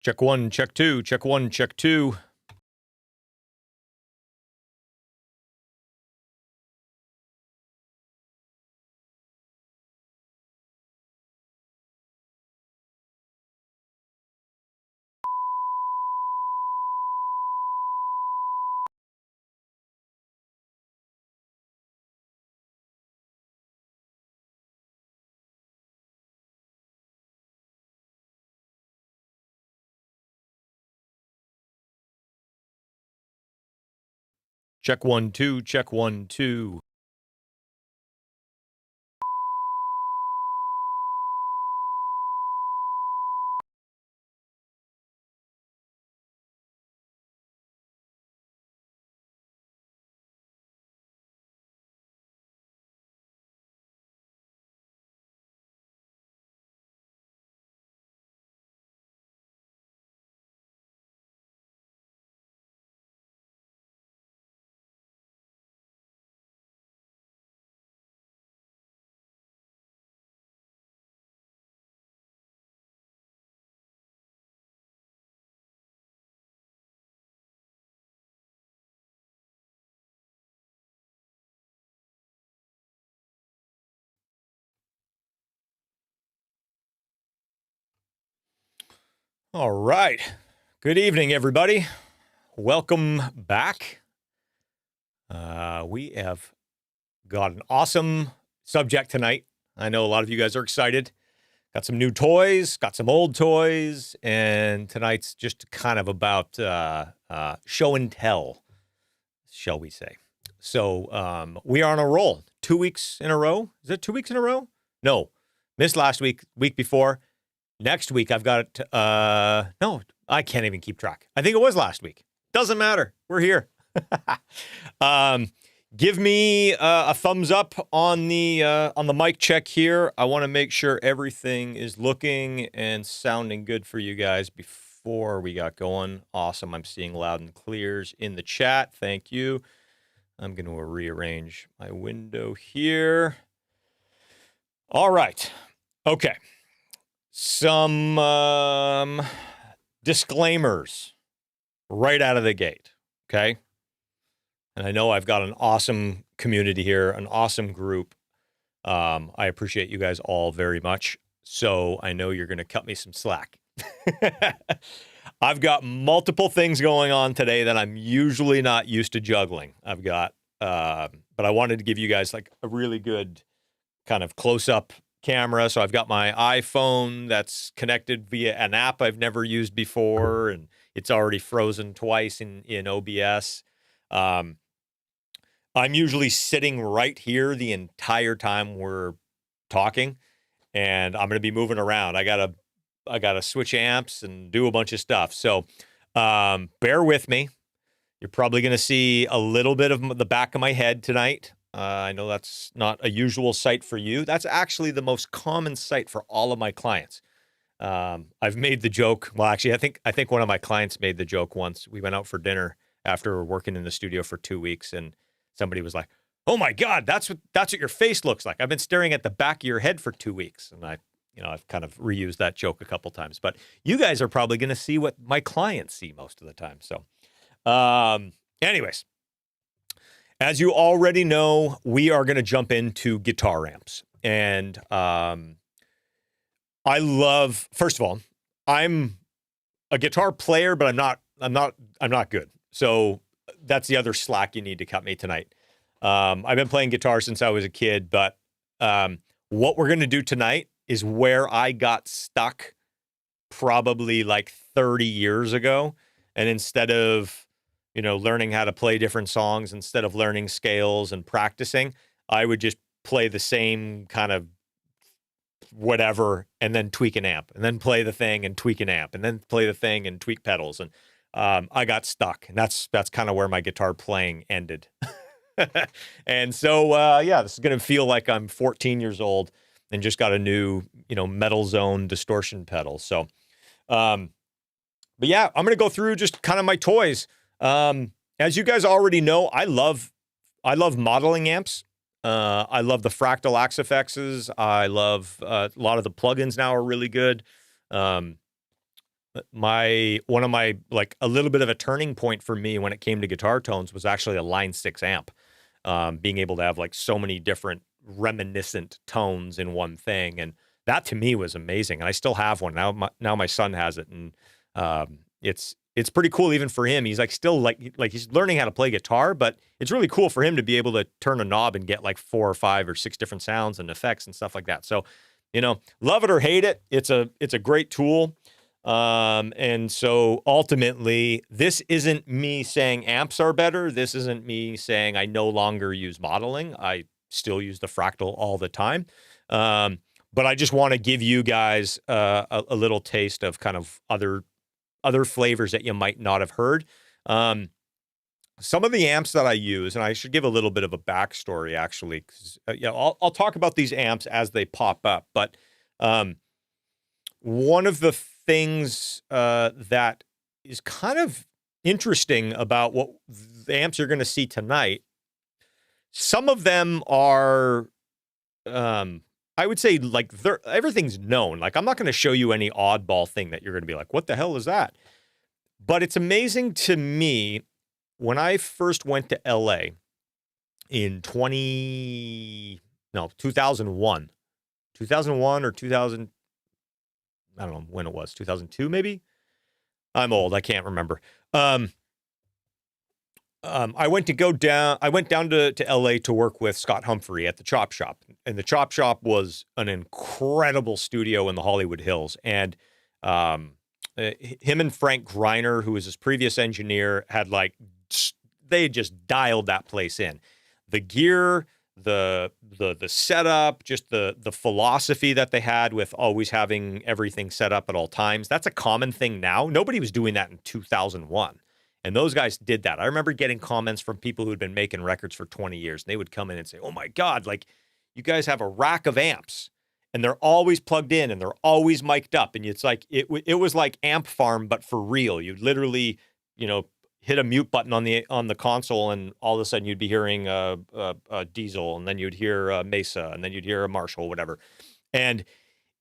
Check one, check two, check one, check two. Check one, two, check one, two. All right. Good evening, everybody. Welcome back. We have got an awesome subject tonight. I know a lot of you guys are excited. Got some new toys, got some old toys, and tonight's just kind of about show and tell, shall we say. So we are on a roll. 2 weeks in a row. Is it 2 weeks in a row? No. Missed last week, week before. Next week, I've got, no, I can't even keep track. I think it was last week. Doesn't matter. We're here. Give me a thumbs up on the mic check here. I want to make sure everything is looking and sounding good for you guys before we got going. Awesome. I'm seeing loud and clears in the chat. Thank you. I'm going to rearrange my window here. All right. Okay. Some disclaimers right out of the gate, okay? And I know I've got an awesome community here, an awesome group. I appreciate you guys all very much. So I know you're going to cut me some slack. I've got multiple things going on today that I'm usually not used to juggling. I've got, but I wanted to give you guys like a really good kind of close-up camera. So I've got my iPhone that's connected via an app I've never used before, and it's already frozen twice in OBS. I'm usually sitting right here the entire time we're talking, and I'm going to be moving around. I gotta switch amps and do a bunch of stuff. So bear with me. You're probably going to see a little bit of the back of my head tonight. I know that's not a usual sight for you. That's actually the most common sight for all of my clients. I've made the joke. Well, actually, I think one of my clients made the joke once. We went out for dinner after working in the studio for 2 weeks, and somebody was like, "Oh my God, that's what your face looks like. I've been staring at the back of your head for 2 weeks." And I've kind of reused that joke a couple times. But you guys are probably going to see what my clients see most of the time. So, anyways. As you already know, we are going to jump into guitar amps. And first of all, I'm a guitar player, but I'm not good. So that's the other slack you need to cut me tonight. I've been playing guitar since I was a kid, but what we're going to do tonight is where I got stuck probably like 30 years ago. And instead of learning how to play different songs, instead of learning scales and practicing, I would just play the same kind of whatever and then tweak an amp, and then play the thing and tweak an amp, and then play the thing and tweak pedals. And I got stuck, and that's kind of where my guitar playing ended. And so, this is going to feel like I'm 14 years old and just got a new, metal zone distortion pedal. So, but yeah, I'm going to go through just kind of my toys. As you guys already know, I love modeling amps. I love the Fractal Axe FXs. I love, a lot of the plugins now are really good. one of my, like, a little bit of a turning point for me when it came to guitar tones was actually a Line 6 amp. Being able to have like so many different reminiscent tones in one thing. And that to me was amazing. And I still have one now. My son has it, and it's pretty cool even for him. He's like still like he's learning how to play guitar, but it's really cool for him to be able to turn a knob and get like 4 or 5 or 6 different sounds and effects and stuff like that. So, love it or hate it, it's a great tool. And so ultimately, this isn't me saying amps are better. This isn't me saying I no longer use modeling. I still use the Fractal all the time. But I just want to give you guys a little taste of kind of other flavors that you might not have heard. Some of the amps that I use, and I should give a little bit of a backstory actually, because I'll talk about these amps as they pop up. But one of the things that is kind of interesting about what the amps you're going to see tonight, some of them are, I would say, like, everything's known. Like, I'm not going to show you any oddball thing that you're going to be like, what the hell is that? But it's amazing to me, when I first went to LA in 2001 or 2000, I don't know when it was, 2002 maybe? I'm old, I can't remember. I went down to LA to work with Scott Humphrey at the Chop Shop. And the Chop Shop was an incredible studio in the Hollywood Hills. And him and Frank Greiner, who was his previous engineer, they just dialed that place in. The gear, the setup, just the philosophy that they had with always having everything set up at all times. That's a common thing now. Nobody was doing that in 2001. And those guys did that. I remember getting comments from people who had been making records for 20 years. And they would come in and say, oh my God, like, you guys have a rack of amps and they're always plugged in and they're always mic'd up. And it's like, it was like Amp Farm, but for real. You'd literally, hit a mute button on the console, and all of a sudden you'd be hearing a Diezel, and then you'd hear a Mesa, and then you'd hear a Marshall, whatever. And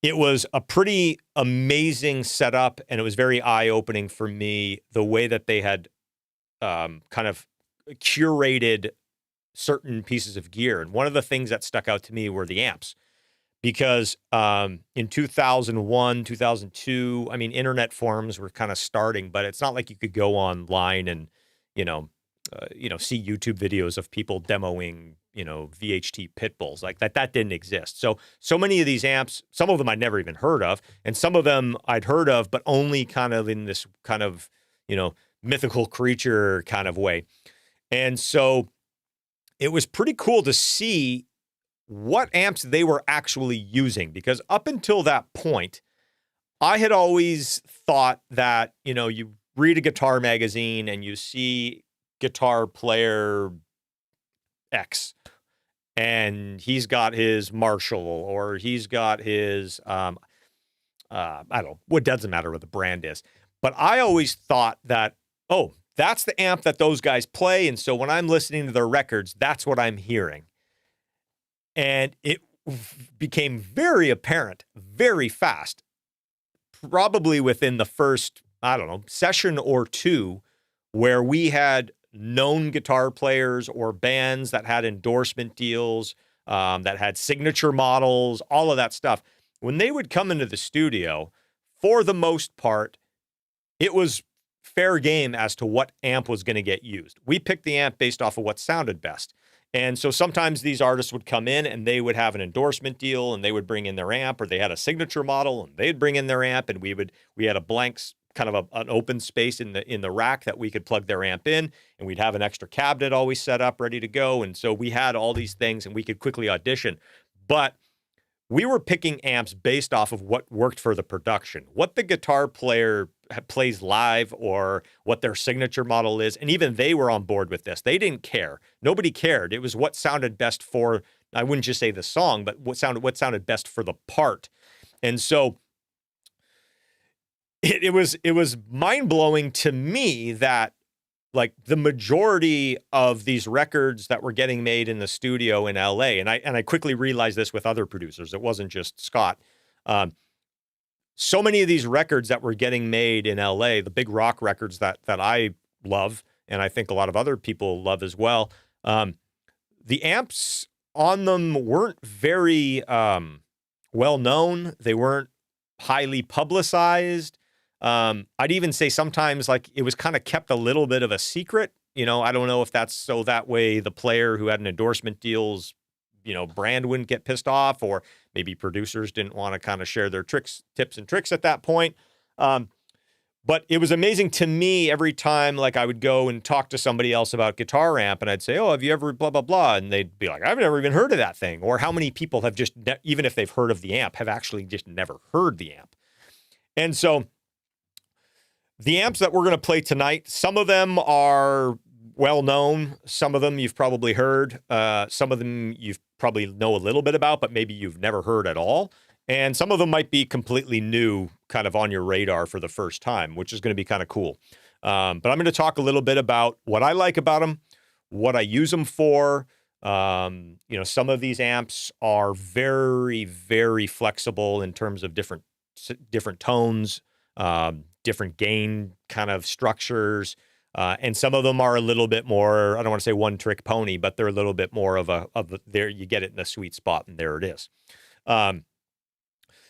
it was a pretty amazing setup, and it was very eye-opening for me, the way that they had kind of curated certain pieces of gear. And one of the things that stuck out to me were the amps. Because in 2001, 2002, I mean, internet forums were kind of starting, but it's not like you could go online and, see YouTube videos of people demoing, VHT Pittbulls. Like that didn't exist. So many of these amps, some of them I'd never even heard of, and some of them I'd heard of, but only kind of in this kind of, mythical creature kind of way. And so it was pretty cool to see what amps they were actually using, because up until that point, I had always thought that, you read a guitar magazine and you see guitar player X and he's got his Marshall, or he's got his, I don't know, what doesn't matter what the brand is. But I always thought that, oh, that's the amp that those guys play. And so when I'm listening to their records, that's what I'm hearing. And it became very apparent very fast, probably within the first, I don't know, session or two, where we had known guitar players or bands that had endorsement deals, that had signature models, all of that stuff. When they would come into the studio, for the most part, it was fair game as to what amp was going to get used. We picked the amp based off of what sounded best. And so sometimes these artists would come in and they would have an endorsement deal and they would bring in their amp, or they had a signature model and they'd bring in their amp, and we had a blank kind of an open space in the rack that we could plug their amp in, and we'd have an extra cabinet always set up ready to go. And so we had all these things and we could quickly audition. But we were picking amps based off of what worked for the production, what the guitar player plays live, or what their signature model is. And even they were on board with this. They didn't care. Nobody cared. It was what sounded best for, I wouldn't just say the song, but what sounded best for the part. And so it was mind-blowing to me that, like, the majority of these records that were getting made in the studio in LA, and I quickly realized this with other producers, it wasn't just Scott, so many of these records that were getting made in LA, the big rock records that I love, and I think a lot of other people love as well, the amps on them weren't very well known. They weren't highly publicized. I'd even say sometimes like it was kind of kept a little bit of a secret. You know, I don't know if that's so that way the player who had an endorsement deal's, you know, brand wouldn't get pissed off, or maybe producers didn't want to kind of share their tips and tricks at that point. But it was amazing to me every time, like I would go and talk to somebody else about guitar amp and I'd say, oh, have you ever blah, blah, blah. And they'd be like, I've never even heard of that thing. Or how many people have just, even if they've heard of the amp, have actually just never heard the amp. And so the amps that we're going to play tonight, some of them are well known. Some of them you've probably heard. Some of them you've probably know a little bit about, but maybe you've never heard at all. And some of them might be completely new, kind of on your radar for the first time, which is going to be kind of cool. But I'm going to talk a little bit about what I like about them, what I use them for. You know, some of these amps are very, very flexible in terms of different tones, different gain kind of structures. And some of them are a little bit more, I don't want to say one trick pony, but they're a little bit more of there you get it in a sweet spot and there it is.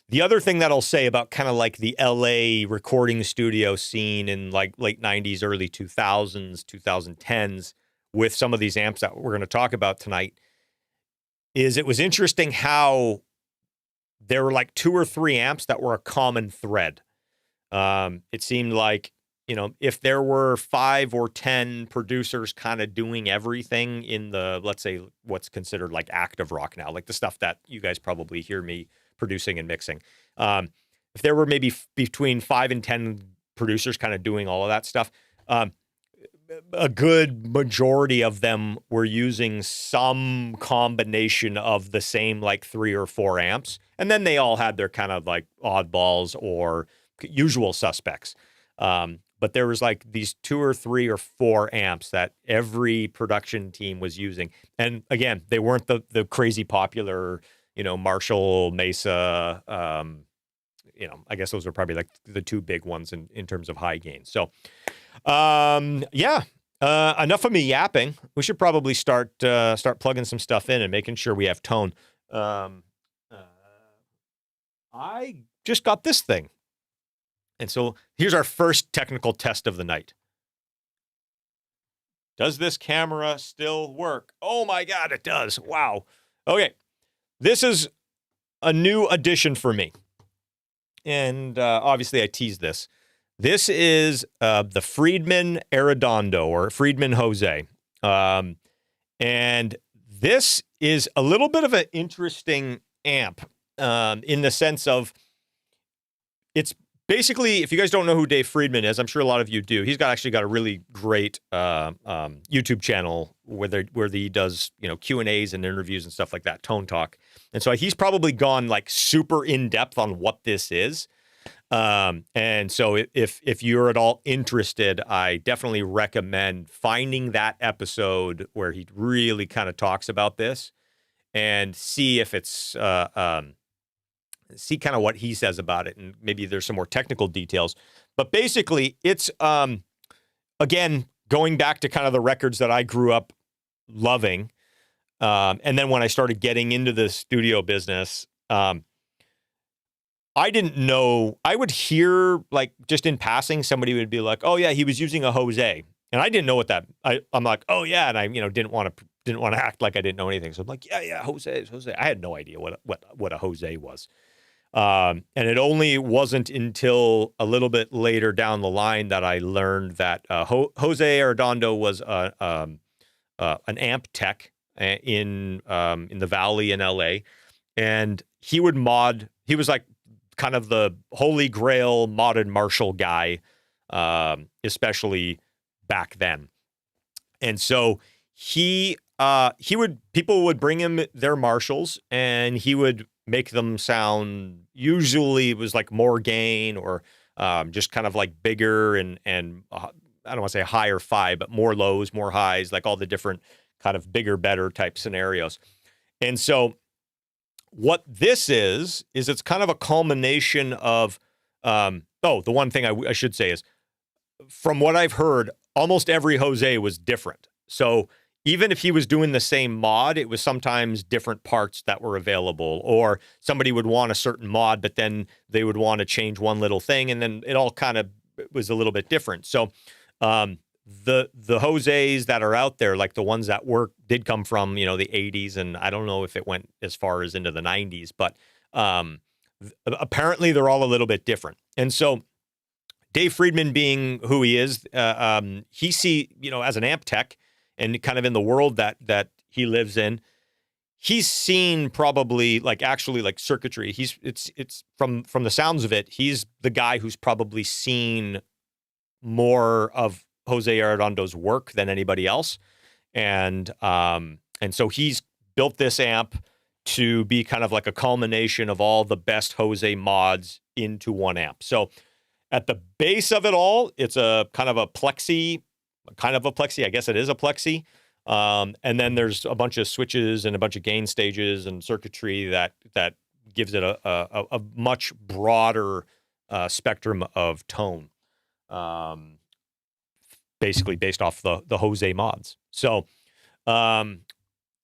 The other thing that I'll say about kind of like the LA recording studio scene in like late 90s, early 2000s, 2010s with some of these amps that we're going to talk about tonight is it was interesting how there were like 2 or 3 amps that were a common thread. It seemed like, you know, if there were 5 or 10 producers kind of doing everything in the, let's say, what's considered like active rock now, like the stuff that you guys probably hear me producing and mixing. If there were maybe between 5 and 10 producers kind of doing all of that stuff, a good majority of them were using some combination of the same like 3 or 4 amps. And then they all had their kind of like oddballs or usual suspects. But there was like these 2 or 3 or 4 amps that every production team was using. And again, they weren't the crazy popular, you know, Marshall, Mesa, you know, I guess those are probably like the 2 big ones in terms of high gain. So, yeah, enough of me yapping. We should probably start plugging some stuff in and making sure we have tone. I just got this thing. And so here's our first technical test of the night. Does this camera still work? Oh my God, it does. Wow. Okay. This is a new addition for me. And obviously I teased this. This is the Friedman Arredondo or Friedman Jose. And this is a little bit of an interesting amp in the sense of it's basically, if you guys don't know who Dave Friedman is, I'm sure a lot of you do. He's actually got a really great YouTube channel where he does, you know, Q&As and interviews and stuff like that, Tone Talk. And so he's probably gone like super in depth on what this is. And so if you're at all interested, I definitely recommend finding that episode where he really kind of talks about this and see if it's see kind of what he says about it, and maybe there's some more technical details. But basically, it's, again, going back to kind of the records that I grew up loving. And then when I started getting into the studio business, I didn't know. I would hear, like, just in passing, somebody would be like, oh, yeah, he was using a Jose. And I didn't know what that, I'm like, oh, yeah. And I, you know, didn't want to act like I didn't know anything. So I'm like, yeah, Jose. I had no idea what a Jose was. And it only wasn't until a little bit later down the line that I learned that Jose Arredondo was an amp tech in the Valley in LA, and he would mod. He was like kind of the holy grail modded Marshall guy, especially back then. And so people would bring him their Marshalls, and he would make them sound, usually it was like more gain or just kind of like bigger and I don't want to say high or fi, but more lows, more highs, like all the different kind of bigger, better type scenarios. And so what this is it's kind of a culmination of The one thing I should say is, from what I've heard, almost every Jose was different. So even if he was doing the same mod, it was sometimes different parts that were available, or somebody would want a certain mod, but then they would want to change one little thing, and then it all kind of was a little bit different. So the Jose's that are out there, like the ones that did come from, the 80s, and I don't know if it went as far as into the 90s, but apparently they're all a little bit different. And so Dave Friedman, being who he is, he as an amp tech, and kind of in the world that he lives in, he's seen probably like circuitry. It's from the sounds of it, he's the guy who's probably seen more of Jose Arredondo's work than anybody else. And so he's built this amp to be kind of like a culmination of all the best Jose mods into one amp. So at the base of it all, it's a kind of a plexi. I guess it is a plexi. And then there's a bunch of switches and a bunch of gain stages and circuitry that gives it a much broader spectrum of tone, basically based off the Jose mods. So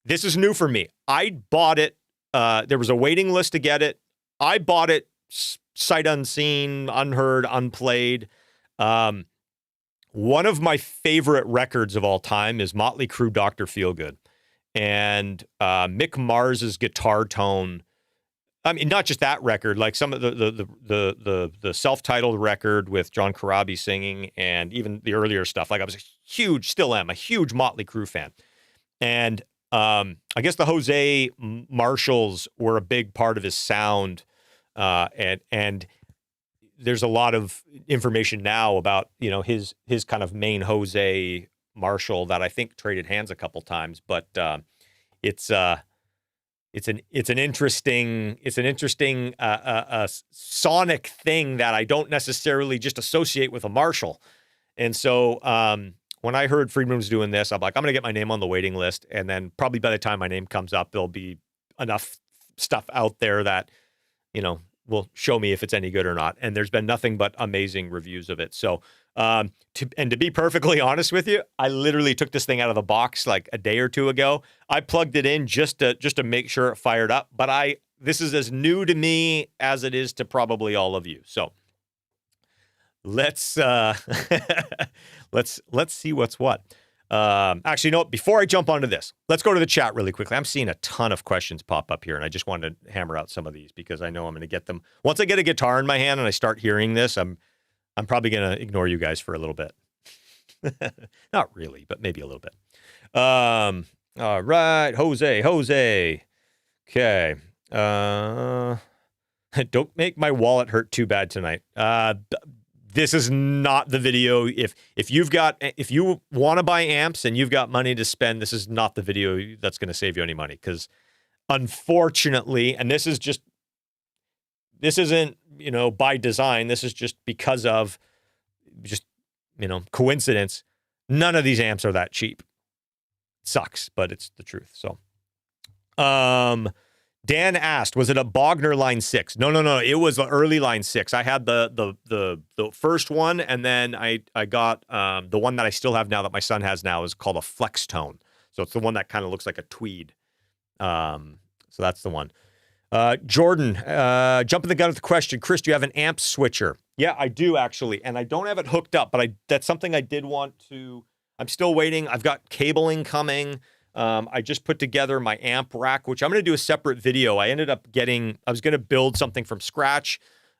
this is new for me. I bought it. There was a waiting list to get it. I bought it sight unseen, unheard, unplayed. One of my favorite records of all time is Motley Crue, Dr. Feelgood, and Mick Mars's guitar tone. I mean, not just that record, like some of the self-titled record with John Corabi singing, and even the earlier stuff. Like, I was still am a huge Motley Crue fan, and I guess the Jose Marshalls were a big part of his sound, and there's a lot of information now about, his kind of main Jose Marshall that I think traded hands a couple times, but it's an interesting sonic thing that I don't necessarily just associate with a Marshall. And so when I heard Friedman was doing this, I'm like, I'm going to get my name on the waiting list, and then probably by the time my name comes up, there'll be enough stuff out there that, will show me if it's any good or not. And there's been nothing but amazing reviews of it. So, to be perfectly honest with you, I literally took this thing out of the box like a day or two ago. I plugged it in just to make sure it fired up. But this is as new to me as it is to probably all of you. So let's let's see what's what. Actually, no, before I jump onto this, let's go to the chat really quickly. I'm seeing a ton of questions pop up here, and I just wanted to hammer out some of these because I know I'm going to get them. Once I get a guitar in my hand and I start hearing this, I'm probably going to ignore you guys for a little bit. Not really, but maybe a little bit. All right, Jose. Okay. Don't make my wallet hurt too bad tonight. This is not the video. If you want to buy amps and you've got money to spend, this is not the video that's going to save you any money. Because unfortunately, and this isn't, by design, this is just because of coincidence. None of these amps are that cheap. It sucks, but it's the truth. So, Dan asked, was it a Bogner Line 6? No. It was the early Line 6. I had the first one, and then I got the one that I still have now that my son has now is called a Flex Tone. So it's the one that kind of looks like a tweed. So that's the one. Jordan, jumping the gun with the question. Chris, do you have an amp switcher? Yeah, I do actually, and I don't have it hooked up, but that's something I did want to. I'm still waiting. I've got cabling coming. I just put together my amp rack, which I'm going to do a separate video. I was going to build something from scratch.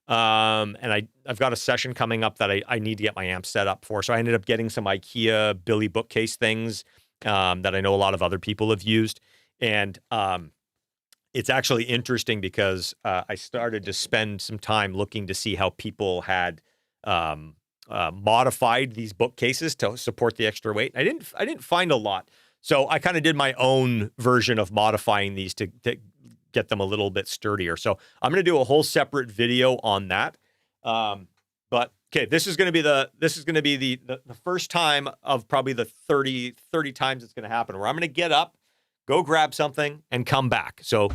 And I've got a session coming up that I need to get my amp set up for. So I ended up getting some IKEA Billy bookcase things, that I know a lot of other people have used. And, it's actually interesting because, I started to spend some time looking to see how people had, modified these bookcases to support the extra weight. I didn't find a lot. So I kind of did my own version of modifying these to get them a little bit sturdier. So I'm going to do a whole separate video on that. But okay, this is going to be the first time of probably the 30 times it's going to happen where I'm going to get up, go grab something, and come back. So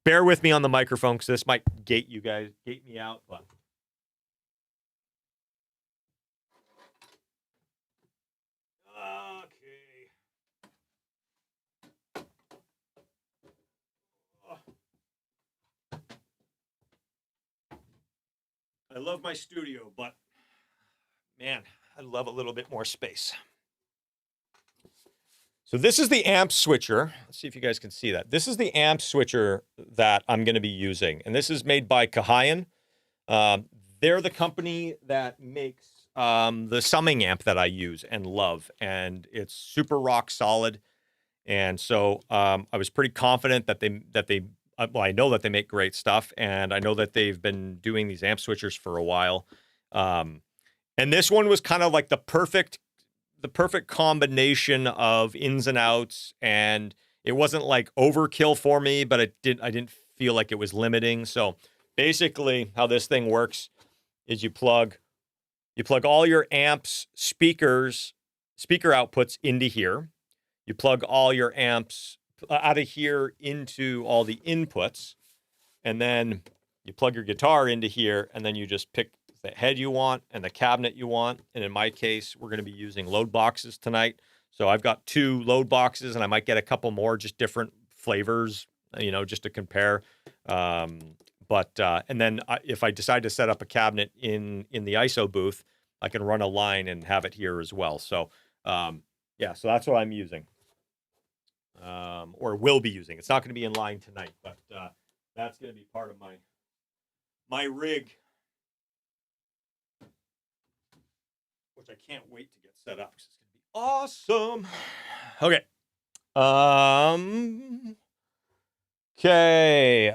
bear with me on the microphone because this might gate me out. But I love my studio, but man, I'd love a little bit more space. So this is the amp switcher. Let's see if you guys can see that. This is the amp switcher that I'm going to be using. And this is made by Kahayan. They're the company that makes the summing amp that I use and love. And it's super rock solid. And so I was pretty confident that well, I know that they make great stuff. And I know that they've been doing these amp switchers for a while. And this one was kind of like the perfect combination of ins and outs, and it wasn't like overkill for me, but I didn't feel like it was limiting. So basically how this thing works is you plug all your amps, speaker outputs into here. You plug all your amps out of here into all the inputs, and then you plug your guitar into here, and then you just pick the head you want and the cabinet you want. And in my case, we're going to be using load boxes tonight. So I've got 2 load boxes, and I might get a couple more, just different flavors, just to compare. And then if I decide to set up a cabinet in the ISO booth, I can run a line and have it here as well. So, yeah, so that's what I'm using, or will be using. It's not going to be in line tonight, but that's going to be part of my rig, which I can't wait to get set up because it's going to be awesome. Okay. Okay.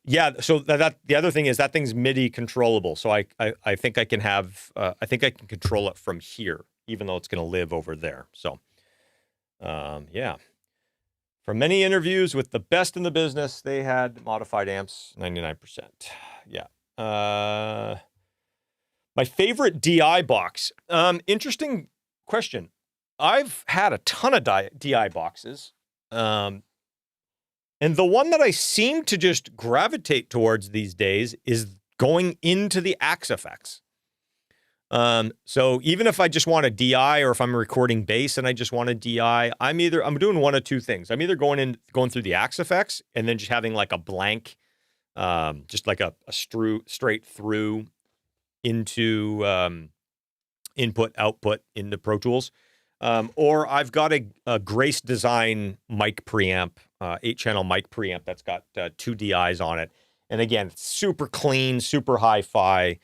Yeah. So that the other thing is that thing's MIDI controllable. So I think I can have I think I can control it from here, even though it's going to live over there. So yeah. From many interviews with the best in the business, they had modified amps 99%. Yeah. My favorite DI box. Interesting question. I've had a ton of DI boxes. And the one that I seem to just gravitate towards these days is going into the Axe effects. So even if I just want a DI, or if I'm recording bass and I just want a DI, I'm doing one of two things. I'm either going through the Axe effects and then just having like a blank, just like a straight through into input, output into Pro Tools. Or I've got a Grace Design mic preamp, 8-channel mic preamp that's got 2 DIs on it. And again, it's super clean, super hi-fi.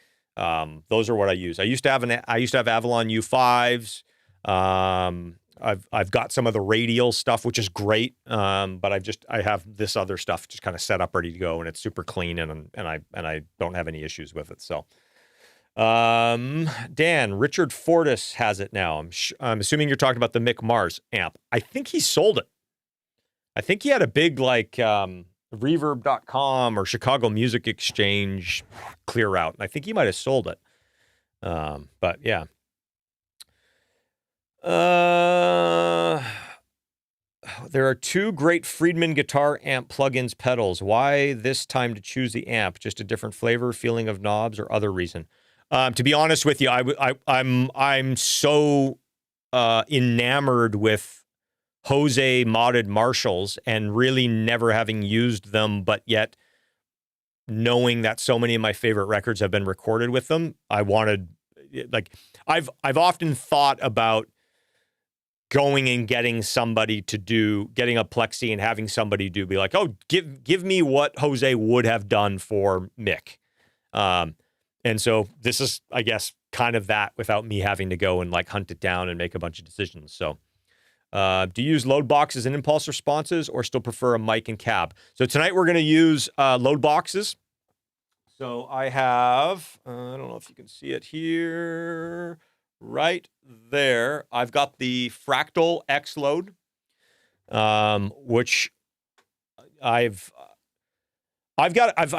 Those are what I use. I used to have Avalon U5s. I've got some of the radial stuff, which is great. But I have this other stuff just kind of set up ready to go, and it's super clean, and I don't have any issues with it. So, Dan, Richard Fortis has it now. I'm assuming you're talking about the Mick Mars amp. I think he sold it. I think he had a big Reverb.com or Chicago Music Exchange clear out. And I think he might have sold it. But yeah. There are 2 great Friedman guitar amp plugins pedals. Why this time to choose the amp? Just a different flavor, feeling of knobs, or other reason? To be honest with you, I'm so enamored with Jose modded Marshalls and really never having used them, but yet knowing that so many of my favorite records have been recorded with them. I've often thought about going and getting a Plexi and having somebody be like, oh, give me what Jose would have done for Mick. And so this is, I guess, kind of that without me having to go and hunt it down and make a bunch of decisions. So, do you use load boxes and impulse responses, or still prefer a mic and cab? So tonight we're going to use load boxes. So I have, I don't know if you can see it here, right there. I've got the Fractal X load, which I've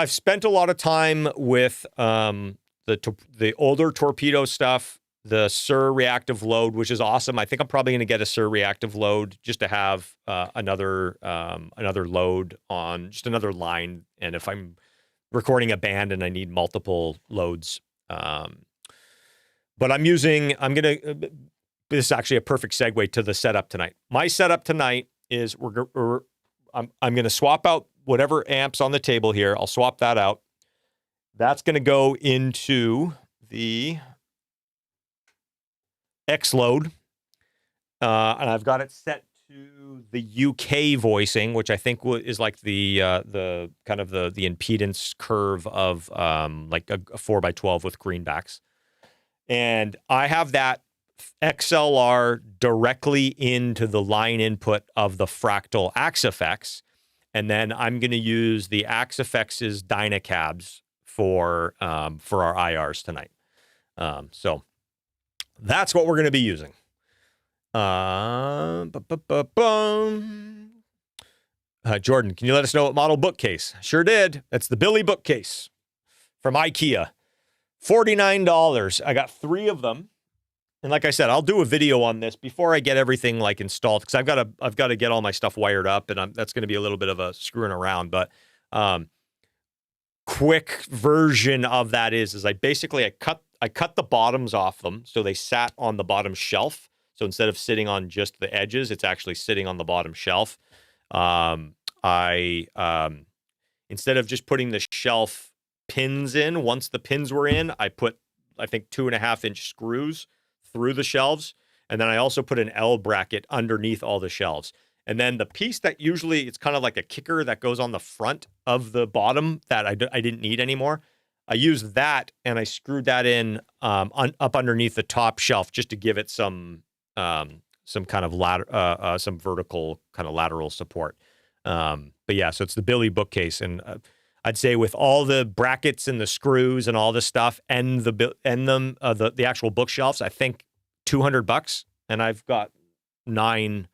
spent a lot of time with the older Torpedo stuff. The Sur reactive load, which is awesome. I think I'm probably going to get a Sur reactive load just to have another load on, just another line. And if I'm recording a band and I need multiple loads, but this is actually a perfect segue to the setup tonight. My setup tonight is I'm going to swap out whatever amps on the table here. I'll swap that out. That's going to go into the X-Load. And I've got it set to the UK voicing, which I think is like the kind of the impedance curve of like a 4x12 with greenbacks. And I have that XLR directly into the line input of the Fractal Axifex. And then I'm going to use the Axifex's Dynacabs for our IRs tonight. So that's what we're going to be using. Jordan, can you let us know what model bookcase? Sure did. That's the Billy bookcase from IKEA. $49. I got 3 of them. And like I said, I'll do a video on this before I get everything like installed, because I've got to get all my stuff wired up, and that's going to be a little bit of a screwing around. But quick version of that is I cut the bottoms off them so they sat on the bottom shelf. So instead of sitting on just the edges, it's actually sitting on the bottom shelf. Instead of just putting the shelf pins in, once the pins were in, I put, I think, 2.5-inch screws through the shelves. And then I also put an L bracket underneath all the shelves. And then the piece that usually, it's kind of like a kicker that goes on the front of the bottom that I didn't need anymore. I used that and I screwed that in up underneath the top shelf just to give it some kind of some vertical kind of lateral support. But yeah, so it's the Billy bookcase, and I'd say with all the brackets and the screws and all this stuff and the actual bookshelves, I think $200, and I've got 9.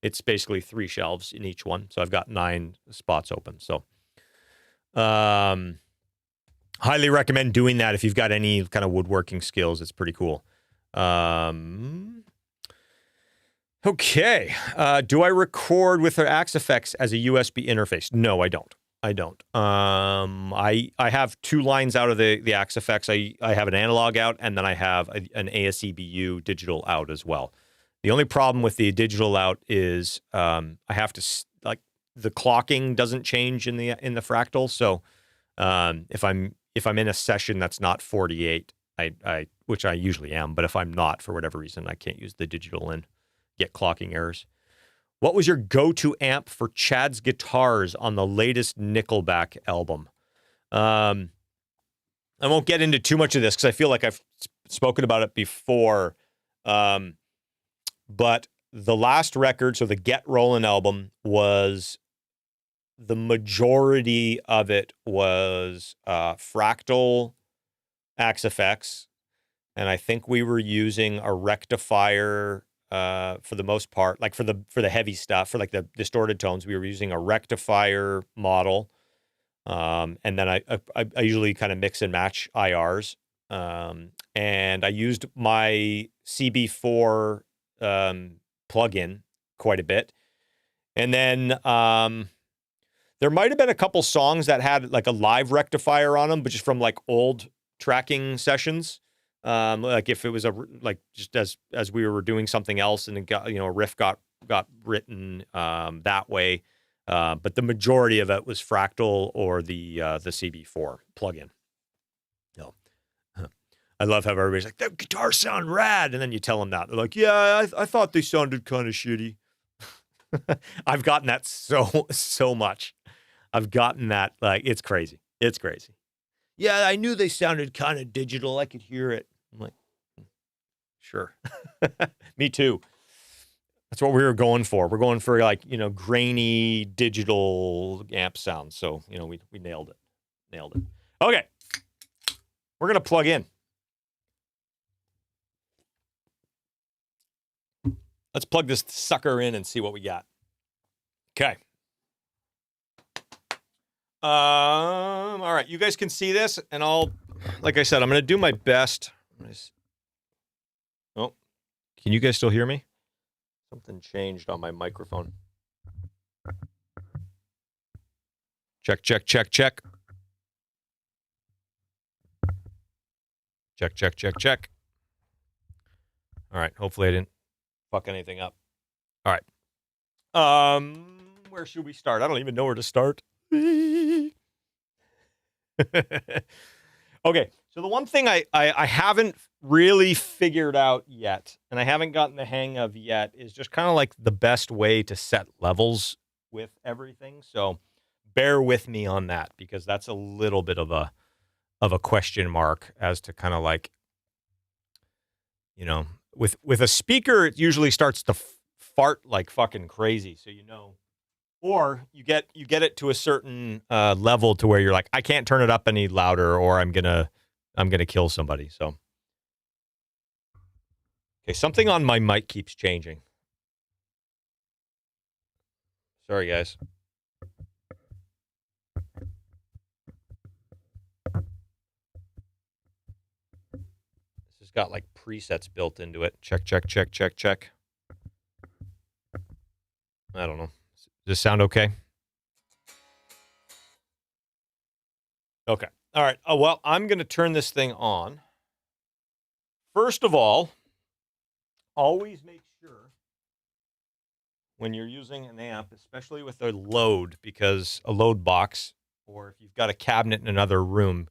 It's basically 3 shelves in each one, so I've got 9 spots open. So, highly recommend doing that if you've got any kind of woodworking skills. It's pretty cool. Okay. Do I record with our Axifex as a USB interface? No, I don't. I have 2 lines out of the Axifex. I have an analog out, and then I have an ASEBU digital out as well. The only problem with the digital out is I have to, like, the clocking doesn't change in the Fractal. So if I'm in a session that's not 48, which I usually am, but if I'm not for whatever reason, I can't use the digital and get clocking errors. What was your go-to amp for Chad's guitars on the latest Nickelback album? I won't get into too much of this because I feel like I've spoken about it before. But the last record, so the Get Rollin' album, was, the majority of it was Fractal Axifex, and I think we were using a rectifier for the most part, like for the heavy stuff, for like the distorted tones, we were using a rectifier model. And then I usually kind of mix and match IRs. And I used my CB4 plugin quite a bit. And then there might have been a couple songs that had like a live rectifier on them, but just from like old tracking sessions. Like if it was just as we were doing something else and it got, a riff got written that way. But the majority of it was Fractal or the CB4 plugin. I love how everybody's like, that guitar sound rad. And then you tell them that. They're like, yeah, I thought they sounded kind of shitty. I've gotten that so much. I've gotten that, like, it's crazy. It's crazy. Yeah, I knew they sounded kind of digital. I could hear it. I'm like, sure. Me too. That's what we were going for. We're going for, like, grainy digital amp sounds. So, we nailed it. Nailed it. Okay. We're going to plug in. Let's plug this sucker in and see what we got. Okay. All right. You guys can see this, and like I said, I'm going to do my best. Oh, can you guys still hear me? Something changed on my microphone. Check, check, check, check. Check, check, check, check. All right. Hopefully I didn't fuck anything up. All right. Where should we start? I don't even know where to start. Okay, so the one thing I haven't really figured out yet, and I haven't gotten the hang of yet, is just kind of like the best way to set levels with everything. So bear with me on that, because that's a little bit of a question mark as to kind of like, you know, with a speaker, it usually starts to fart like fucking crazy. So, you know, or you get it to a certain level to where you're like, I can't turn it up any louder, or I'm gonna kill somebody. So, okay, something on my mic keeps changing. Sorry, guys. This has got like presets built into it. Check, check, check, check, check. I don't know. Does this sound okay? Okay. All right. Oh, well, I'm going to turn this thing on. First of all, always make sure when you're using an amp, especially with a load, because a load box, or if you've got a cabinet in another room,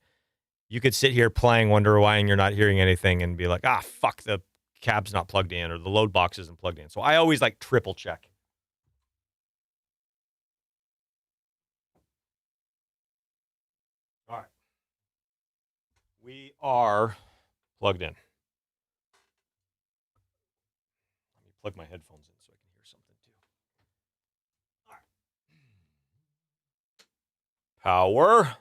you could sit here playing, wonder why you're not hearing anything, and be like, ah, fuck, the cab's not plugged in, or the load box isn't plugged in. So I always like triple check. All right. We are plugged in. Let me plug my headphones in so I can hear something too. All right. Power.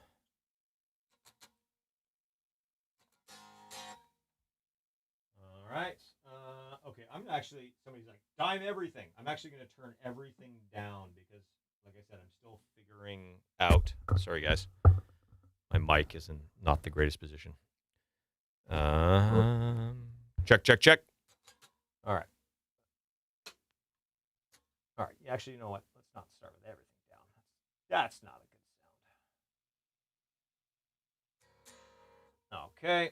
All right. Okay, I'm actually, somebody's like, dime everything. I'm actually going to turn everything down because, like I said, I'm still figuring out. Sorry, guys. My mic is in not the greatest position. Check, check, check. All right. All right. Actually, you know what? Let's not start with everything down. That's not a good sound. Okay.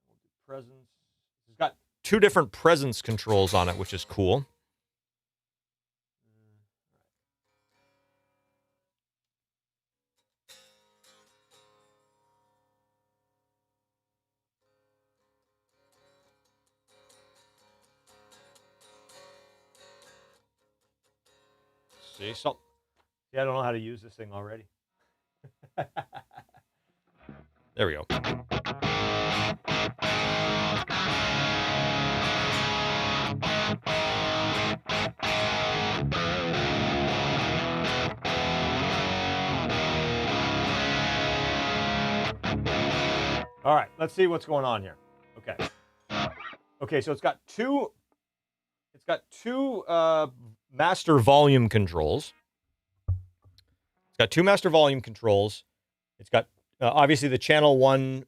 We'll do presence. It's got two different presence controls on it, which is cool. See, so yeah, I don't know how to use this thing already. There we go. All right, let's see what's going on here. Okay. Okay, so it's got two master volume controls. It's got two master volume controls. It's got obviously the channel 1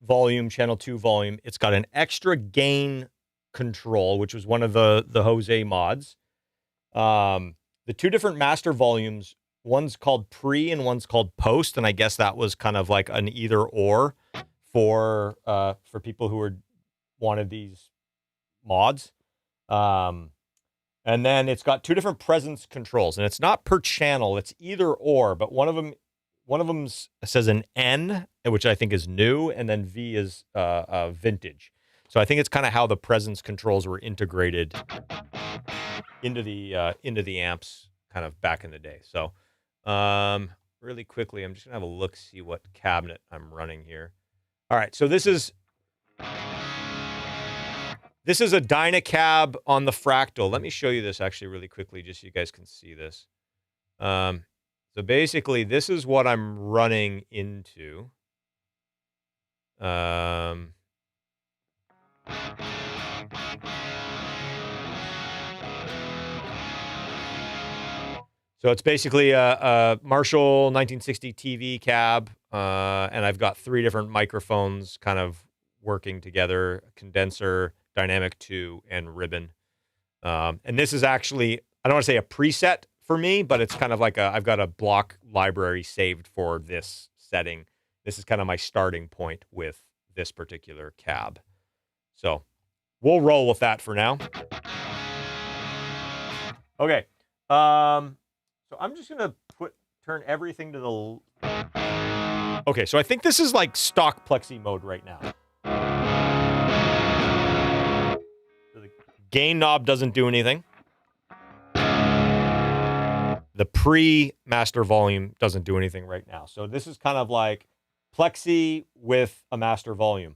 volume, channel 2 volume. It's got an extra gain control, which was one of the Jose mods. The two different master volumes, one's called pre and one's called post, and I guess that was kind of like an either or for people who wanted these mods. And then it's got two different presence controls, and it's not per channel, it's either or, but one of them says an N, which I think is new, and then V is vintage. So I think it's kind of how the presence controls were integrated into the amps kind of back in the day. So really quickly, I'm just gonna have a look, see what cabinet I'm running here. All right, so this is a Dynacab on the Fractal. Let me show you this actually really quickly, just so you guys can see this. So basically, this is what I'm running into. So it's basically a Marshall 1960 TV cab, and I've got three different microphones kind of working together: condenser, dynamic 2, and ribbon. And this is actually, I don't want to say a preset for me, but it's kind of like I've got a block library saved for this setting. This is kind of my starting point with this particular cab. So we'll roll with that for now. Okay. So I'm just going to turn everything to the... Okay, so I think this is like stock plexi mode right now. So the gain knob doesn't do anything. The pre-master volume doesn't do anything right now. So this is kind of like plexi with a master volume.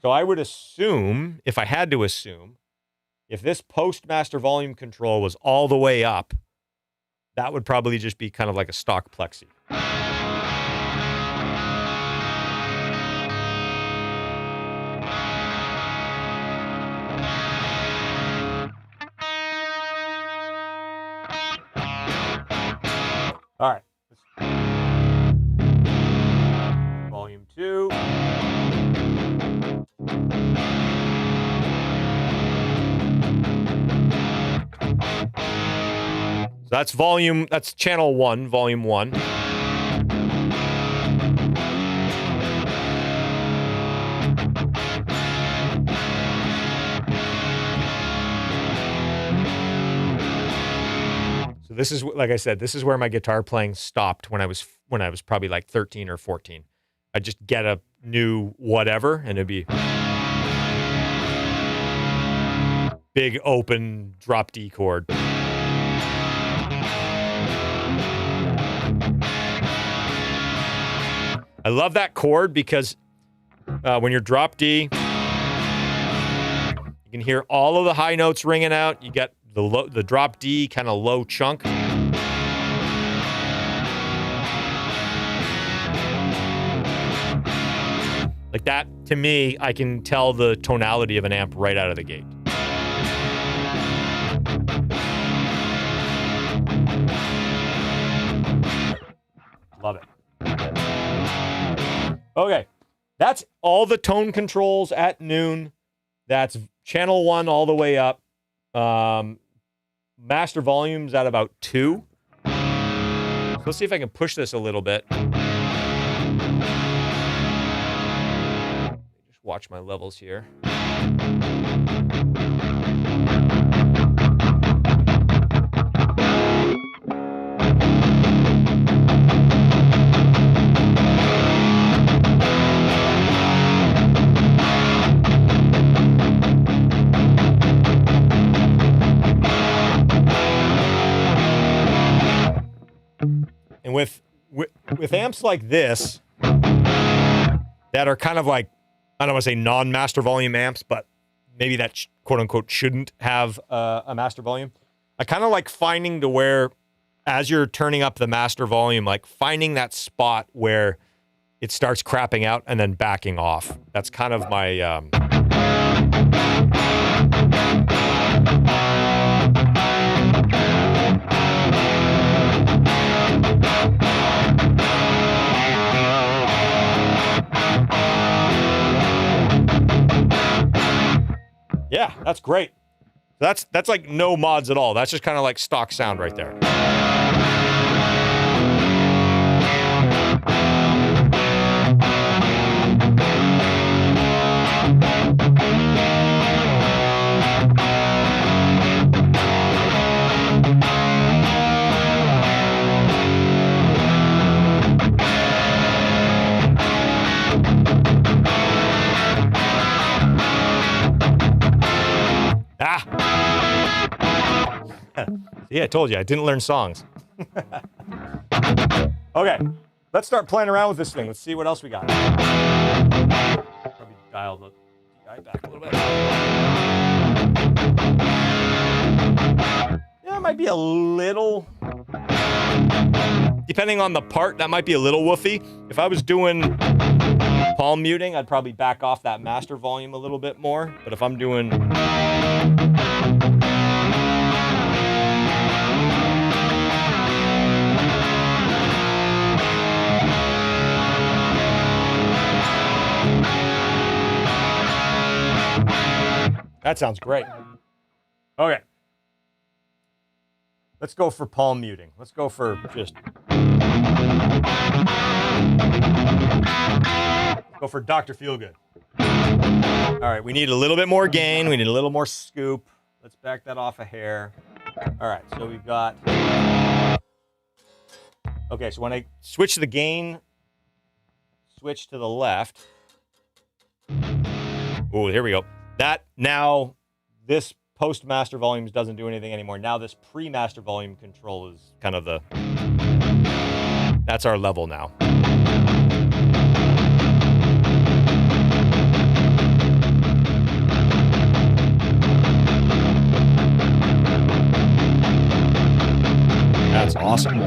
So I would assume, if I had to assume, if this post-master volume control was all the way up, that would probably just be kind of like a stock plexi. All right. Volume 2. So that's channel 1, volume 1. So this is, like I said, this is where my guitar playing stopped when I was probably like 13 or 14. I'd just get a new whatever and it'd be big open drop D chord. I love that chord because when you're drop D, you can hear all of the high notes ringing out. You get the drop D kind of low chunk. Like that, to me, I can tell the tonality of an amp right out of the gate. Love it. Okay, that's all the tone controls at noon. That's channel 1 all the way up. Master volume's at about 2. So let's see if I can push this a little bit. Just watch my levels here. And with amps like this that are kind of like, I don't want to say non-master volume amps, but maybe that quote unquote shouldn't have a master volume. I kind of like finding to where, as you're turning up the master volume, like finding that spot where it starts crapping out and then backing off. That's kind of my... Yeah, that's great. That's like no mods at all. That's just kind of like stock sound right there. Yeah, I told you, I didn't learn songs. Okay, let's start playing around with this thing. Let's see what else we got. Probably dial the guy back a little bit. Yeah, it might be a little... Depending on the part, that might be a little woofy. If I was doing palm muting, I'd probably back off that master volume a little bit more. But if I'm doing... That sounds great. Okay. Let's go for palm muting. Let's go for just... Go for Dr. Feelgood. All right, we need a little bit more gain. We need a little more scoop. Let's back that off a hair. All right, so we've got... Okay, so when I switch the gain switch to the left. Oh, here we go. That now, this post-master volumes doesn't do anything anymore. Now this pre-master volume control is kind of the... That's our level now. That's awesome.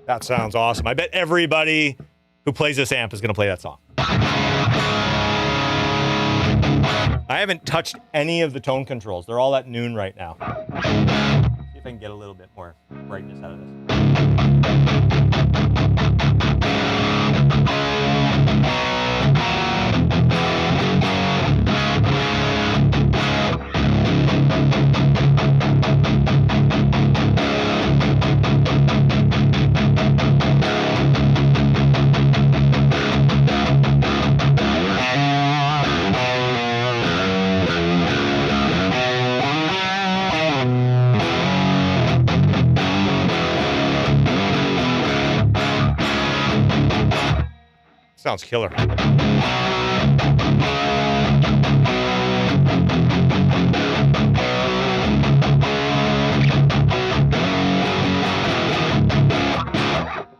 That sounds awesome. I bet everybody who plays this amp is going to play that song. I haven't touched any of the tone controls. They're all at noon right now. See if I can get a little bit more brightness out of this. Sounds killer.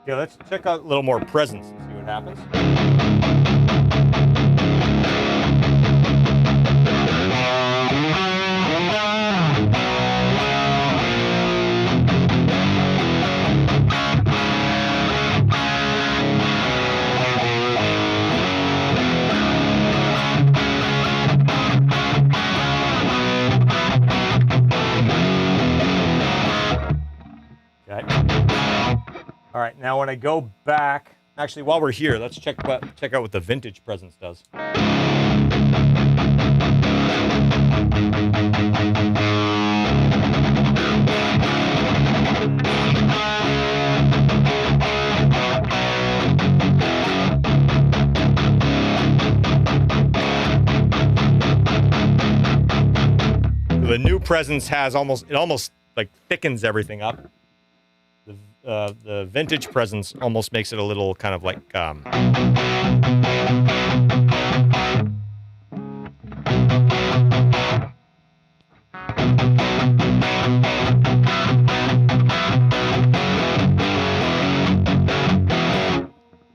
Okay, let's check out a little more presence and see what happens. All right, now when I go back, actually while we're here, let's check out what the vintage presence does. The new presence has almost like thickens everything up. The vintage presence almost makes it a little kind of like kind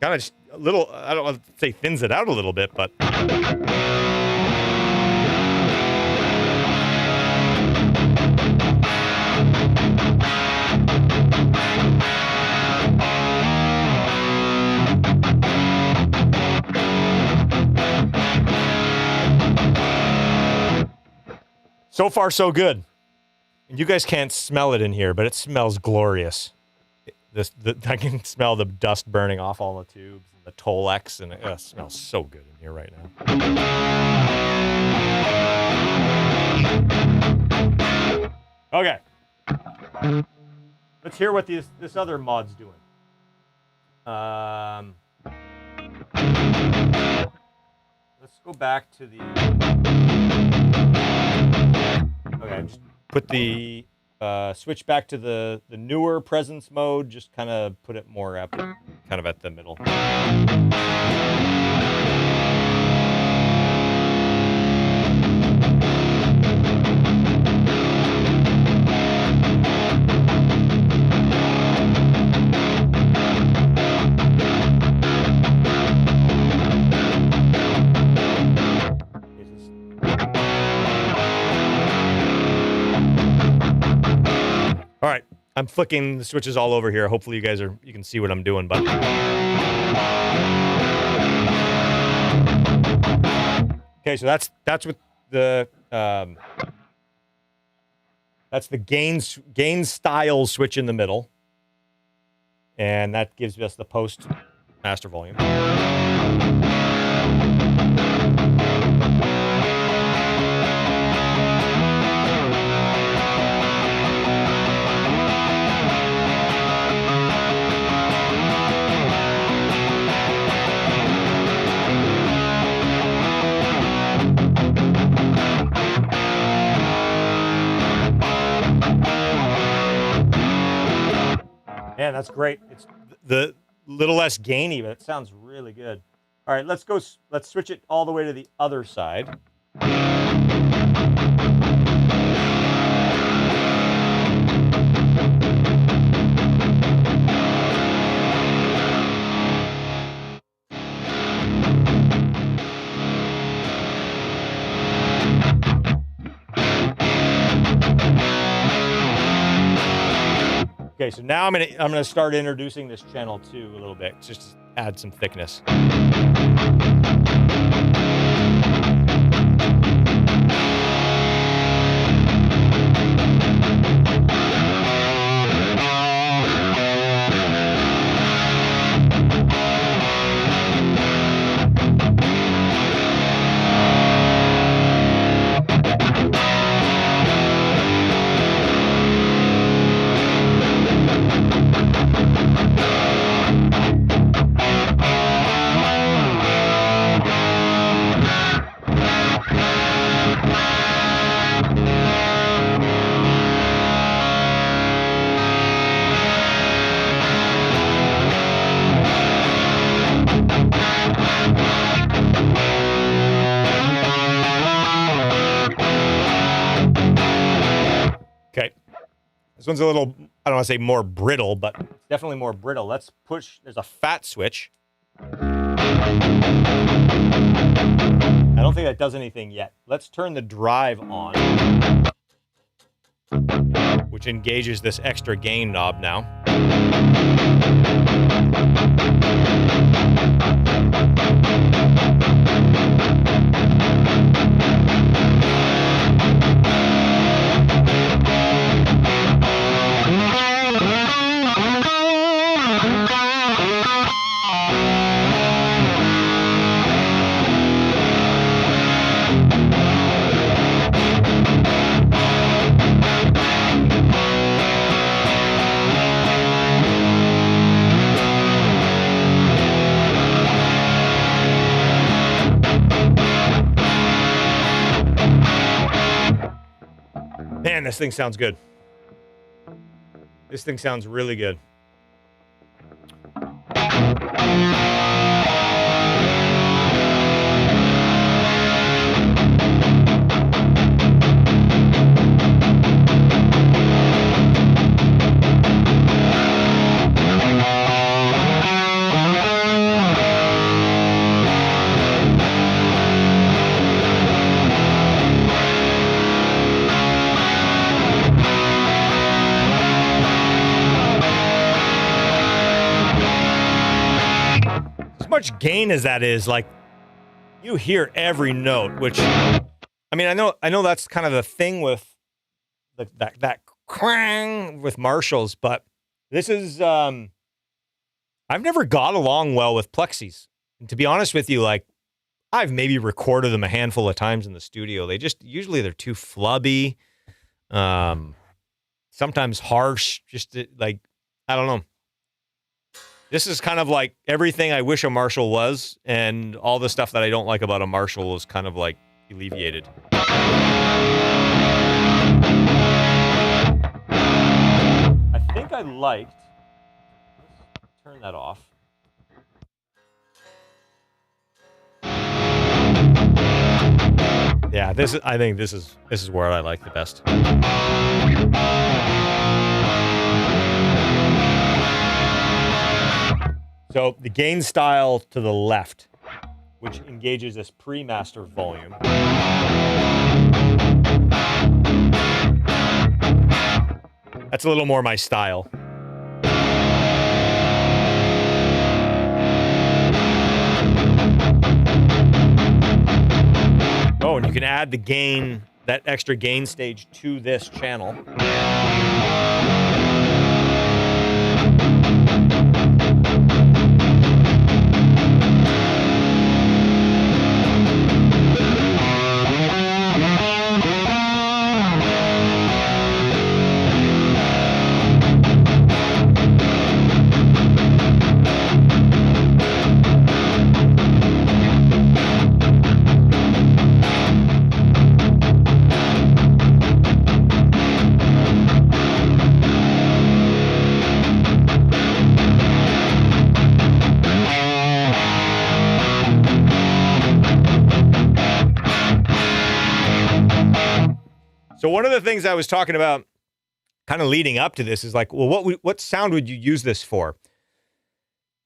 of just a little, I don't want to say thins it out a little bit, but so far, so good. And you guys can't smell it in here, but it smells glorious. I can smell the dust burning off all the tubes, and the Tolex, and it smells so good in here right now. Okay. Let's hear what this other mod's doing. Let's go back to the... Okay, just put the switch back to the newer presence mode. Just kind of put it more up, kind of at the middle. All right, I'm flicking the switches all over here. Hopefully you can see what I'm doing, but okay, so that's what the that's the gain style switch in the middle, and that gives us the post master volume. Man, that's great. It's the little less gainy, but it sounds really good. All right, let's switch it all the way to the other side. Okay, so now I'm gonna start introducing this channel too a little bit, just to add some thickness. This one's a little, I don't want to say more brittle, but it's definitely more brittle. Let's push, there's a fat switch. I don't think that does anything yet. Let's turn the drive on, which engages this extra gain knob now. Man, this thing sounds good. This thing sounds really good. Much gain as that is, like, you hear every note, which, I mean, I know that's kind of the thing with that crang with Marshalls, but this is I've never got along well with plexis. And to be honest with you, like, I've maybe recorded them a handful of times in the studio. Usually they're too flubby, sometimes harsh, just like, I don't know. This is kind of like everything I wish a Marshall was, and all the stuff that I don't like about a Marshall is kind of like alleviated. I think I liked, let's turn that off. Yeah, I think this is where I like the best. So the gain style to the left, which engages this pre-master volume. That's a little more my style. Oh, and you can add the gain, that extra gain stage to this channel. So one of the things I was talking about kind of leading up to this is like, well, what sound would you use this for?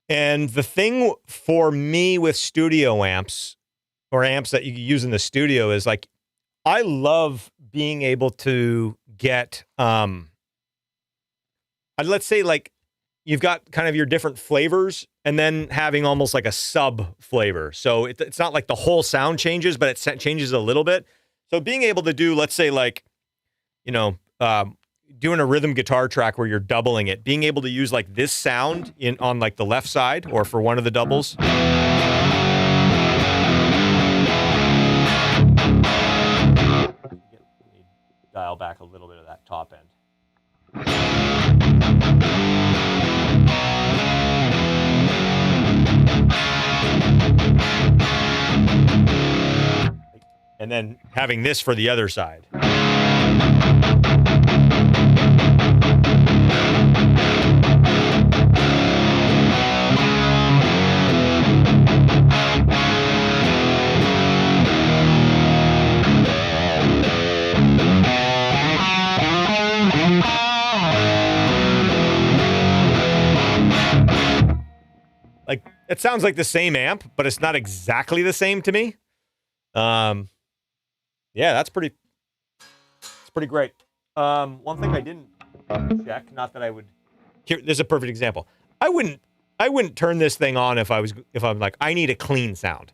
And the thing for me with studio amps or amps that you use in the studio is like, I love being able to get, let's say like you've got kind of your different flavors and then having almost like a sub flavor. So it's not like the whole sound changes, but it changes a little bit. So being able to do, let's say like, you know, doing a rhythm guitar track where you're doubling it, being able to use like this sound on like the left side or for one of the doubles. Dial back a little bit of that top end. And then having this for the other side. Like, it sounds like the same amp, but it's not exactly the same to me. Yeah, it's pretty great. One thing I didn't check, not that I would, here, there's a perfect example. I wouldn't turn this thing on if I'm like, I need a clean sound.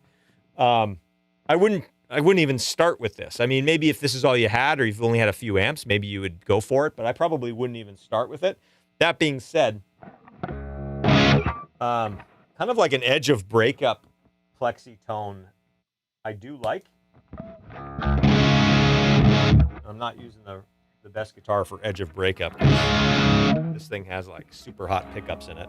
I wouldn't even start with this. I mean, maybe if this is all you had, or you've only had a few amps, maybe you would go for it, but I probably wouldn't even start with it. That being said, kind of like an edge of breakup plexi tone I do like. I'm not using the best guitar for edge of breakup. This thing has like super hot pickups in it.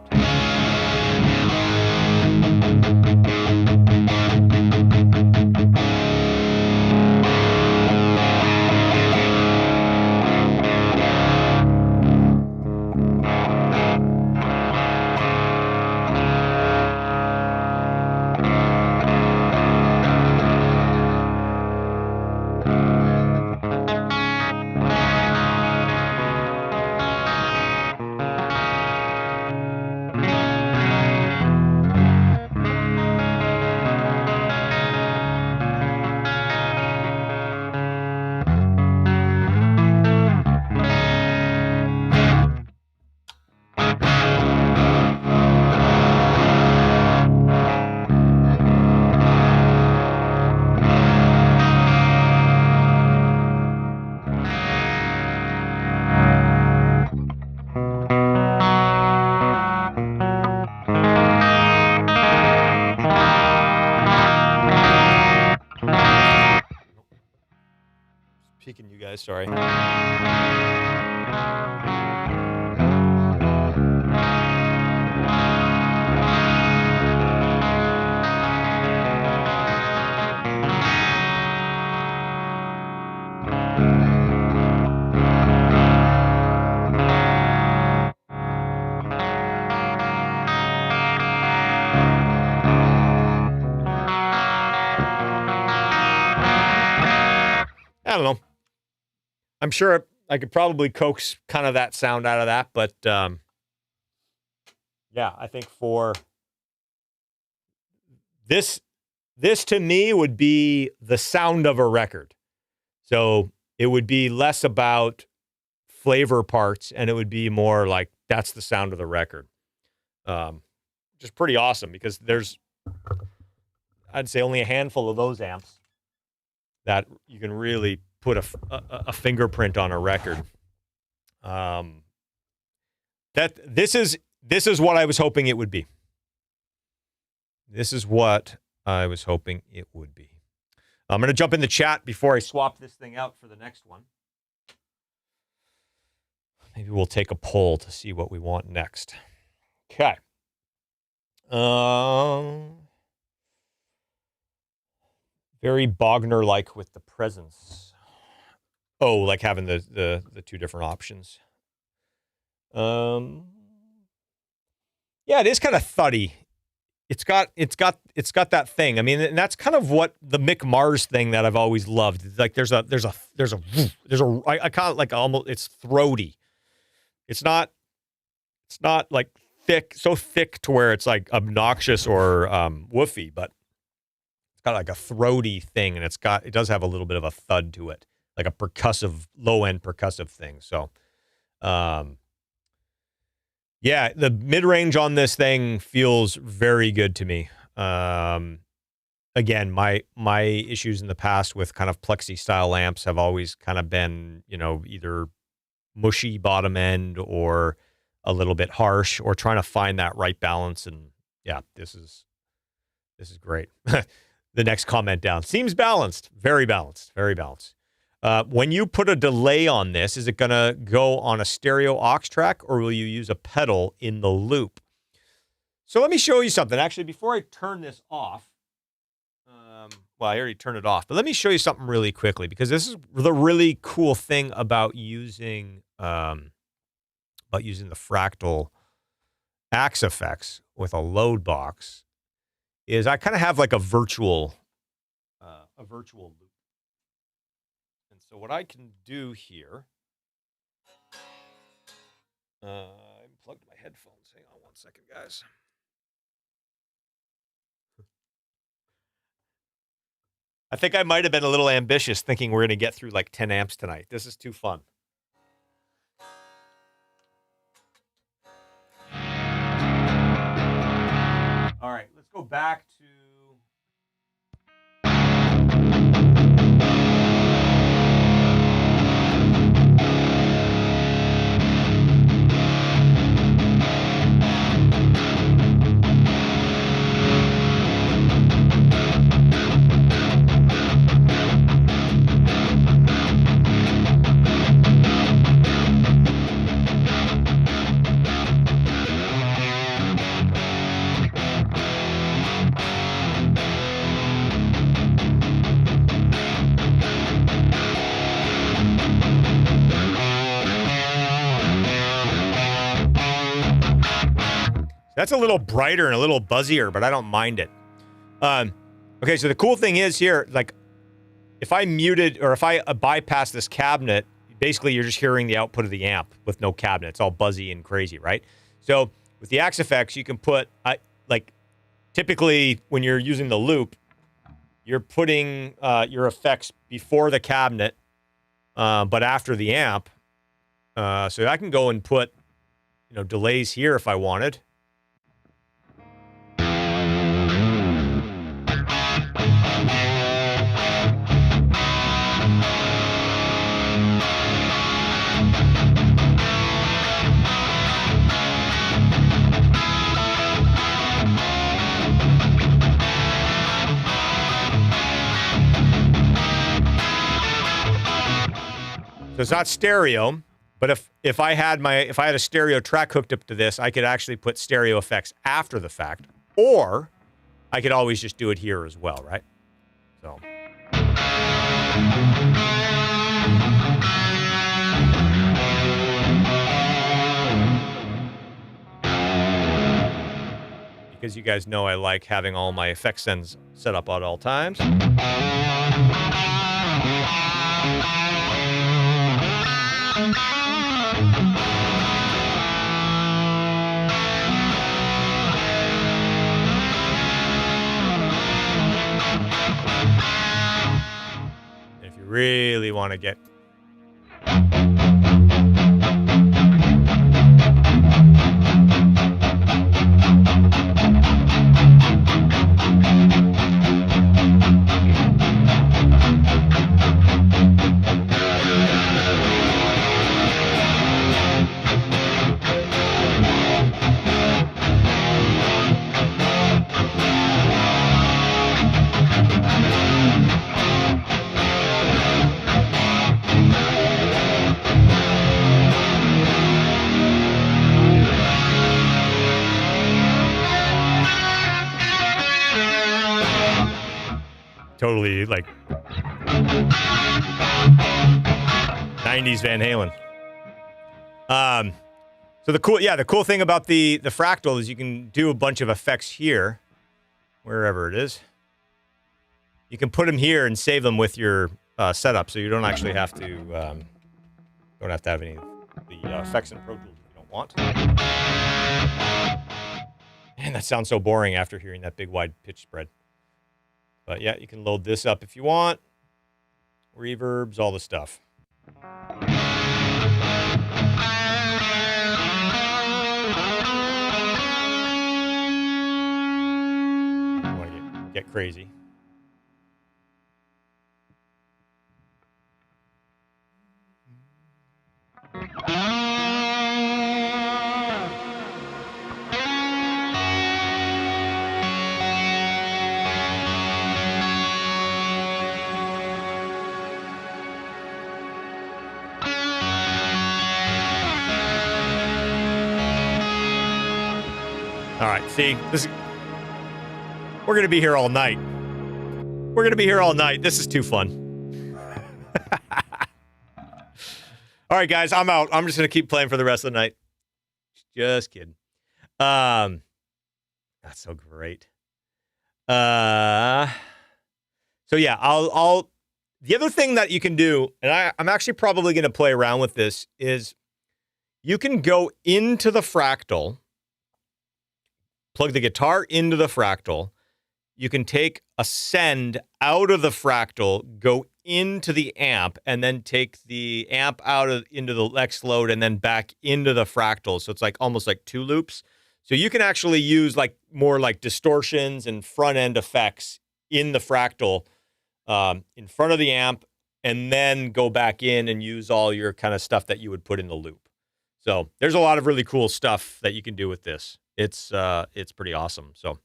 Peeking you guys, sorry. I don't know. I'm sure I could probably coax kind of that sound out of that, but yeah, I think for this to me would be the sound of a record. So it would be less about flavor parts, and it would be more like that's the sound of the record. Just pretty awesome because there's, I'd say, only a handful of those amps that you can really put a fingerprint on a record. That this is what I was hoping it would be. This is what I was hoping it would be. I'm going to jump in the chat before I swap this thing out for the next one. Maybe we'll take a poll to see what we want next. Okay. Very Bogner-like with the presence. Oh, like having the two different options. Yeah, it is kind of thuddy. it's got that thing. I mean, and that's kind of what the Mick Mars thing that I've always loved. It's like there's a I call it like almost, it's throaty. It's not like thick, so thick to where it's like obnoxious or woofy, but it's got like a throaty thing, and it does have a little bit of a thud to it, like a percussive, low end percussive thing. So, yeah, the mid range on this thing feels very good to me. Again, my issues in the past with kind of plexi style amps have always kind of been, either mushy bottom end or a little bit harsh, or trying to find that right balance. And yeah, this is great. The next comment down seems balanced, very balanced, very balanced. When you put a delay on this, is it going to go on a stereo aux track, or will you use a pedal in the loop? So let me show you something. Actually, before I turn this off, well, I already turned it off, but let me show you something really quickly, because this is the really cool thing about using the Fractal Axe effects with a load box, is I kind of have like a virtual loop. And so what I can do here, I plugged my headphones. Hang on one second, guys. I think I might have been a little ambitious thinking we're going to get through like 10 amps tonight. This is too fun. All right, let's go back to... That's a little brighter and a little buzzier, but I don't mind it. Okay, so the cool thing is here, like, if I muted or if I bypass this cabinet, basically you're just hearing the output of the amp with no cabinet. It's all buzzy and crazy, right? So with the Axe effects, you can put, like, typically when you're using the loop, you're putting your effects before the cabinet, but after the amp. So I can go and put, delays here if I wanted. So it's not stereo, but if I had a stereo track hooked up to this, I could actually put stereo effects after the fact, or I could always just do it here as well, right? So. Because you guys know I like having all my effect sends set up at all times. If you really want to get totally like 90s Van Halen. So the cool thing about the Fractal is you can do a bunch of effects here. wherever it is. You can put them here and save them with your setup, so you don't actually have to have any of the effects in Pro Tools you don't want. Man, that sounds so boring after hearing that big wide pitch spread. But yeah, you can load this up if you want. Reverbs, all the stuff. I want to get crazy. All right, see, we're going to be here all night. We're going to be here all night. This is too fun. All right, guys, I'm out. I'm just going to keep playing for the rest of the night. Just kidding. That's so great. So yeah, I'll the other thing that you can do, and I'm actually probably going to play around with this, is you can go into the Fractal, plug the guitar into the Fractal. You can take a send out of the Fractal, go into the amp, and then take the amp into the next load and then back into the Fractal. So it's like almost like two loops. So you can actually use like more like distortions and front end effects in the Fractal in front of the amp, and then go back in and use all your kind of stuff that you would put in the loop. So there's a lot of really cool stuff that you can do with this. It's pretty awesome. So,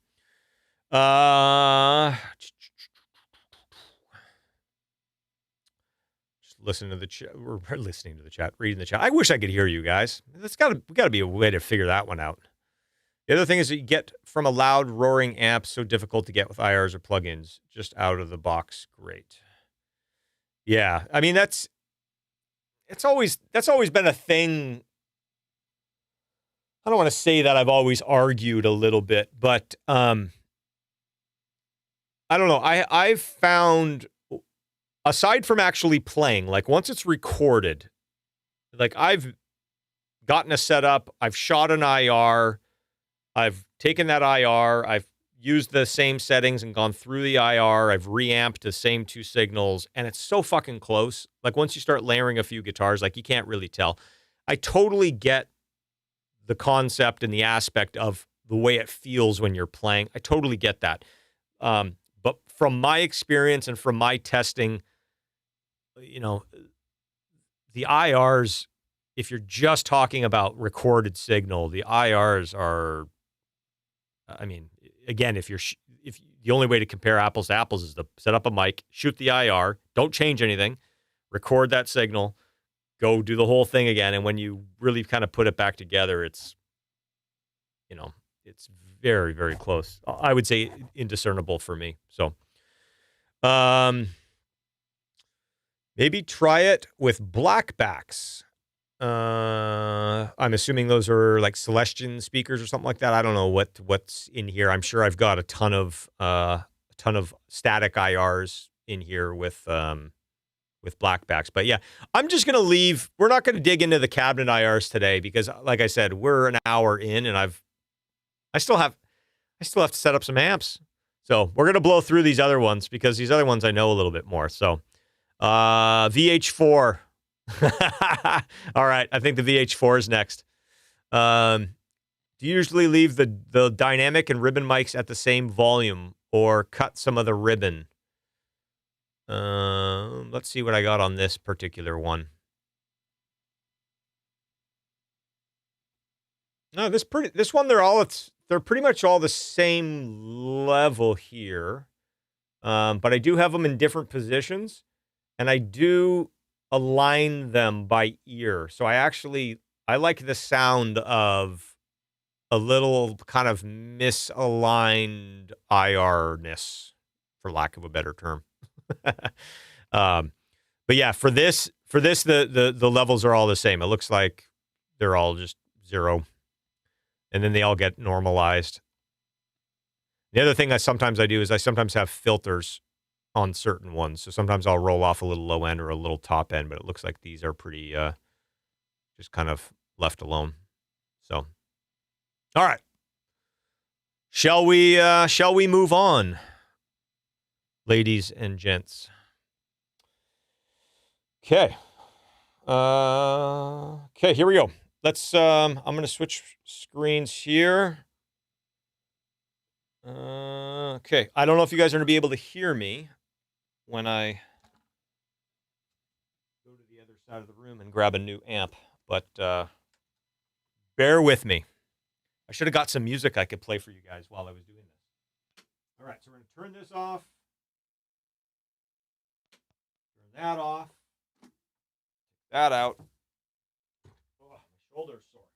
just listen to the chat. We're listening to the chat, reading the chat. I wish I could hear you guys. We got to be a way to figure that one out. The other thing is that you get from a loud roaring amp so difficult to get with IRs or plugins just out of the box. Great. Yeah, I mean that's always been a thing. I don't want to say that I've always argued a little bit, but I don't know. I've found, aside from actually playing, like once it's recorded, like I've gotten a setup, I've shot an IR, I've taken that IR, I've used the same settings and gone through the IR, I've reamped the same two signals, and it's so fucking close. Like once you start layering a few guitars, like you can't really tell. I totally get the concept and the aspect of the way it feels when you're playing. I totally get that. But from my experience and from my testing, you know, the IRs, if you're just talking about recorded signal, the IRs are, I mean, again, if the only way to compare apples to apples is to set up a mic, shoot the IR, don't change anything, record that signal, go do the whole thing again. And when you really kind of put it back together, it's, you know, it's very, very close. I would say indiscernible for me. So, maybe try it with blackbacks. I'm assuming those are like Celestion speakers or something like that. I don't know what's in here. I'm sure I've got a ton of static IRs in here with blackbacks. But yeah, I'm just going to leave. We're not going to dig into the cabinet IRs today because, like I said, we're an hour in and I still have to set up some amps. So we're going to blow through these other ones because these other ones I know a little bit more. So, VH4. All right. I think the VH4 is next. Do you usually leave the dynamic and ribbon mics at the same volume or cut some of the ribbon? Let's see what I got on this particular one. No, this one, they're pretty much all the same level here. But I do have them in different positions and I do align them by ear. So I like the sound of a little kind of misaligned IR-ness, for lack of a better term. But yeah, for this, the levels are all the same. It looks like they're all just 0. And then they all get normalized. The other thing sometimes I do is I sometimes have filters on certain ones. So sometimes I'll roll off a little low end or a little top end, but it looks like these are pretty just kind of left alone. So, all right. Shall we move on, ladies and gents? Okay. Okay, here we go. Let's I'm going to switch screens here. Okay. I don't know if you guys are going to be able to hear me when I go to the other side of the room and grab a new amp, but bear with me. I should have got some music I could play for you guys while I was doing this. All right, so we're going to turn this off. Turn that off. Take that out. Oh, my shoulder's sore.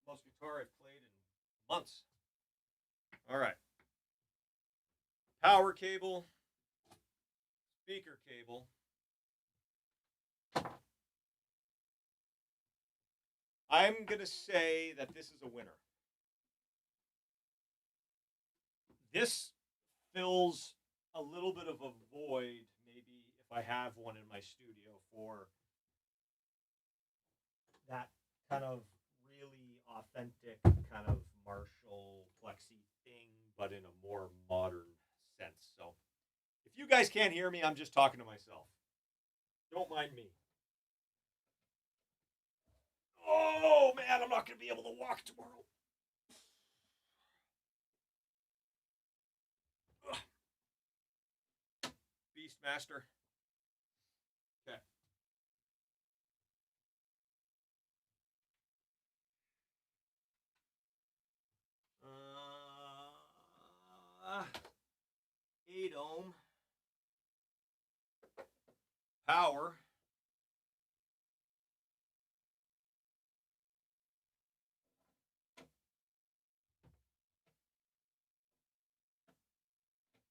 Most guitar I've played in months. All right. Power cable. Speaker cable. I'm going to say that this is a winner. This fills a little bit of a void, maybe if I have one in my studio, for that kind of really authentic kind of Marshall Plexi thing, but in a more modern sense. So if you guys can't hear me, I'm just talking to myself. Don't mind me. Oh, man, I'm not going to be able to walk tomorrow. Beastmaster. Okay. Uh, 8 ohm. Power.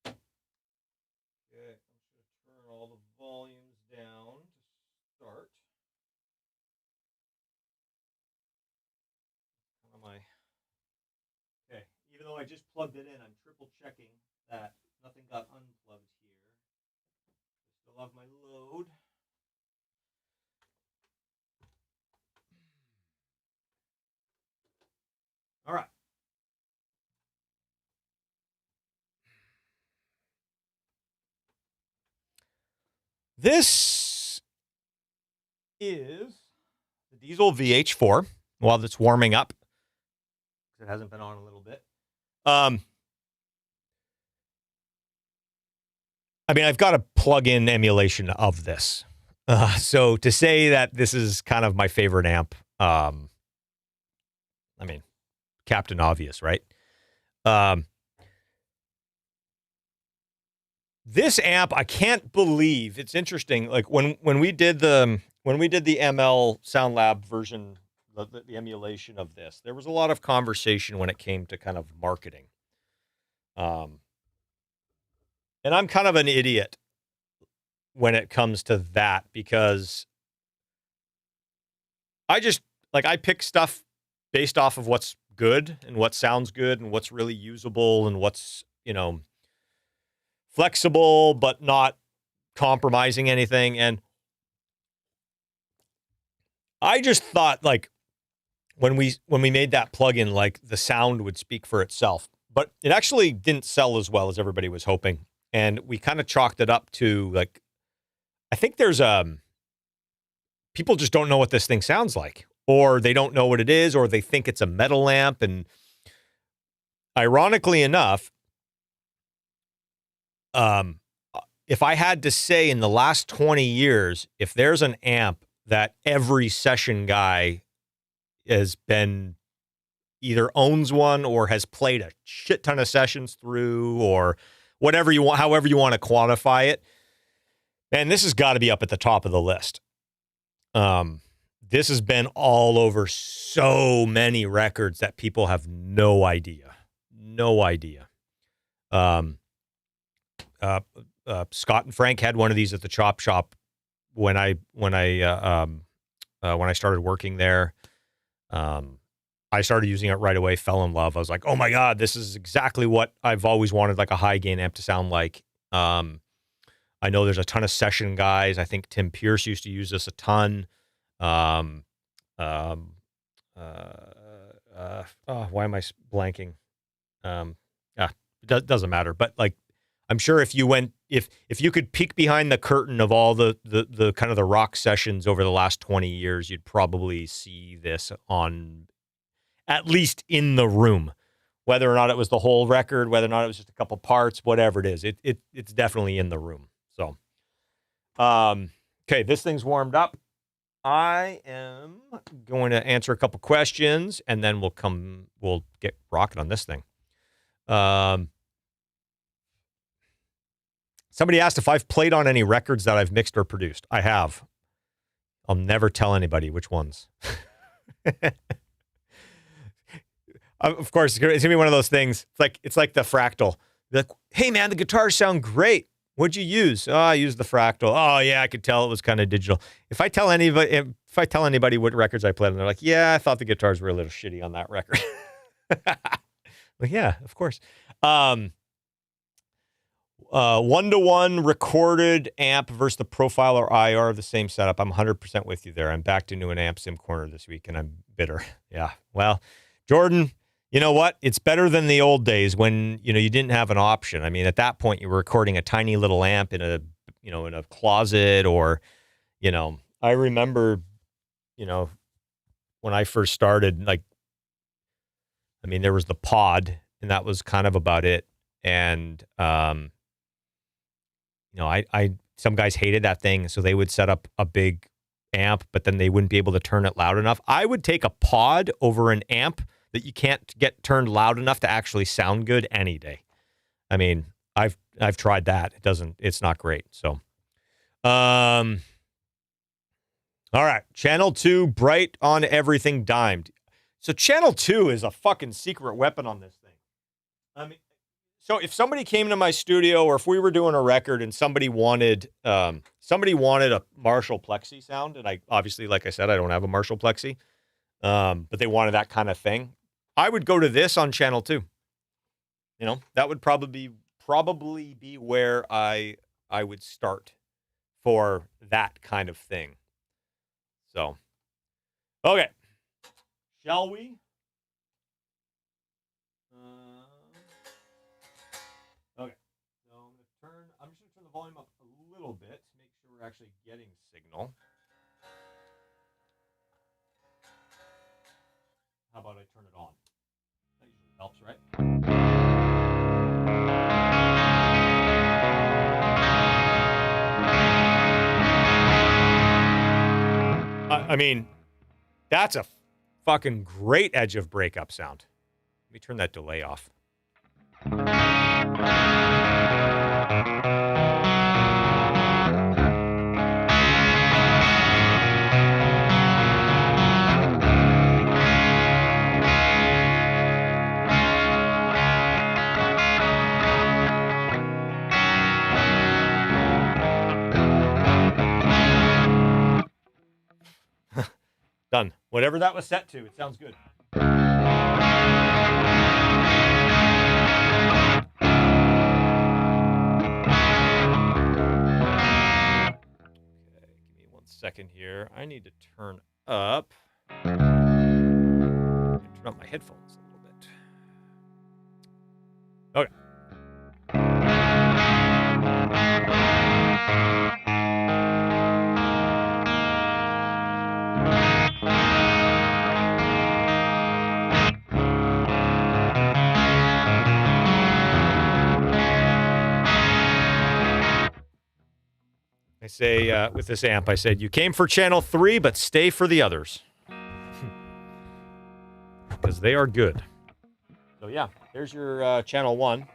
Okay, I'm just going to turn all the volumes down to start. How am I? Okay, even though I just plugged it in, I'm triple checking that nothing got unplugged here. I still have my load. All right. This is the Diezel VH4 while it's warming up. It hasn't been on a little bit. I mean, I've got a plug-in emulation of this. So to say that this is kind of my favorite amp, I mean, Captain Obvious, right? This amp, I can't believe it's interesting. Like when we did the ML Sound Lab version, the emulation of this, there was a lot of conversation when it came to kind of marketing. And I'm kind of an idiot when it comes to that, because I just I pick stuff based off of what's good and what sounds good and what's really usable and what's, flexible but not compromising anything. And I just thought when we made that plugin, the sound would speak for itself, but it actually didn't sell as well as everybody was hoping. And we kind of chalked it up to I think there's people just don't know what this thing sounds like, or they don't know what it is, or they think it's a metal amp. And ironically enough, if I had to say in the last 20 years, if there's an amp that every session guy has been either owns one or has played a shit ton of sessions through, or whatever you want, however you want to quantify it, man, this has got to be up at the top of the list. This has been all over so many records that people have no idea. Scott and Frank had one of these at the Chop Shop when I started working there. I I started using it right away, fell in love. I was like, oh my God, this is exactly what I've always wanted, like a high gain amp to sound like. I know there's a ton of session guys. I think Tim Pierce used to use this a ton. Why am I blanking? It doesn't matter. But like, I'm sure if you went, if you could peek behind the curtain of all the kind of the rock sessions over the last 20 years, you'd probably see this on, at least in the room. Whether or not it was the whole record, whether or not it was just a couple parts, whatever it is, it's definitely in the room. So, okay, this thing's warmed up. I am going to answer a couple questions, and then we'll get rocking on this thing. Somebody asked if I've played on any records that I've mixed or produced. I have. I'll never tell anybody which ones. Of course, it's going to be one of those things. It's like the Fractal. Like, hey, man, the guitars sound great. What'd you use? Oh, I used the Fractal. Oh, yeah, I could tell it was kind of digital. If I tell anybody what records I played on, they're like, yeah, I thought the guitars were a little shitty on that record. Like, yeah, of course. 1-to-1 recorded amp versus the Profile or IR of the same setup. I'm 100% with you there. I'm back to an amp sim corner this week, and I'm bitter. Yeah, well, Jordan, you know what? It's better than the old days when, you didn't have an option. I mean, at that point, you were recording a tiny little amp in a closet, or, I remember, when I first started, there was the pod, and that was kind of about it. And, some guys hated that thing, so they would set up a big amp, but then they wouldn't be able to turn it loud enough. I would take a pod over an amp that you can't get turned loud enough to actually sound good any day. I mean, I've tried that. It's not great. So, all right. Channel 2, bright on everything, dimed. So channel 2 is a fucking secret weapon on this thing. I mean, so if somebody came to my studio, or if we were doing a record and somebody wanted a Marshall Plexi sound, and I obviously, like I said, I don't have a Marshall Plexi, but they wanted that kind of thing, I would go to this on channel 2. That would probably be where I would start for that kind of thing. So, okay, shall we? Okay, so I'm just going to turn the volume up a little bit to make sure we're actually getting signal. How about I turn it on? That usually helps, right? I mean, that's a fucking great edge of breakup sound. Let me turn that delay off. Done. Whatever that was set to, it sounds good. Okay, give me 1 second here. I need to turn up my headphones a little bit. Okay. I say, with this amp, I said, you came for channel 3, but stay for the others. Because they are good. So yeah, there's your channel 1.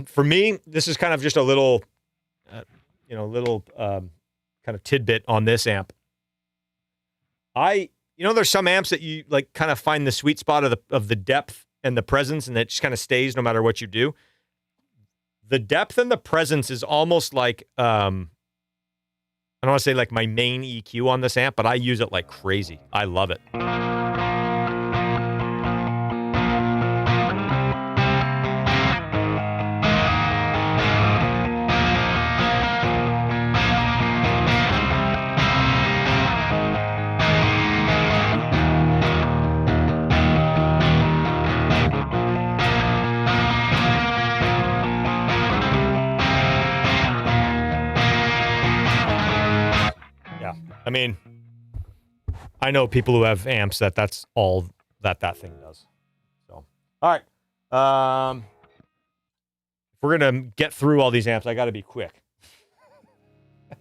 For me, this is kind of just a little, kind of tidbit on this amp. You know, there's some amps that you like kind of find the sweet spot of the depth and the presence, and it just kind of stays no matter what you do. The depth and the presence is almost like, I don't want to say like my main EQ on this amp, but I use it like crazy. I love it. I mean, I know people who have amps that's all that thing does. So, all right. If we're going to get through all these amps, I got to be quick.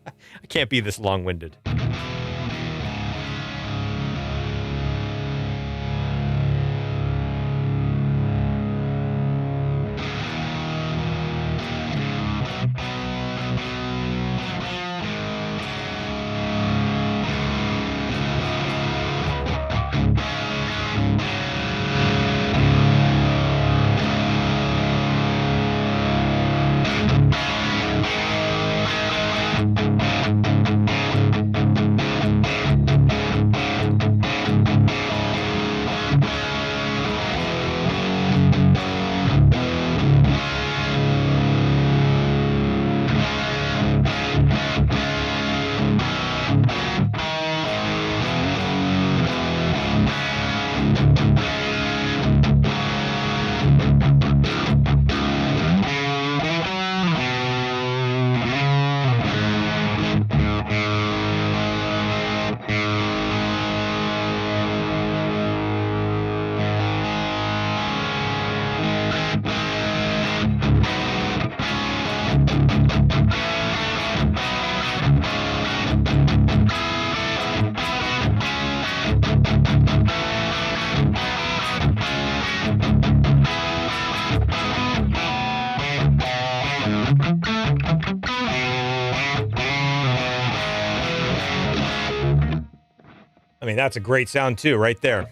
I can't be this long-winded. I mean, that's a great sound too, right there.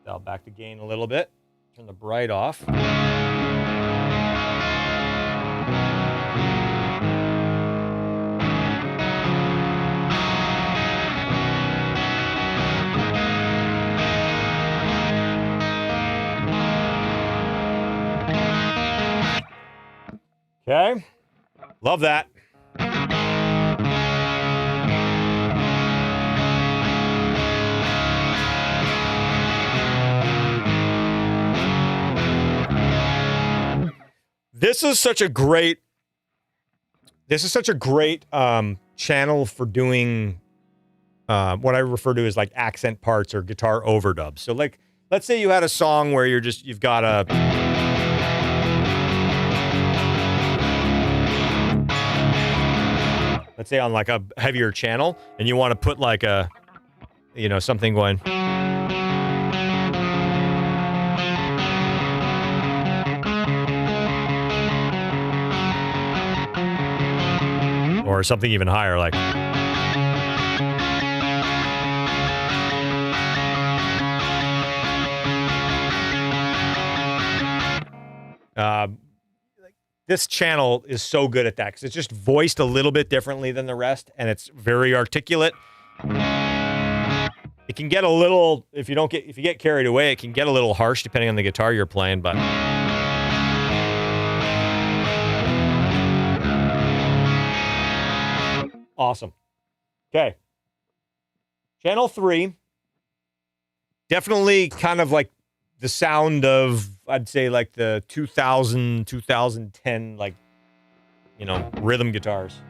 Dial back the gain a little bit. Turn the bright off. Okay, love that. This is such a great channel for doing what I refer to as like accent parts or guitar overdubs. So like, let's say you had a song where you've got a let's say on like a heavier channel, and you want to put like a, you know, something going. Or something even higher, like. This channel is so good at that because it's just voiced a little bit differently than the rest, and it's very articulate. It can get a little, if you get carried away, it can get a little harsh depending on the guitar you're playing, but awesome. Okay. Channel 3. Definitely kind of like the sound of, I'd say like the 2000, 2010, like, you know, rhythm guitars.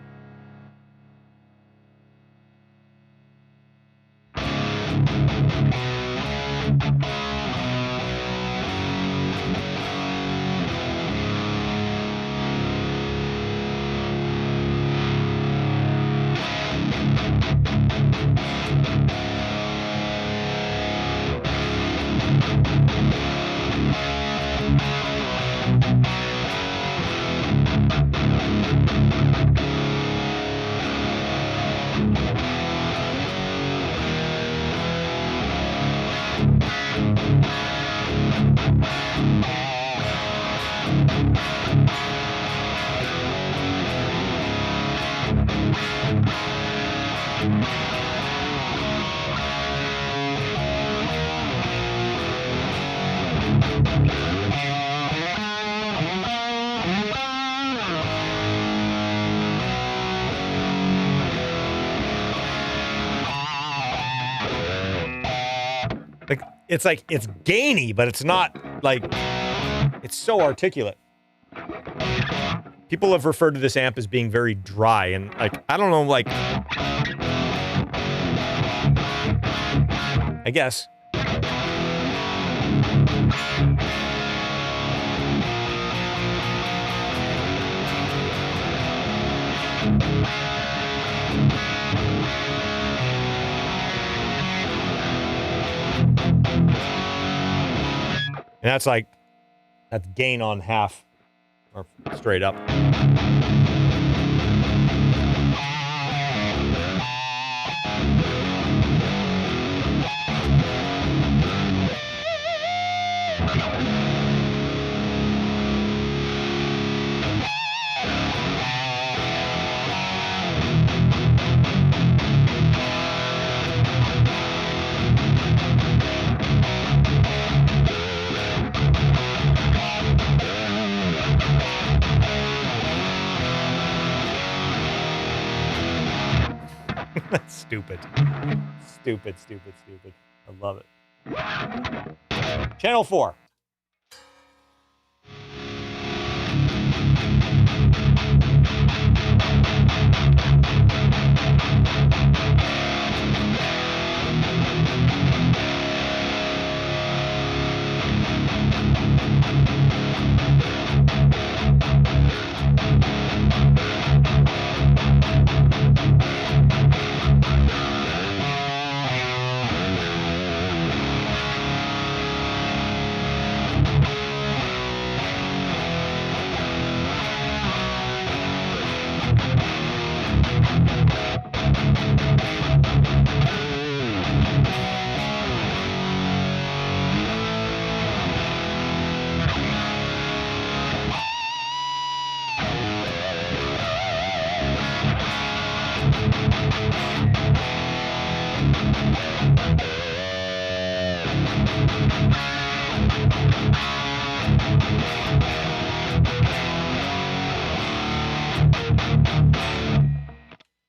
it's like, it's gainy, but it's not like, it's so articulate. People have referred to this amp as being very dry, and like, I don't know, like, I guess. And that's like, that's gain on half or straight up. That's stupid. Stupid, stupid, stupid. I love it. Channel 4.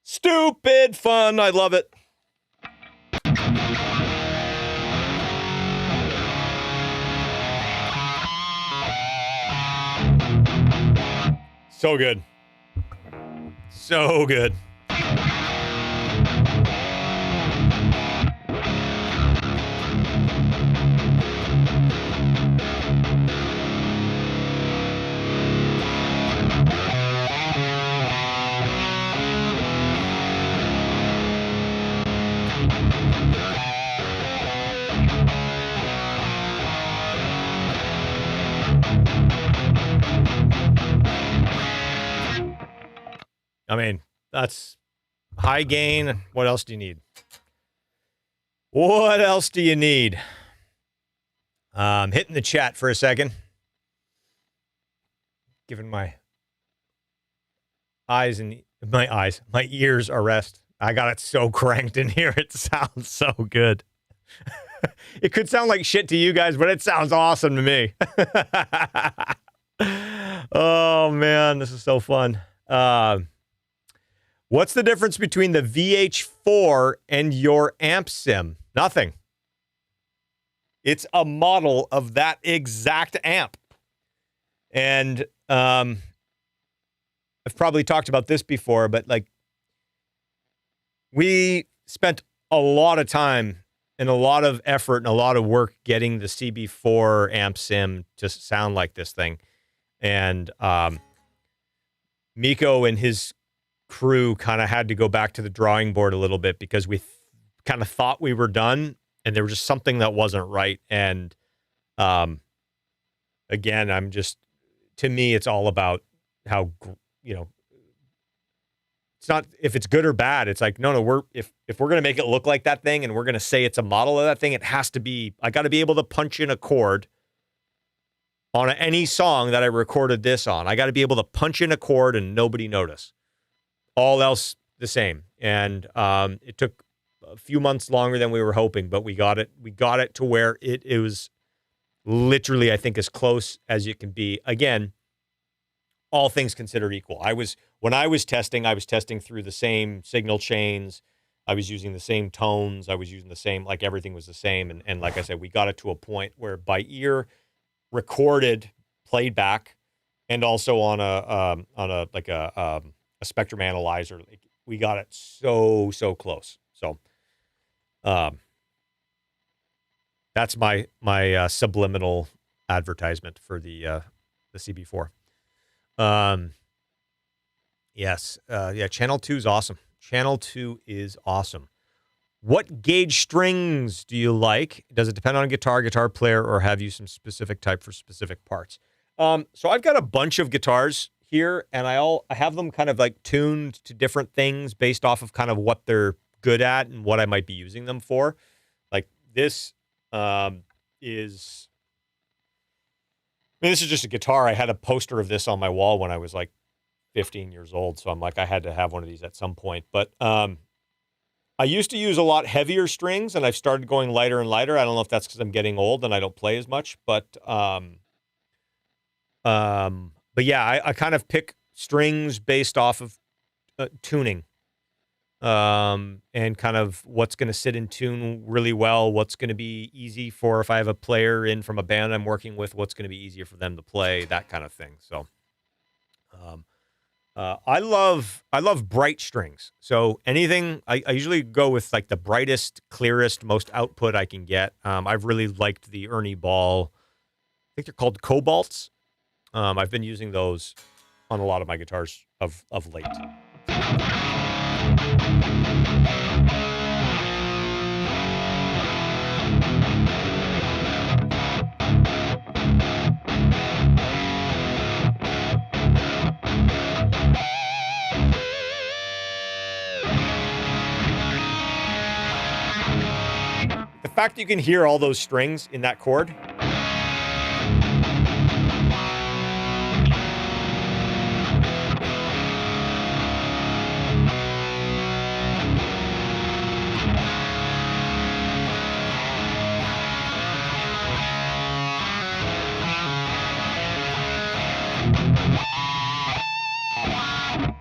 Stupid fun. I love it. So good. So good. I mean, that's high gain. What else do you need? What else do you need? Hitting the chat for a second. Giving my my ears a rest. I got it so cranked in here. It sounds so good. It could sound like shit to you guys, but it sounds awesome to me. Oh, man, this is so fun. What's the difference between the VH4 and your amp sim? Nothing. It's a model of that exact amp. And I've probably talked about this before, but like we spent a lot of time and a lot of effort and a lot of work getting the CB4 amp sim to sound like this thing. And Miko and his crew kind of had to go back to the drawing board a little bit because we kind of thought we were done and there was just something that wasn't right. And again, I'm just, to me, it's all about how, you know, it's not if it's good or bad. It's like, no, if we're going to make it look like that thing and we're going to say it's a model of that thing, it has to be, I got to be able to punch in a chord on any song that I recorded this on. I got to be able to punch in a chord and nobody notice. All else the same. And it took a few months longer than we were hoping, but we got it. We got it to where it was literally, I think, as close as it can be. Again, all things considered equal. When I was testing through the same signal chains I was using the same tones. I was using the same, like everything was the same. And like I said, we got it to a point where by ear, recorded, played back, and also on a spectrum analyzer. Like, we got it so close. So that's my subliminal advertisement for the CB4. Yes. Yeah. Channel 2 is awesome. Channel 2 is awesome. What gauge strings do you like? Does it depend on guitar player, or have you some specific type for specific parts? So I've got a bunch of guitars here, and I have them kind of like tuned to different things based off of kind of what they're good at and what I might be using them for. Like this this is just a guitar. I had a poster of this on my wall when I was like 15 years old. So I'm like, I had to have one of these at some point. But I used to use a lot heavier strings, and I've started going lighter and lighter. I don't know if that's because I'm getting old and I don't play as much. But yeah, I kind of pick strings based off of tuning. And kind of what's going to sit in tune really well, what's going to be easy for if I have a player in from a band I'm working with, what's going to be easier for them to play, that kind of thing. So, I love bright strings. So anything, I usually go with like the brightest, clearest, most output I can get. I've really liked the Ernie Ball. I think they're called Cobalts. I've been using those on a lot of my guitars of late. The fact that you can hear all those strings in that chord.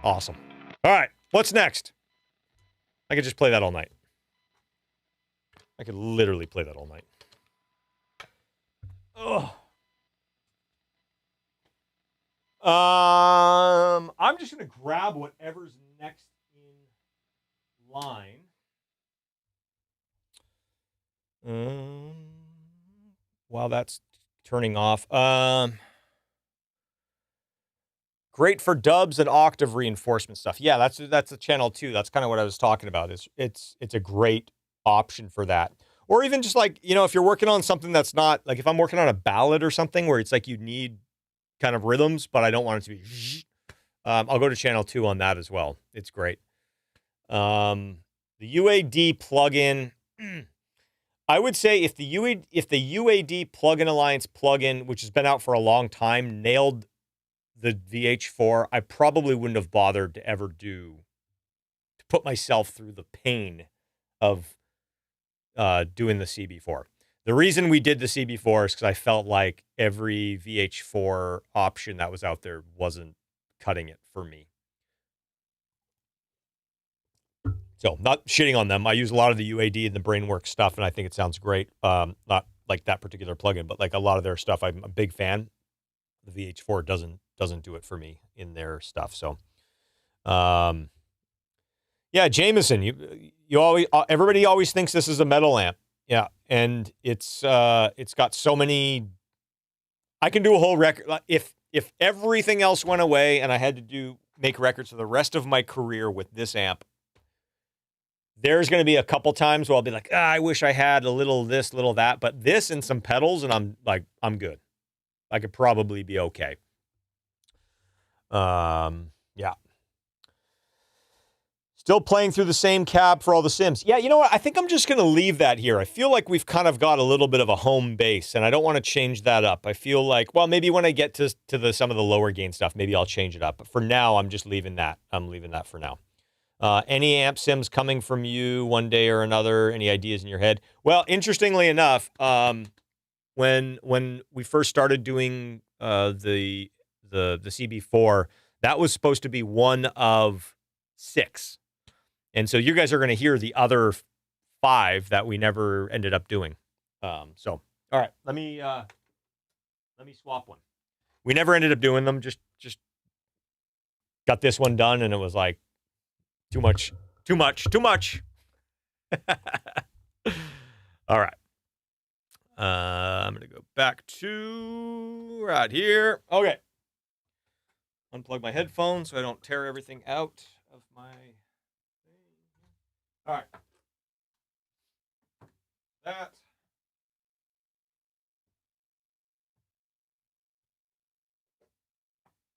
Awesome. All right, what's next? I could just play that all night. I could literally play that all night. Ugh. I'm just going to grab whatever's next in line. While that's turning off. Great for dubs and octave reinforcement stuff. Yeah, that's a channel 2. That's kind of what I was talking about. It's a great option for that. Or even just like, if you're working on something that's not, like if I'm working on a ballad or something where it's like you need kind of rhythms, but I don't want it to be, I'll go to channel 2 on that as well. It's great. The UAD plugin, I would say if the UAD Plugin Alliance plugin, which has been out for a long time, nailed the VH4, I probably wouldn't have bothered to put myself through the pain of doing the CB4. The reason we did the CB4 is because I felt like every VH4 option that was out there wasn't cutting it for me. So, not shitting on them. I use a lot of the UAD and the Brainworks stuff, and I think it sounds great. Not like that particular plugin, but like a lot of their stuff, I'm a big fan. The VH4 doesn't do it for me in their stuff. So, yeah, Jameson, you always, everybody always thinks this is a metal amp. Yeah, and it's got so many. I can do a whole record if everything else went away and I had to make records for the rest of my career with this amp. There's going to be a couple times where I'll be like, I wish I had a little this, little that, but this and some pedals, and I'm good. I could probably be okay. Yeah. Still playing through the same cab for all the Sims. Yeah, you know what? I think I'm just going to leave that here. I feel like we've kind of got a little bit of a home base, and I don't want to change that up. I feel like, well, maybe when I get to some of the lower gain stuff, maybe I'll change it up. But for now, I'm just leaving that. I'm leaving that for now. Any amp sims coming from you one day or another? Any ideas in your head? Well, interestingly enough, when we first started doing the CB4, that was supposed to be one of 6. And so you guys are going to hear the other 5 that we never ended up doing. So, all right, let me swap one. We never ended up doing them. Just got this one done, and it was like too much. All right. I'm going to go back to right here. Okay. Unplug my headphones so I don't tear everything out of my thing. All right. That.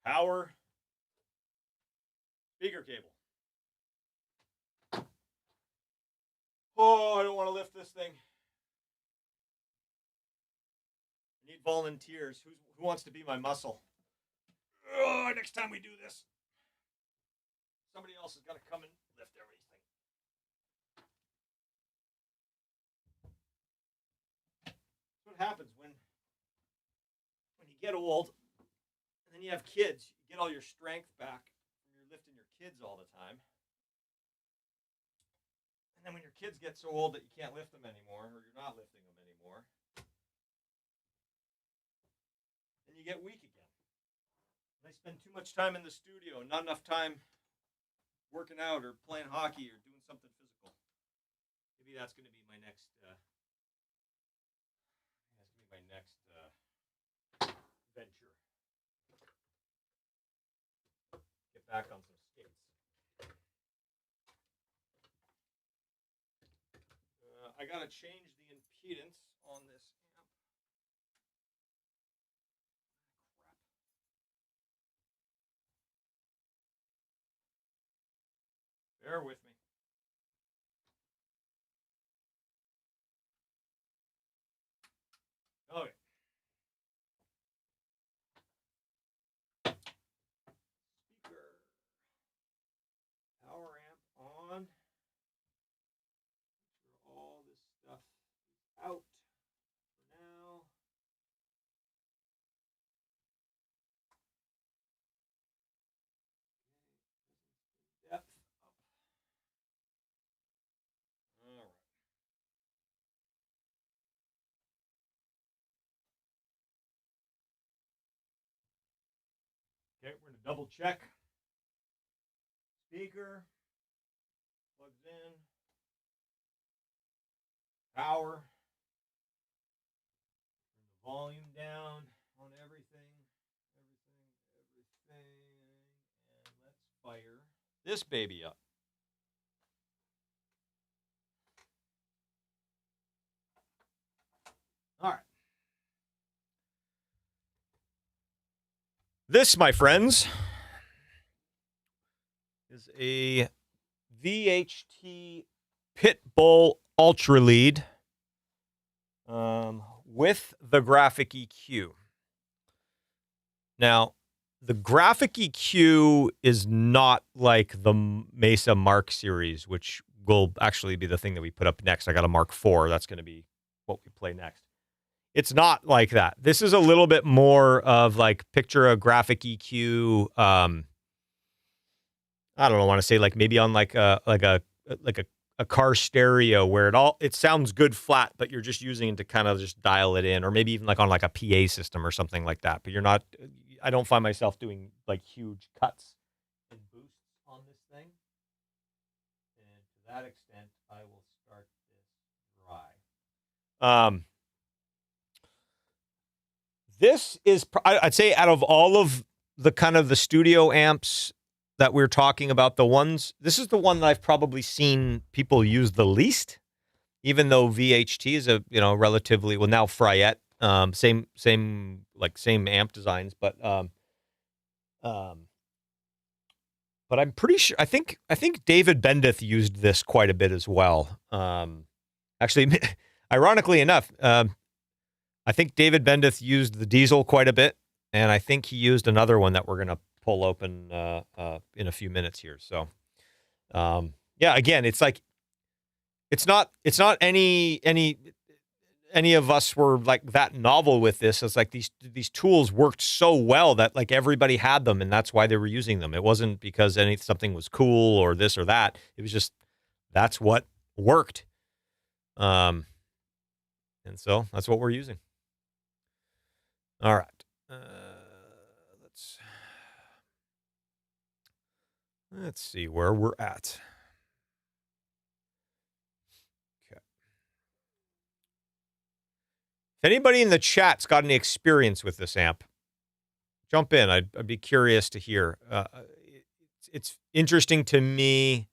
Power. Speaker cable. Oh, I don't want to lift this thing. I need volunteers. Who wants to be my muscle? Oh, next time we do this, somebody else has got to come and lift everything. That's what happens when you get old and then you have kids. You get all your strength back when you're lifting your kids all the time. And then when your kids get so old that you can't lift them anymore, or you're not lifting them anymore, then you get weak again. And I spend too much time in the studio, not enough time working out or playing hockey or doing something physical. Maybe that's going to be my next. Venture. Get back on some skates. I gotta change the impedance on this amp. Crap. Bear with me. Okay. Speaker. Power amp on. Make sure all this stuff is out for now. Depth up. All right. Okay, we're going to double check. Speaker plugs in. Power. Turn the volume down on everything. And let's fire this baby up. All right. This, my friends, is a VHT Pittbull Ultra Lead with the graphic EQ. Now, the graphic EQ is not like the Mesa Mark series, which will actually be the thing that we put up next. I got a Mark IV. That's going to be what we play next. It's not like that. This is a little bit more of like picture a graphic EQ. I don't know, want to say like maybe on like a car stereo where it sounds good flat, but you're just using it to kind of just dial it in, or maybe even like on like a PA system or something like that. But you're not. I don't find myself doing like huge cuts and boosts on this thing. And to that extent, I will start this dry. This is, I'd say, out of all of the kind of the studio amps that we're talking about, this is the one that I've probably seen people use the least, even though VHT is a, relatively, well, now Fryette, same amp designs, but I'm pretty sure, I think David Bendeth used this quite a bit as well. Actually, ironically enough, I think David Bendeth used the Diezel quite a bit, and I think he used another one that we're going to pull open in a few minutes here. So, yeah, again, it's like it's not any of us were like that novel with this. It's like these tools worked so well that like everybody had them, and that's why they were using them. It wasn't because something was cool or this or that. It was just that's what worked. And so that's what we're using. All right. Let's see where we're at. Okay. If anybody in the chat's got any experience with this amp, jump in. I'd be curious to hear. It's interesting to me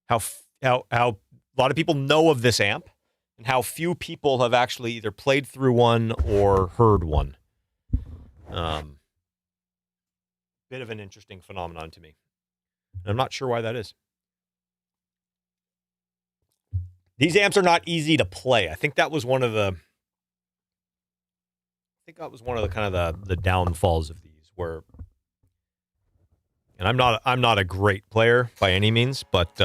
how a lot of people know of this amp and how few people have actually either played through one or heard one. Bit of an interesting phenomenon to me. And I'm not sure why that is. These amps are not easy to play. I think that was one of the kind of the downfalls of these, where, and I'm not a great player by any means, but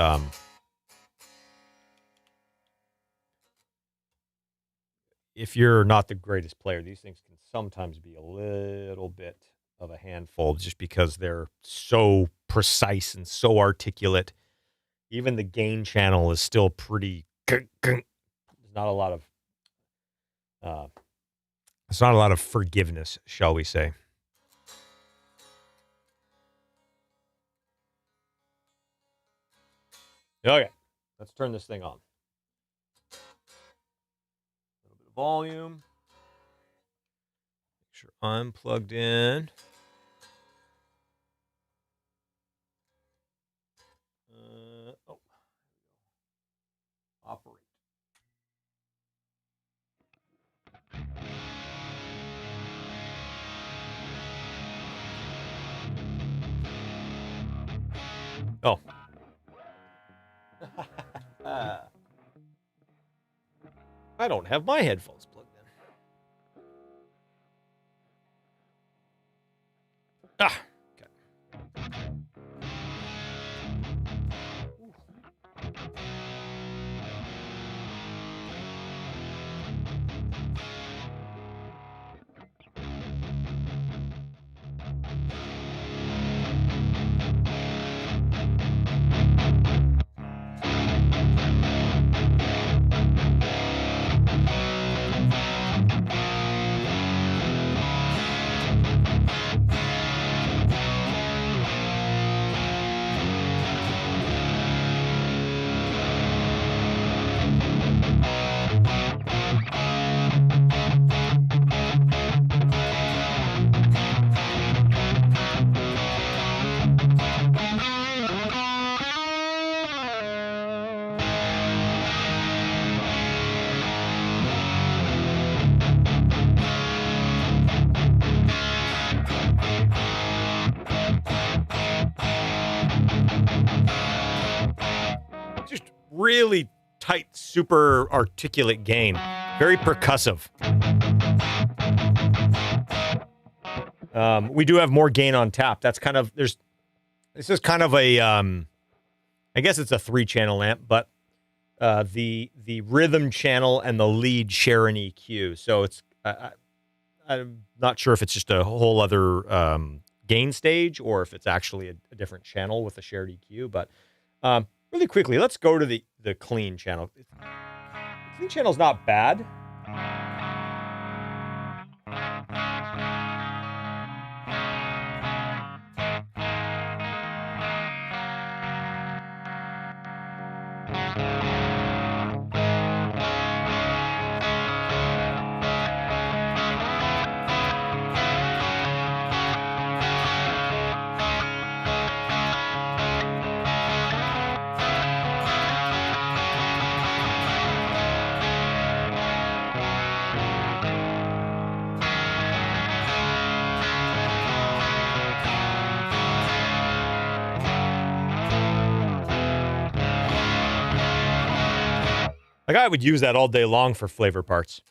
if you're not the greatest player, these things can sometimes be a little bit of a handful, just because they're so precise and so articulate. Even the gain channel is still pretty. There's not a lot of forgiveness, shall we say. Okay, let's turn this thing on. A little bit of volume. Make sure I'm plugged in. Operate. Oh. I don't have my headphones plugged in. Ah. Okay. Really tight, super articulate gain. Very percussive. We do have more gain on tap. That's kind of, this is kind of a, I guess it's a 3-channel amp, but the rhythm channel and the lead share an EQ. So it's, I'm not sure if it's just a whole other gain stage or if it's actually a different channel with a shared EQ, but really quickly, let's go to the clean channel. The clean channel's not bad. Like, I would use that all day long for flavor parts.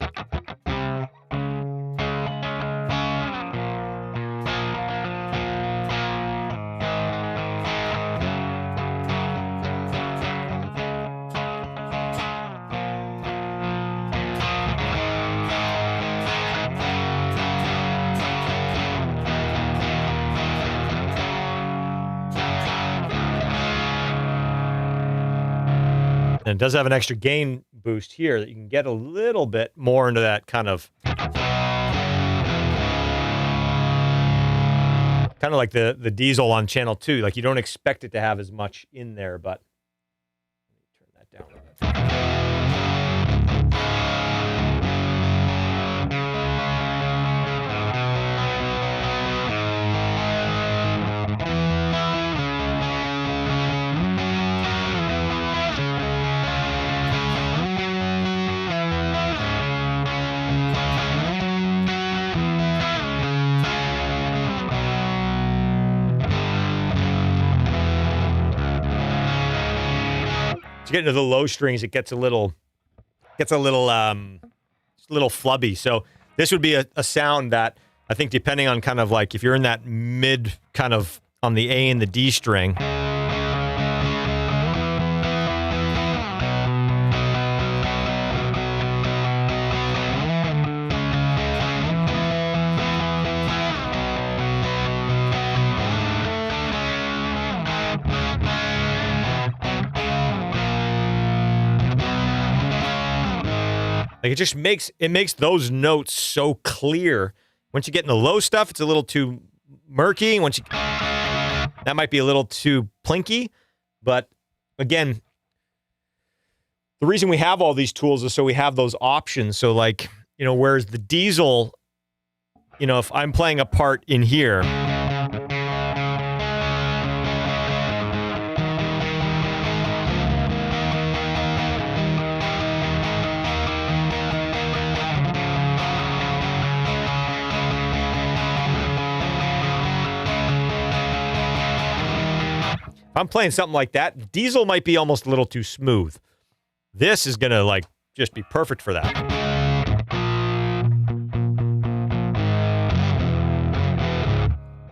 And it does have an extra gain boost here that you can get a little bit more into that kind of like the Diezel on channel 2. Like you don't expect it to have as much in there, but let me turn that down a bit. To get into the low strings, it gets a little flubby. So this would be a sound that I think, depending on kind of like if you're in that mid kind of on the A and the D string, like it just makes those notes so clear. Once you get in the low stuff, it's a little too murky. That might be a little too plinky. But again, the reason we have all these tools is so we have those options. So like, you know, whereas the Diezel, you know, if I'm playing a part in here, if I'm playing something like that, Diezel might be almost a little too smooth. This is going to like just be perfect for that.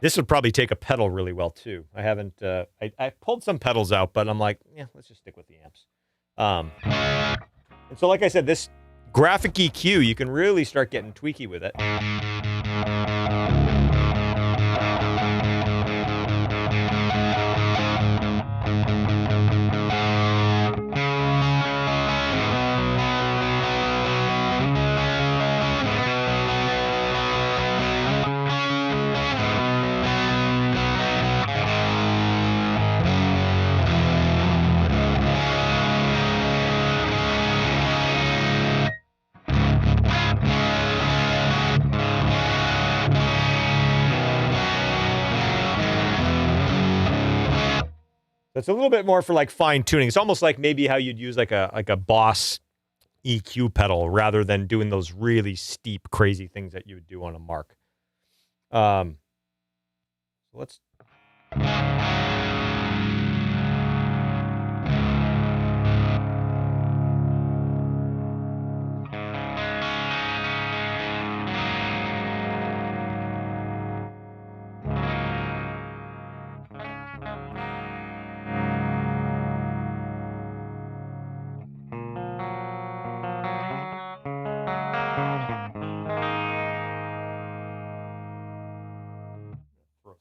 This would probably take a pedal really well too. I haven't, I pulled some pedals out, but I'm like, yeah, let's just stick with the amps. And so like I said, this graphic EQ, you can really start getting tweaky with it. It's a little bit more for like fine tuning. It's almost like maybe how you'd use like a Boss EQ pedal rather than doing those really steep, crazy things that you would do on a Mark. Let's.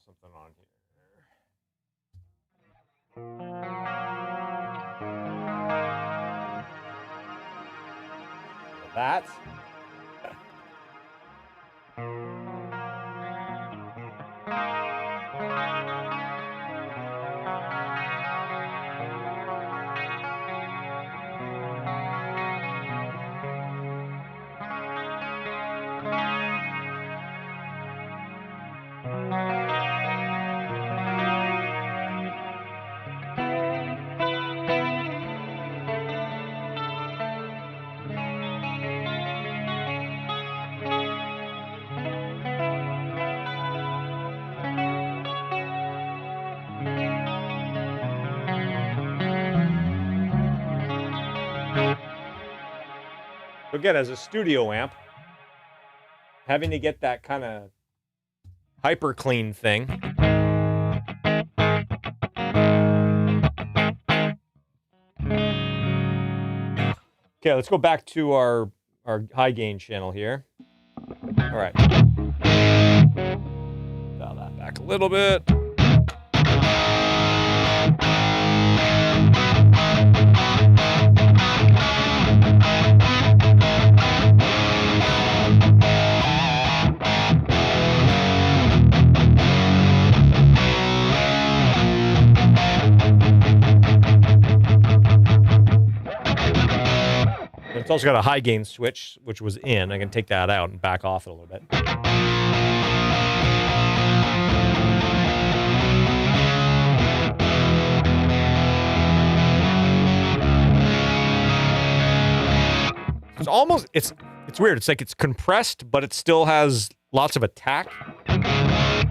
Something on here. That. Again, as a studio amp, having to get that kind of hyper clean thing. Okay, let's go back to our high gain channel here. All right. Dial that back a little bit. It's also got a high gain switch, which was in. I can take that out and back off it a little bit. It's almost, it's weird. It's like it's compressed, but it still has lots of attack.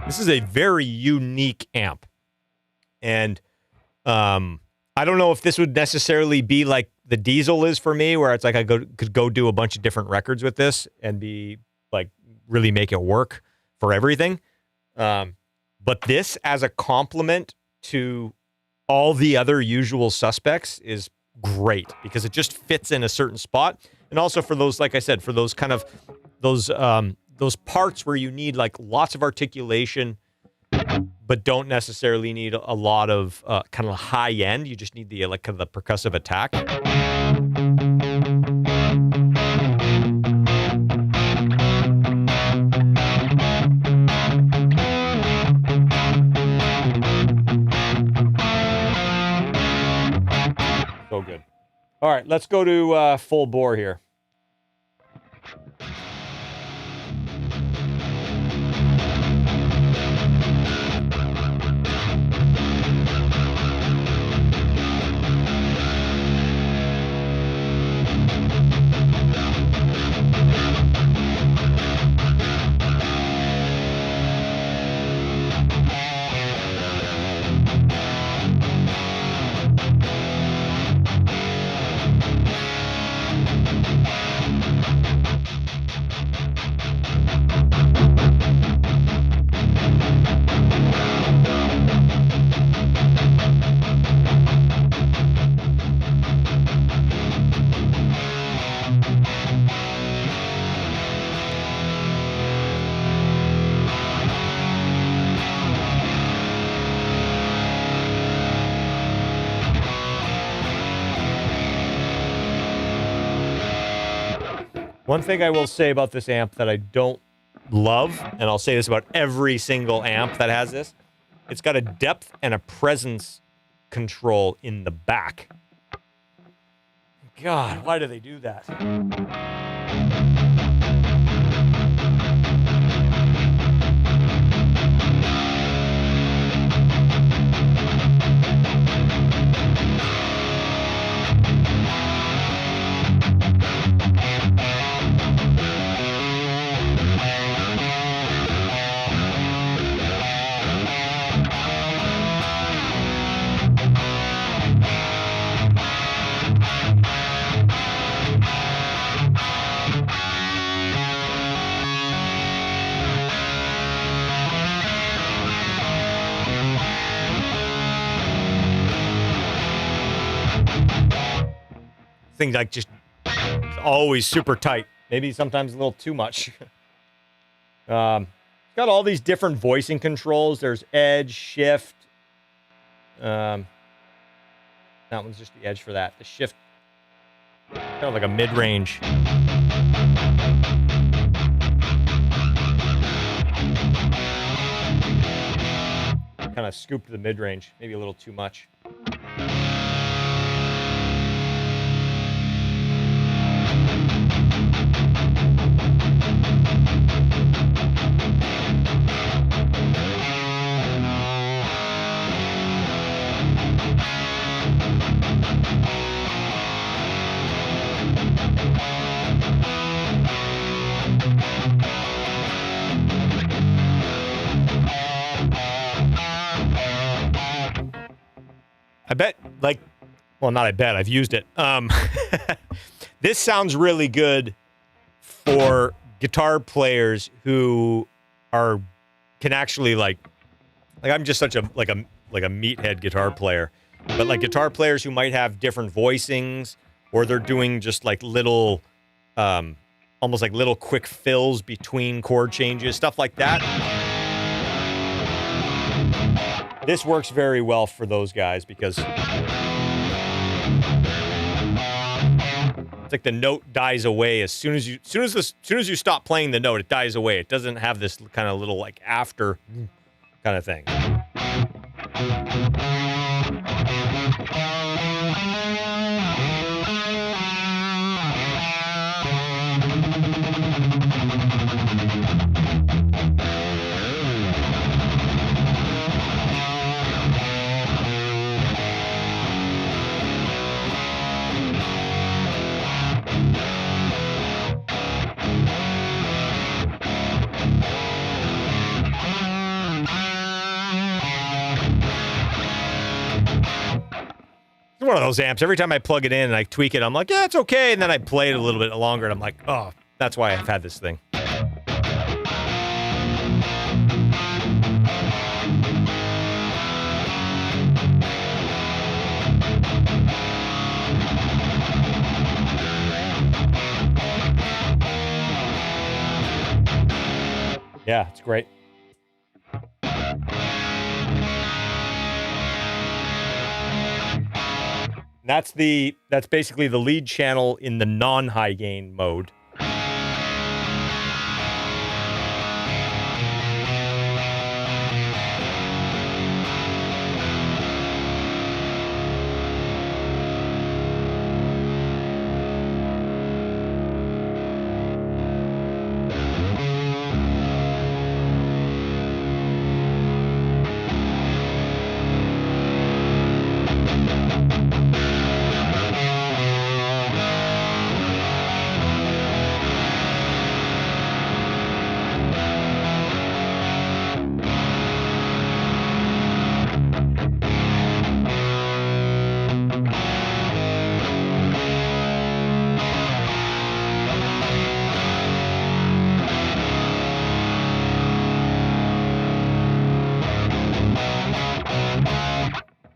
This is a very unique amp. And I don't know if this would necessarily be like the Diezel is for me, where it's like I could go do a bunch of different records with this and be like really make it work for everything. But this as a complement to all the other usual suspects is great because it just fits in a certain spot. And also for those, like I said, for those kind of those parts where you need like lots of articulation, but don't necessarily need a lot of kind of high end. You just need the like kind of the percussive attack. So good. All right, let's go to full bore here. One thing I will say about this amp that I don't love, and I'll say this about every single amp that has this, it's got a depth and a presence control in the back. God, why do they do that? Things like just always super tight. Maybe sometimes a little too much. Got all these different voicing controls. There's edge, shift. That one's just the edge for that. The shift, kind of like a mid-range. Kind of scooped the mid-range. Maybe a little too much. I bet, like, well, not I bet, I've used it. This sounds really good for guitar players who can actually like I'm just such a meathead guitar player, but like guitar players who might have different voicings, or they're doing just like little, almost like little quick fills between chord changes, stuff like that. This works very well for those guys because it's like the note dies away as soon as you stop playing the note, it dies away. It doesn't have this kind of little like after kind of thing. It's one of those amps. Every time I plug it in and I tweak it, I'm like, yeah, it's okay. And then I play it a little bit longer, and I'm like, oh, that's why I've had this thing. Yeah, it's great. That's basically the lead channel in the non-high gain mode.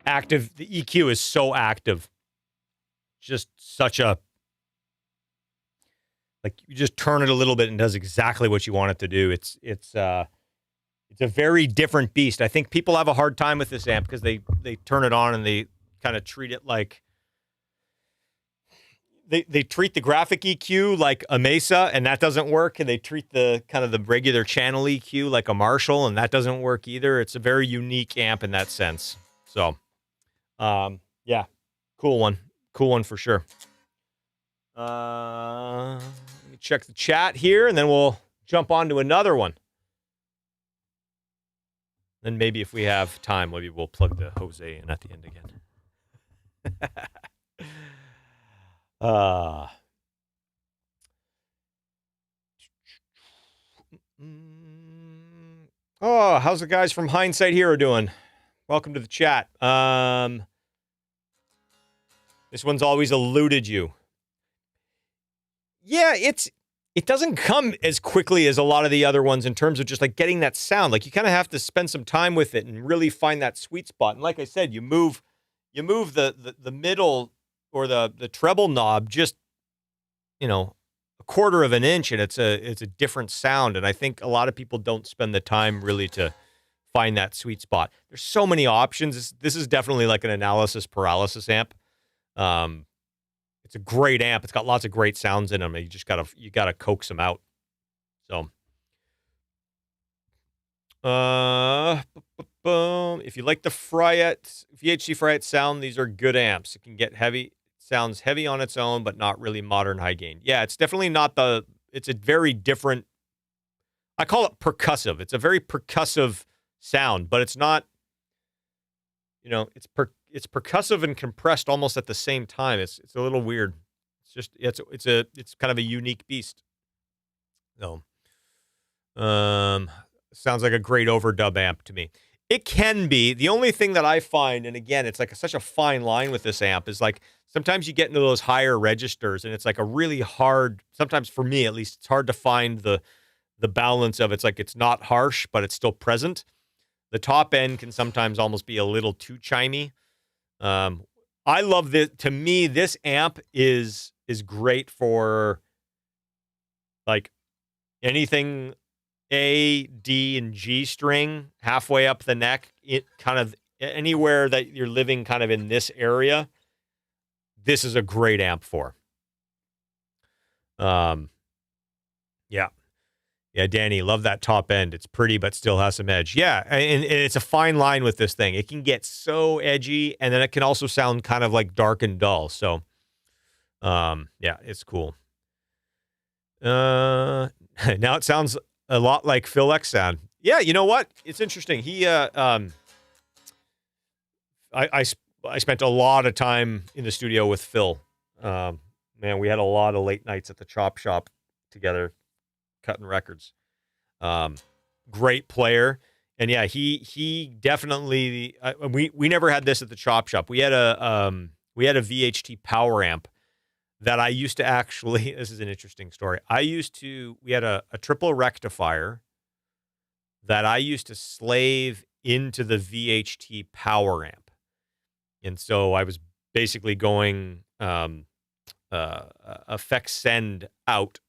Active, the EQ is so active. Just such a, like, you just turn it a little bit and it does exactly what you want it to do. It's a very different beast. I think people have a hard time with this amp because they turn it on and they kind of treat it like they treat the graphic EQ like a Mesa, and that doesn't work, and they treat the kind of the regular channel EQ like a Marshall, and that doesn't work either. It's a very unique amp in that sense. So yeah, cool one for sure. Let me check the chat here, and then we'll jump on to another one. Then maybe if we have time, maybe we'll plug the Jose in at the end again. Oh, how's the guys from Hindsight Hero doing? Welcome to the chat. This one's always eluded you. Yeah, it doesn't come as quickly as a lot of the other ones in terms of just like getting that sound. Like, you kind of have to spend some time with it and really find that sweet spot. And like I said, you move the middle or the treble knob just, you know, a quarter of an inch, and it's a different sound. And I think a lot of people don't spend the time really to find that sweet spot. There's so many options. This is definitely like an analysis paralysis amp. It's a great amp. It's got lots of great sounds in them. You just gotta coax them out. So, if you like the VHT Fryette sound, these are good amps. It can get heavy. Sounds heavy on its own, but not really modern high gain. Yeah, it's definitely not it's a very different, I call it percussive. It's a very percussive sound, but it's not, you know, it's percussive and compressed almost at the same time. It's a little weird. It's just, it's kind of a unique beast. So, sounds like a great overdub amp to me. It can be. The only thing that I find, and again, it's like such a fine line with this amp, is like sometimes you get into those higher registers and it's like a really hard, sometimes for me at least, it's hard to find the balance of it's like it's not harsh, but it's still present. The top end can sometimes almost be a little too chimey. I love this. To me, this amp is great for like anything A, D, and G string halfway up the neck. It kind of anywhere that you're living kind of in this area, this is a great amp for. Yeah, Danny, love that top end. It's pretty, but still has some edge. Yeah, and it's a fine line with this thing. It can get so edgy, and then it can also sound kind of like dark and dull. So, yeah, it's cool. Now it sounds a lot like Phil X sound. Yeah, you know what? It's interesting. He, I spent a lot of time in the studio with Phil. Man, we had a lot of late nights at the chop shop together, cutting records. Great player. And yeah, he definitely, we never had this at the chop shop. We had we had a VHT power amp that I used to actually, this is an interesting story. We had a triple rectifier that I used to slave into the VHT power amp. And so I was basically going effect send out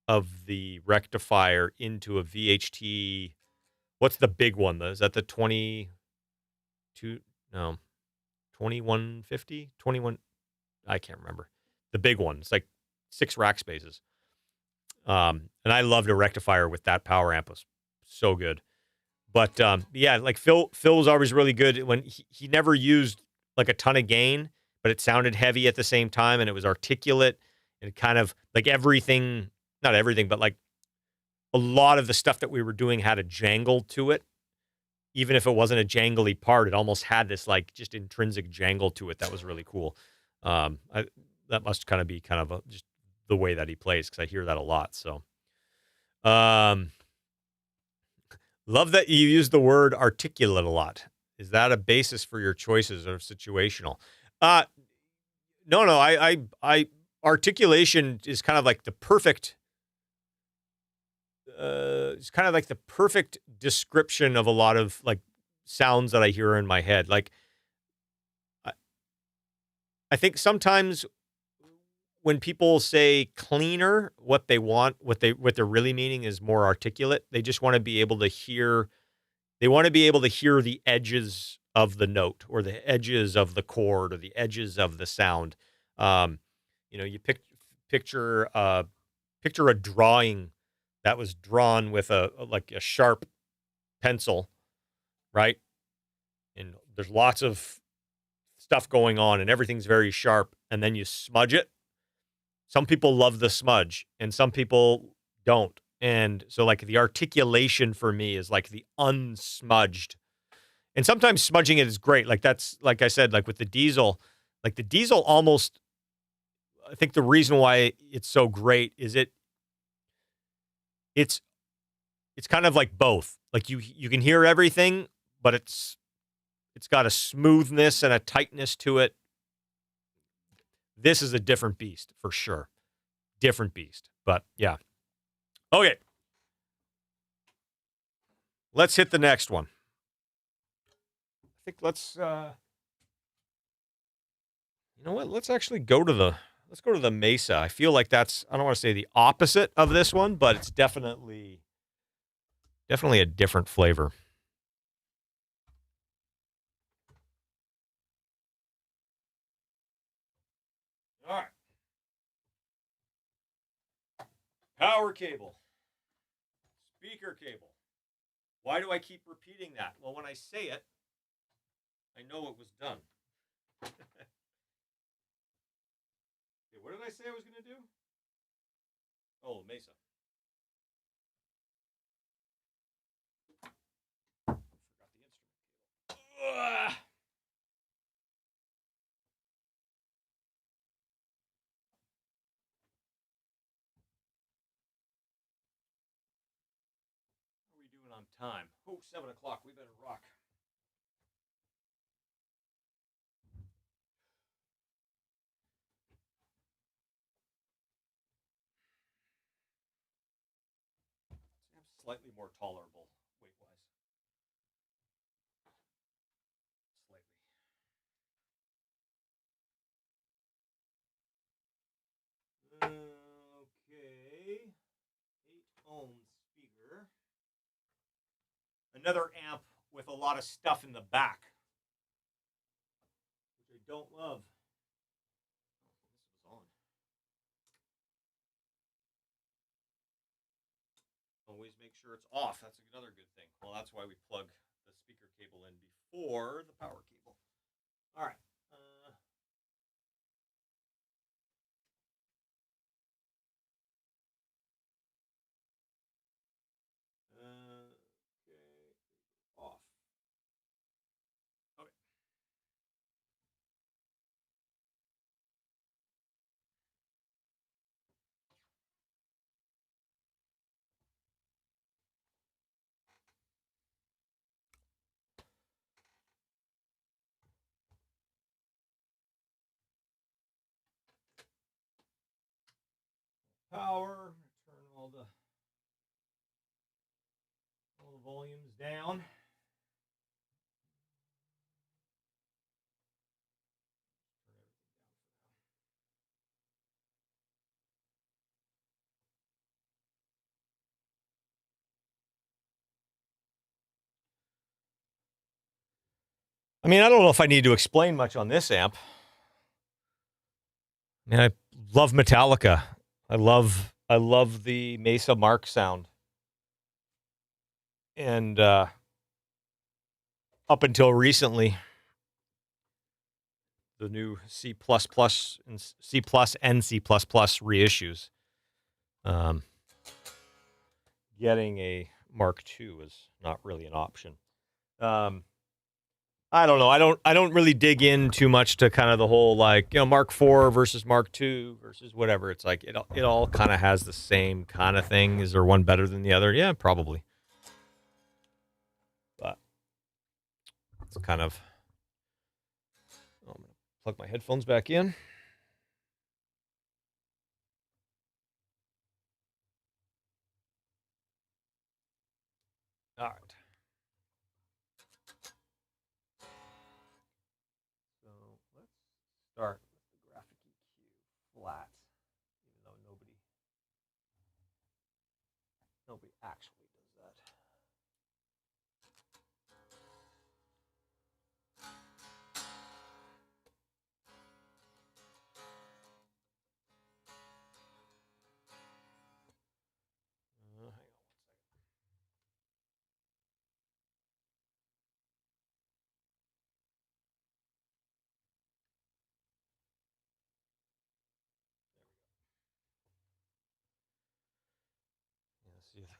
of the rectifier into a VHT. What's the big one? Is that the 2150? 21, I can't remember. The big one. It's like 6 rack spaces. And I loved a rectifier with that power amp. It was so good. But yeah, like Phil was always really good when he never used like a ton of gain, but it sounded heavy at the same time, and it was articulate and kind of like everything, not everything, but like a lot of the stuff that we were doing had a jangle to it. Even if it wasn't a jangly part, it almost had this like just intrinsic jangle to it that was really cool. That must kind of be just the way that he plays, because I hear that a lot. So, love that you use the word articulate a lot. Is that a basis for your choices or situational? No. I articulation is kind of like the perfect. It's kind of like the perfect description of a lot of like sounds that I hear in my head. Like, I think sometimes when people say cleaner, what they want, what they're really meaning is more articulate. They just want to be able to hear. They want to be able to hear the edges of the note, or the edges of the chord, or the edges of the sound. You picture a drawing that was drawn with a sharp pencil, right? And there's lots of stuff going on, and everything's very sharp, and then you smudge it. Some people love the smudge, and some people don't. And so, like, the articulation for me is like the unsmudged. And sometimes smudging it is great. Like, that's, like I said, like with the Diezel, like the Diezel almost, I think the reason why it's so great is it's kind of like both. Like you can hear everything, but it's got a smoothness and a tightness to it. This is a different beast for sure. Different beast. But yeah. Okay. Let's hit the next one. I think let's you know what? Let's actually go to the Mesa. I feel like that's, I don't want to say the opposite of this one, but it's definitely a different flavor. All right. Power cable. Speaker cable. Why do I keep repeating that? Well, when I say it, I know it was done. Okay, what did I say I was going to do? Oh, Mesa. Forgot the instrument cable. Ugh. What are we doing on time? Oh, 7 o'clock. We better rock. I'm slightly more tolerable weight-wise. Slightly. Okay. 8-ohm speaker. Another amp with a lot of stuff in the back, which I don't love. This was on. Always make sure it's off. That's another good thing. Well, that's why we plug the speaker cable in before the power cable. All right. Okay. Off. Okay. power. Turn all the volumes down. I mean, I don't know if I need to explain much on this amp. I mean, I love Metallica. I love the Mesa Mark sound. And up until recently, the new C++ and C++ and C++ reissues, getting a Mark II is not really an option. I don't know. I don't really dig in too much to kind of the whole, like, you know, Mark IV versus Mark II versus whatever. It's like it all kind of has the same kind of thing. Is there one better than the other? Yeah, probably. But it's kind of. I'm gonna plug my headphones back in. All right. So let's start with the graphic EQ flat, even though nobody actually does that. Hang on 1 second.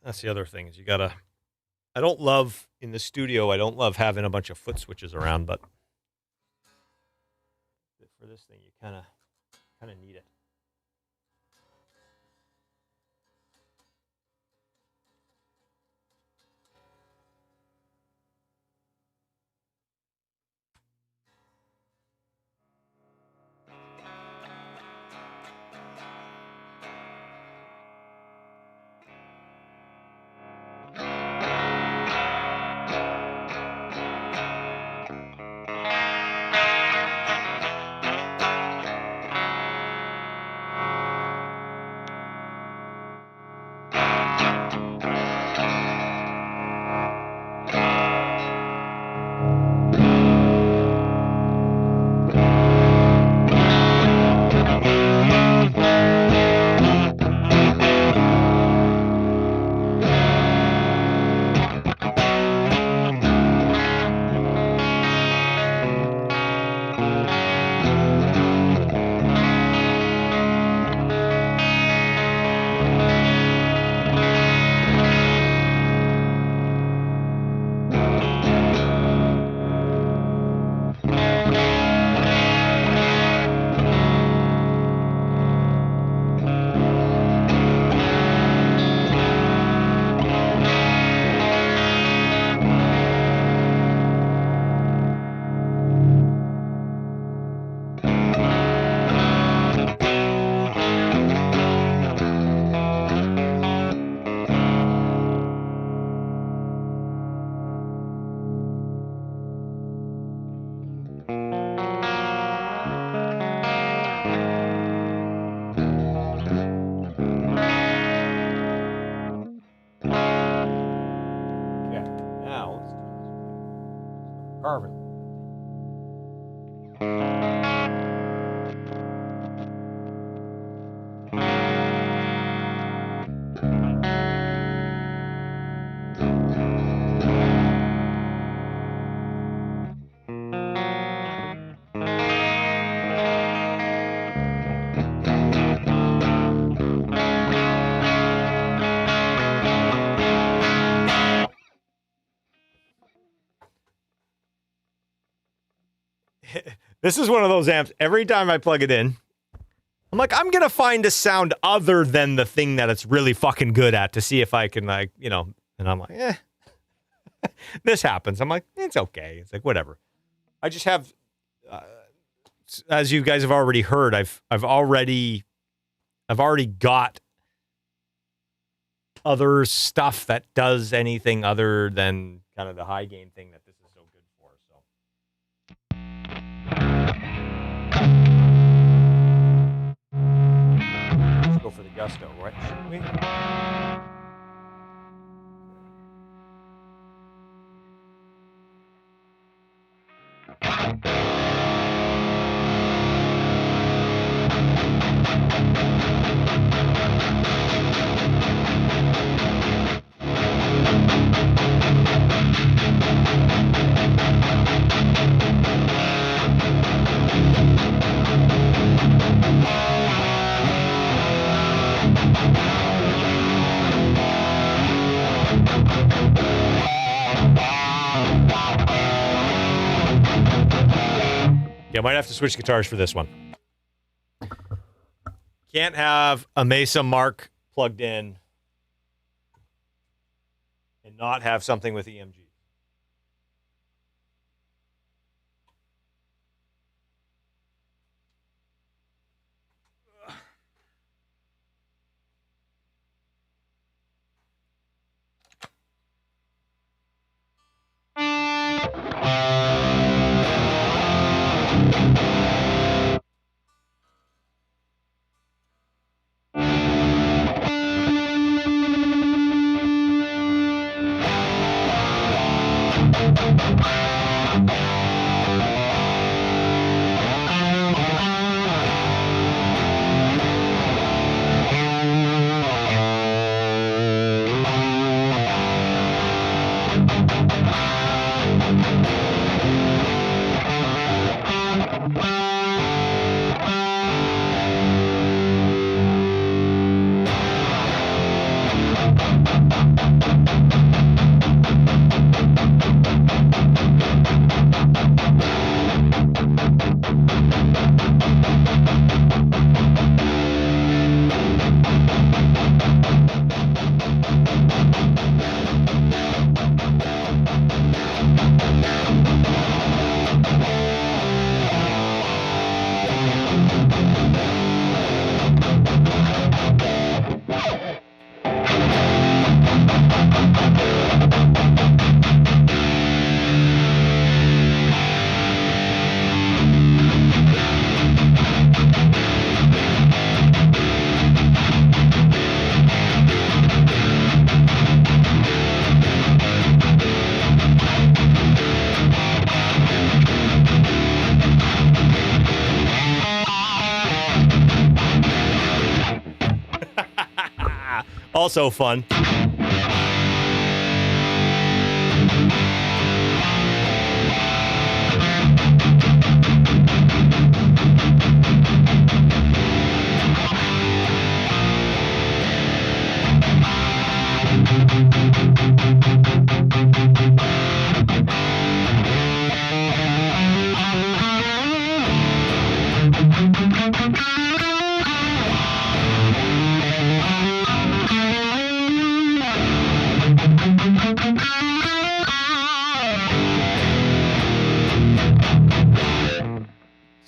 That's the other thing is you gotta. I don't love in the studio. I don't love having a bunch of foot switches around, but for this thing, you kind of need it. Carvin. This is one of those amps, every time I plug it in, I'm like, I'm going to find a sound other than the thing that it's really fucking good at to see if I can, like, you know, and I'm like, this happens. I'm like, it's okay. It's like, whatever. I just have, as you guys have already heard, I've already got other stuff that does anything other than kind of the high gain thing that this is so good for. So let's go for the gusto, right? Shouldn't we? Yeah, I might have to switch guitars for this one. Can't have a Mesa Mark plugged in and not have something with EMG. Also fun.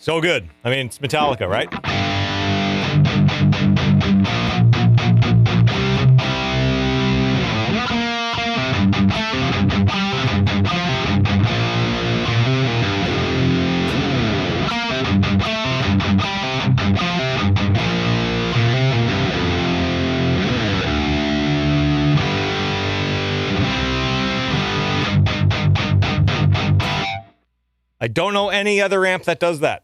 So good. I mean, it's Metallica, right? I don't know any other amp that does that.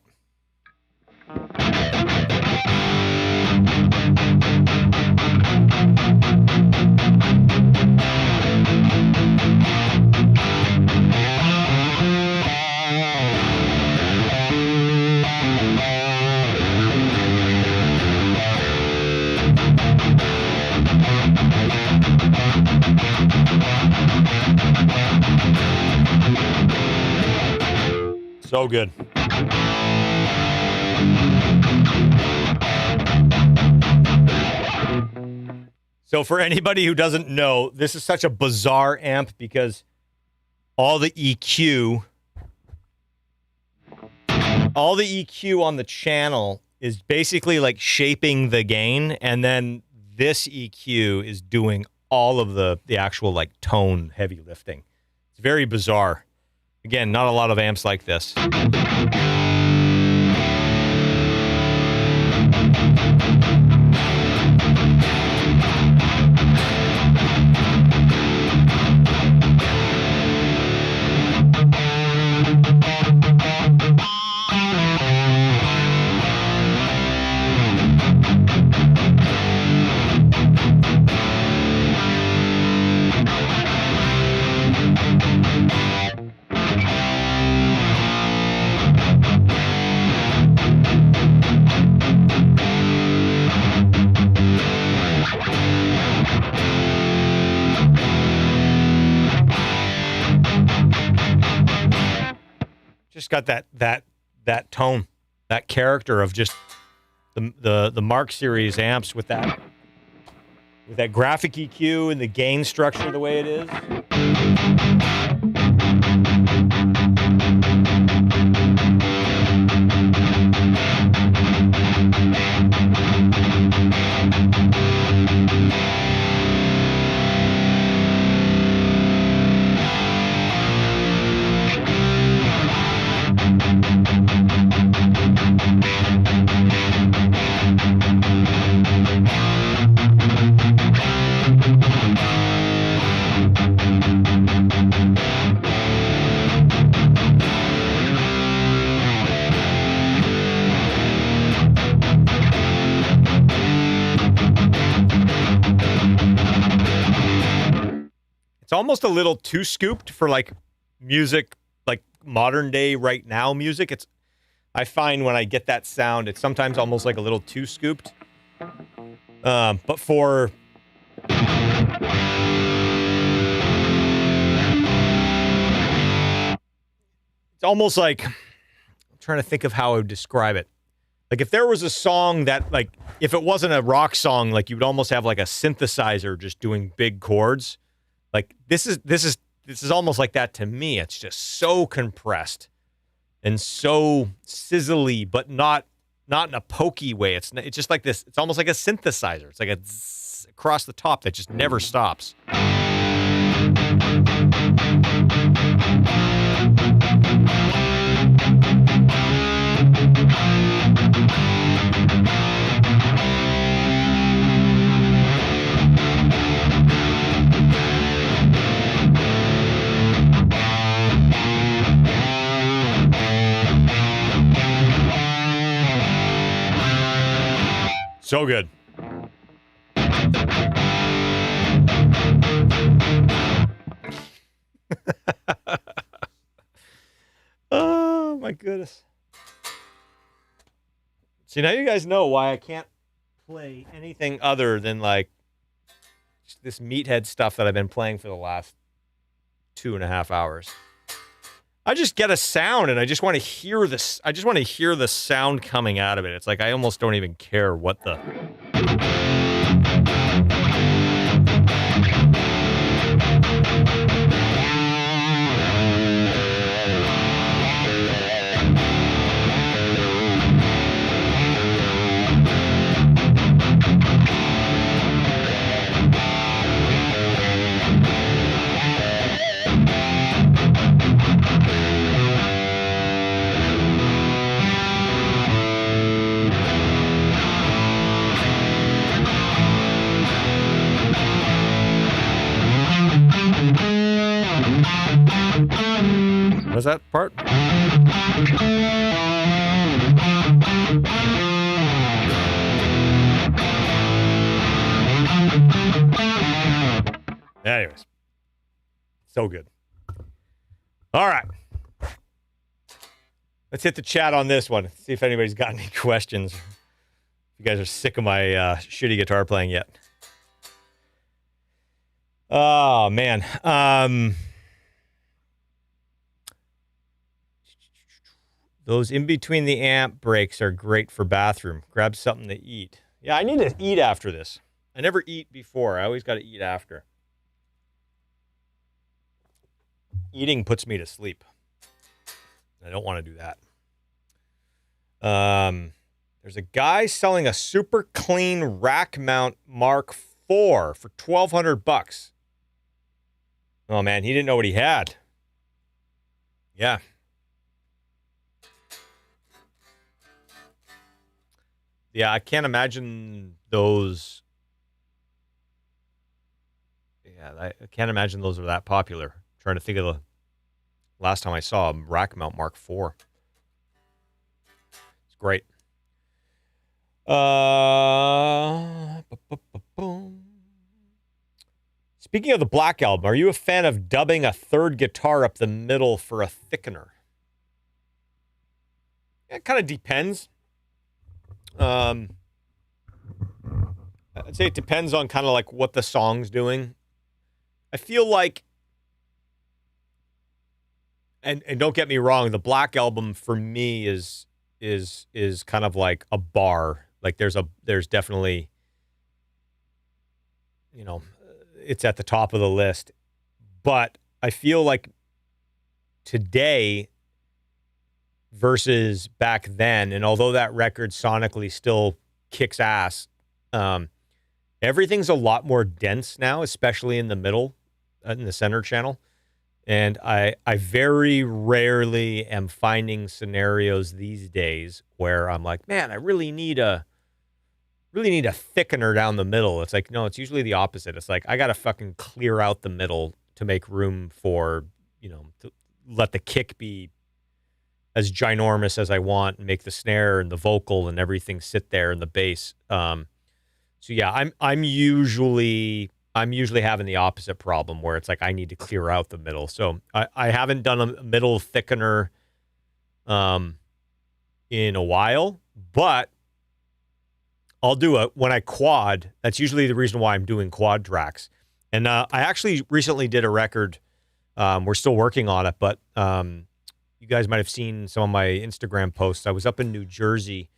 So good. So for anybody who doesn't know, this is such a bizarre amp because all the EQ on the channel is basically like shaping the gain, and then this EQ is doing all of the actual like tone heavy lifting. It's very bizarre. Again, not a lot of amps like this. Just got that tone, that character of just the Mark series amps with that graphic EQ and the gain structure the way it is. It's almost a little too scooped for like music, like modern day right now music. I find when I get that sound, it's sometimes almost like a little too scooped. But for it's almost like, I'm trying to think of how I would describe it. Like if there was a song that, like, if it wasn't a rock song, like you would almost have like a synthesizer just doing big chords. Like this is almost like that to me. It's just so compressed and so sizzly, but not in a pokey way. It's just like this. It's almost like a synthesizer. It's like a zzz across the top that just never stops. So good. Oh my goodness. See, now you guys know why I can't play anything other than like just this meathead stuff that I've been playing for the last 2.5 hours. I just get a sound and I just want to hear this. I just want to hear the sound coming out of it. It's like I almost don't even care what the... What is that part? Anyways, so good. All right. Let's hit the chat on this one. See if anybody's got any questions. If you guys are sick of my shitty guitar playing yet. Oh, man. Those in between the amp breaks are great for bathroom. Grab something to eat. Yeah, I need to eat after this. I never eat before. I always got to eat after. Eating puts me to sleep. I don't want to do that. There's a guy selling a super clean rack mount Mark for $1,200. Oh man, he didn't know what he had. Yeah. Yeah, I can't imagine those. Yeah, I can't imagine those are that popular. I'm trying to think of the last time I saw a rack mount Mark IV. It's great. Speaking of the Black Album, are you a fan of dubbing a third guitar up the middle for a thickener? It kind of depends. I'd say it depends on kind of like what the song's doing. I feel like, and don't get me wrong, the Black Album for me is kind of like a bar. Like there's definitely, you know, it's at the top of the list. But I feel like today versus back then, and although that record sonically still kicks ass, everything's a lot more dense now, especially in the middle, in the center channel. And I very rarely am finding scenarios these days where I'm like, man, I really need a thickener down the middle. It's like, no, it's usually the opposite. It's like, I got to fucking clear out the middle to make room for, to let the kick be as ginormous as I want and make the snare and the vocal and everything sit there and the bass. So yeah, I'm usually having the opposite problem where it's like I need to clear out the middle. So I haven't done a middle thickener in a while, but I'll do it when I quad. That's usually the reason why I'm doing quad tracks. And I actually recently did a record. We're still working on it, but you guys might have seen some of my Instagram posts. I was up in New Jersey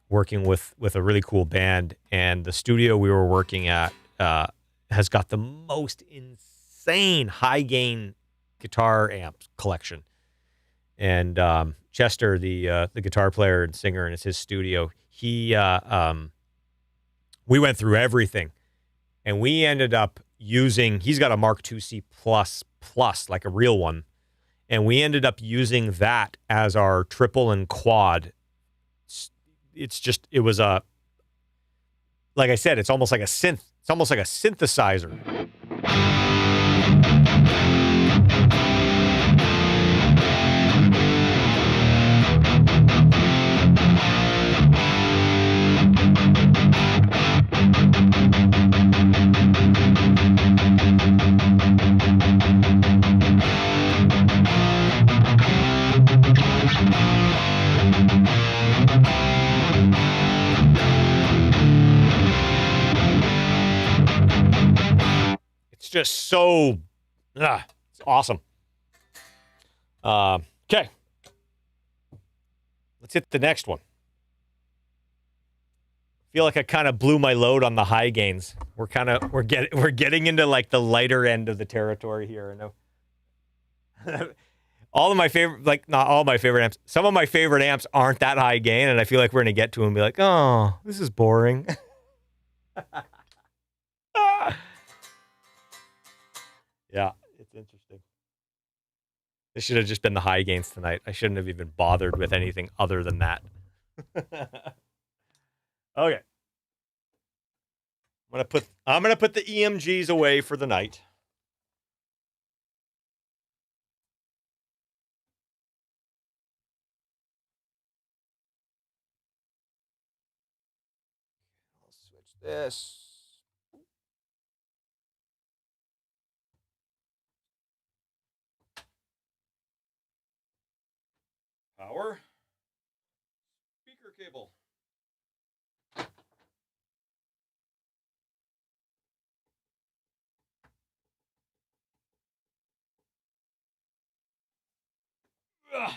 working with a really cool band, and the studio we were working at has got the most insane high gain guitar amp collection. And Chester, the guitar player and singer, and it's his studio. We went through everything, and we ended up using. He's got a Mark II-C plus, like a real one, and we ended up using that as our triple and quad. It was like I said, it's almost like a synth. It's almost like a synthesizer. It's just so, it's awesome. Okay, let's hit the next one. Feel like I kind of blew my load on the high gains. We're getting into like the lighter end of the territory here. I know. All of my favorite, like not all my favorite amps, some of my favorite amps aren't that high gain, and I feel like we're gonna get to them and be like, oh, this is boring. Yeah, it's interesting. This should have just been the high gains tonight. I shouldn't have even bothered with anything other than that. Okay. I'm gonna put the EMGs away for the night. I'll switch this. Power. Speaker cable. Ugh.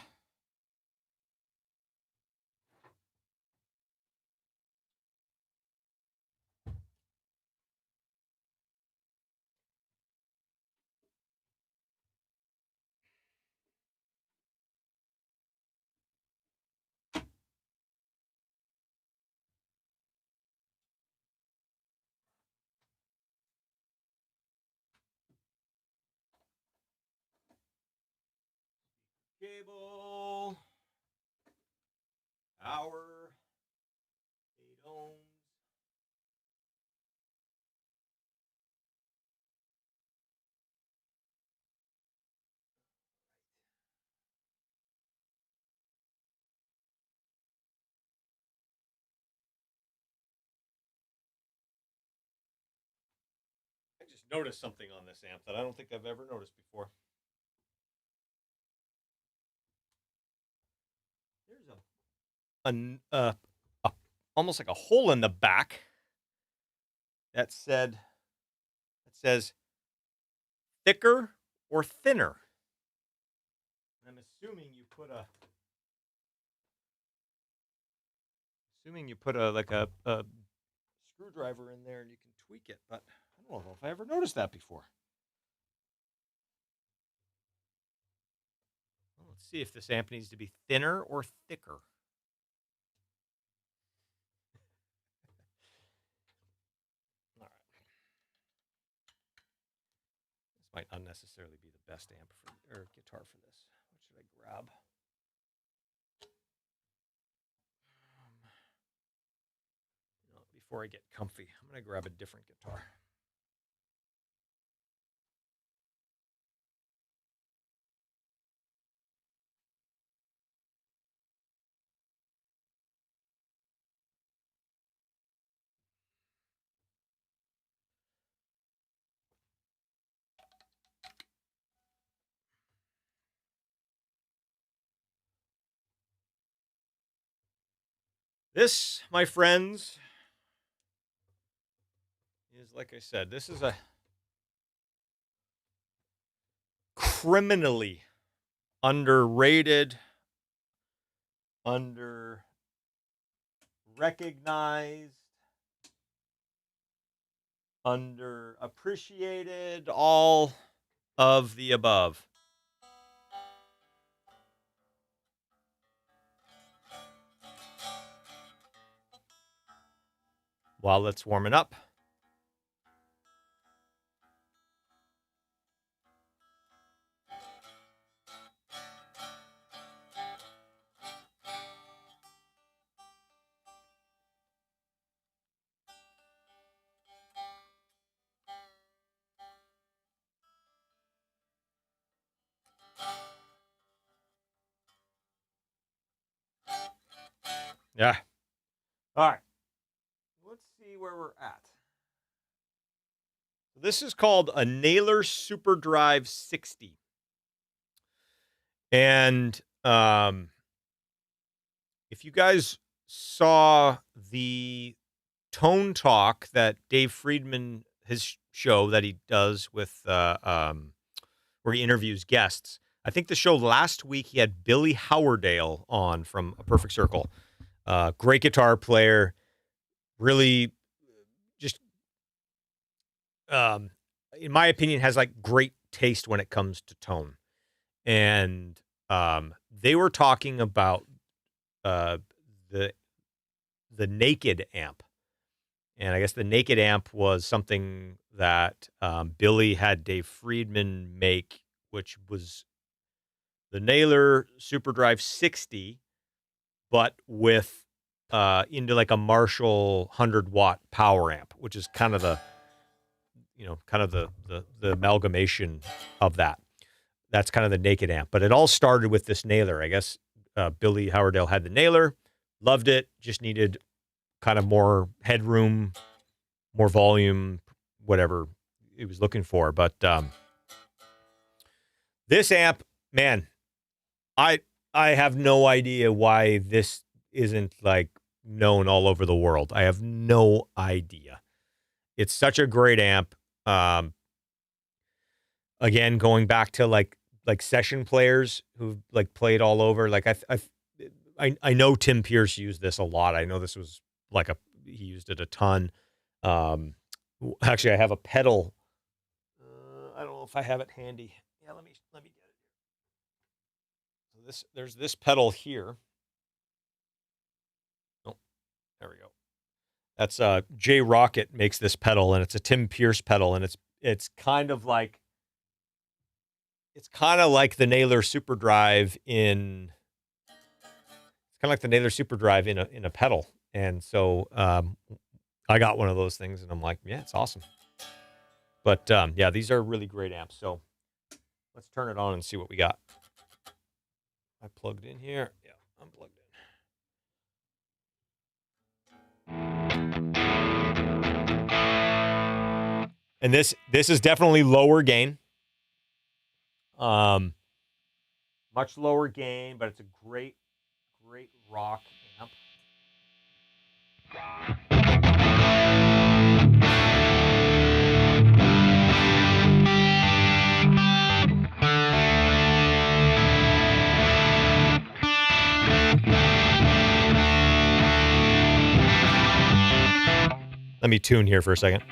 cable. Power. 8 ohms. I just noticed something on this amp that I don't think I've ever noticed before. There's almost like a hole in the back that says thicker or thinner. I'm assuming you put a screwdriver in there and you can tweak it, but I don't know if I ever noticed that before. Well, let's see if this amp needs to be thinner or thicker. All right. This might unnecessarily be the best amp or guitar for this. What should I grab? Before I get comfy, I'm going to grab a different guitar. This, my friends, is, like I said, this is a criminally underrated, under-recognized, underappreciated, all of the above. While it's warming up, yeah. All right. Let's see where we're at. This is called a Naylor Super Drive 60. And if you guys saw the Tone Talk that Dave Friedman, his show that he does with where he interviews guests, I think the show last week he had Billy Howerdale on from A Perfect Circle. Great guitar player, really just in my opinion has like great taste when it comes to tone. And they were talking about the Naked amp. And I guess the Naked amp was something that Billy had Dave Friedman make, which was the Naylor Super Drive 60, but with into like a Marshall 100-watt power amp, which is kind of the amalgamation of that. That's kind of the Naked amp. But it all started with this Naylor. I guess Billy Howerdale had the Naylor, loved it, just needed kind of more headroom, more volume, whatever he was looking for. But this amp, man, I have no idea why this isn't like known all over the world. I have no idea. It's such a great amp. Again, going back to like session players who've like played all over. Like I know Tim Pierce used this a lot. I know this was like he used it a ton. Actually, I have a pedal. I don't know if I have it handy. Yeah, let me get it. So there's this pedal here. Oh, there we go. That's J Rocket makes this pedal, and it's a Tim Pierce pedal, and it's kind of like it's kind of like the Naylor Super Drive in a pedal. And so I got one of those things, and I'm like, yeah, it's awesome. But yeah, these are really great amps. So let's turn it on and see what we got. I plugged in here. Yeah, I'm plugged in. And this is definitely lower gain. Much lower gain, but it's a great rock amp. Let me tune here for a second.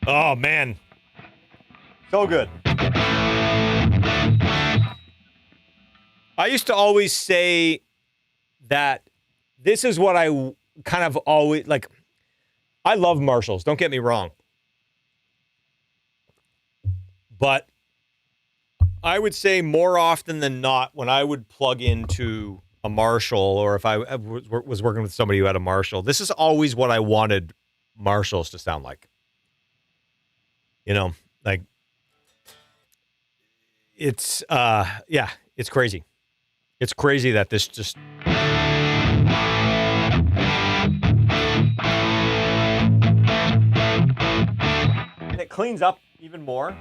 Oh, man. So good. I used to always say that this is what I kind of always, like, I love Marshalls, don't get me wrong. But I would say more often than not, when I would plug into a Marshall, or if I was working with somebody who had a Marshall, this is always what I wanted Marshalls to sound like. You know, like, it's, yeah, it's crazy. It's crazy that this just... And it cleans up even more.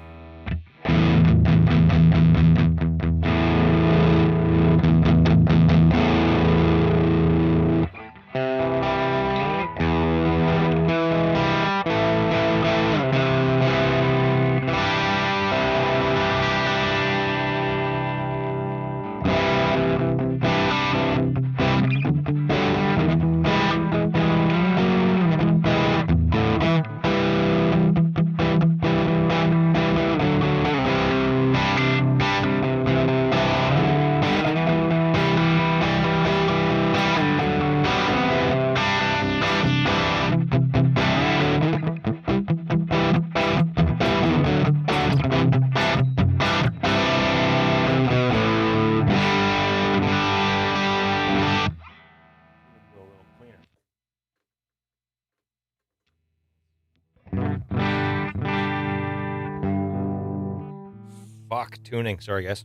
Fuck, tuning. Sorry, guys.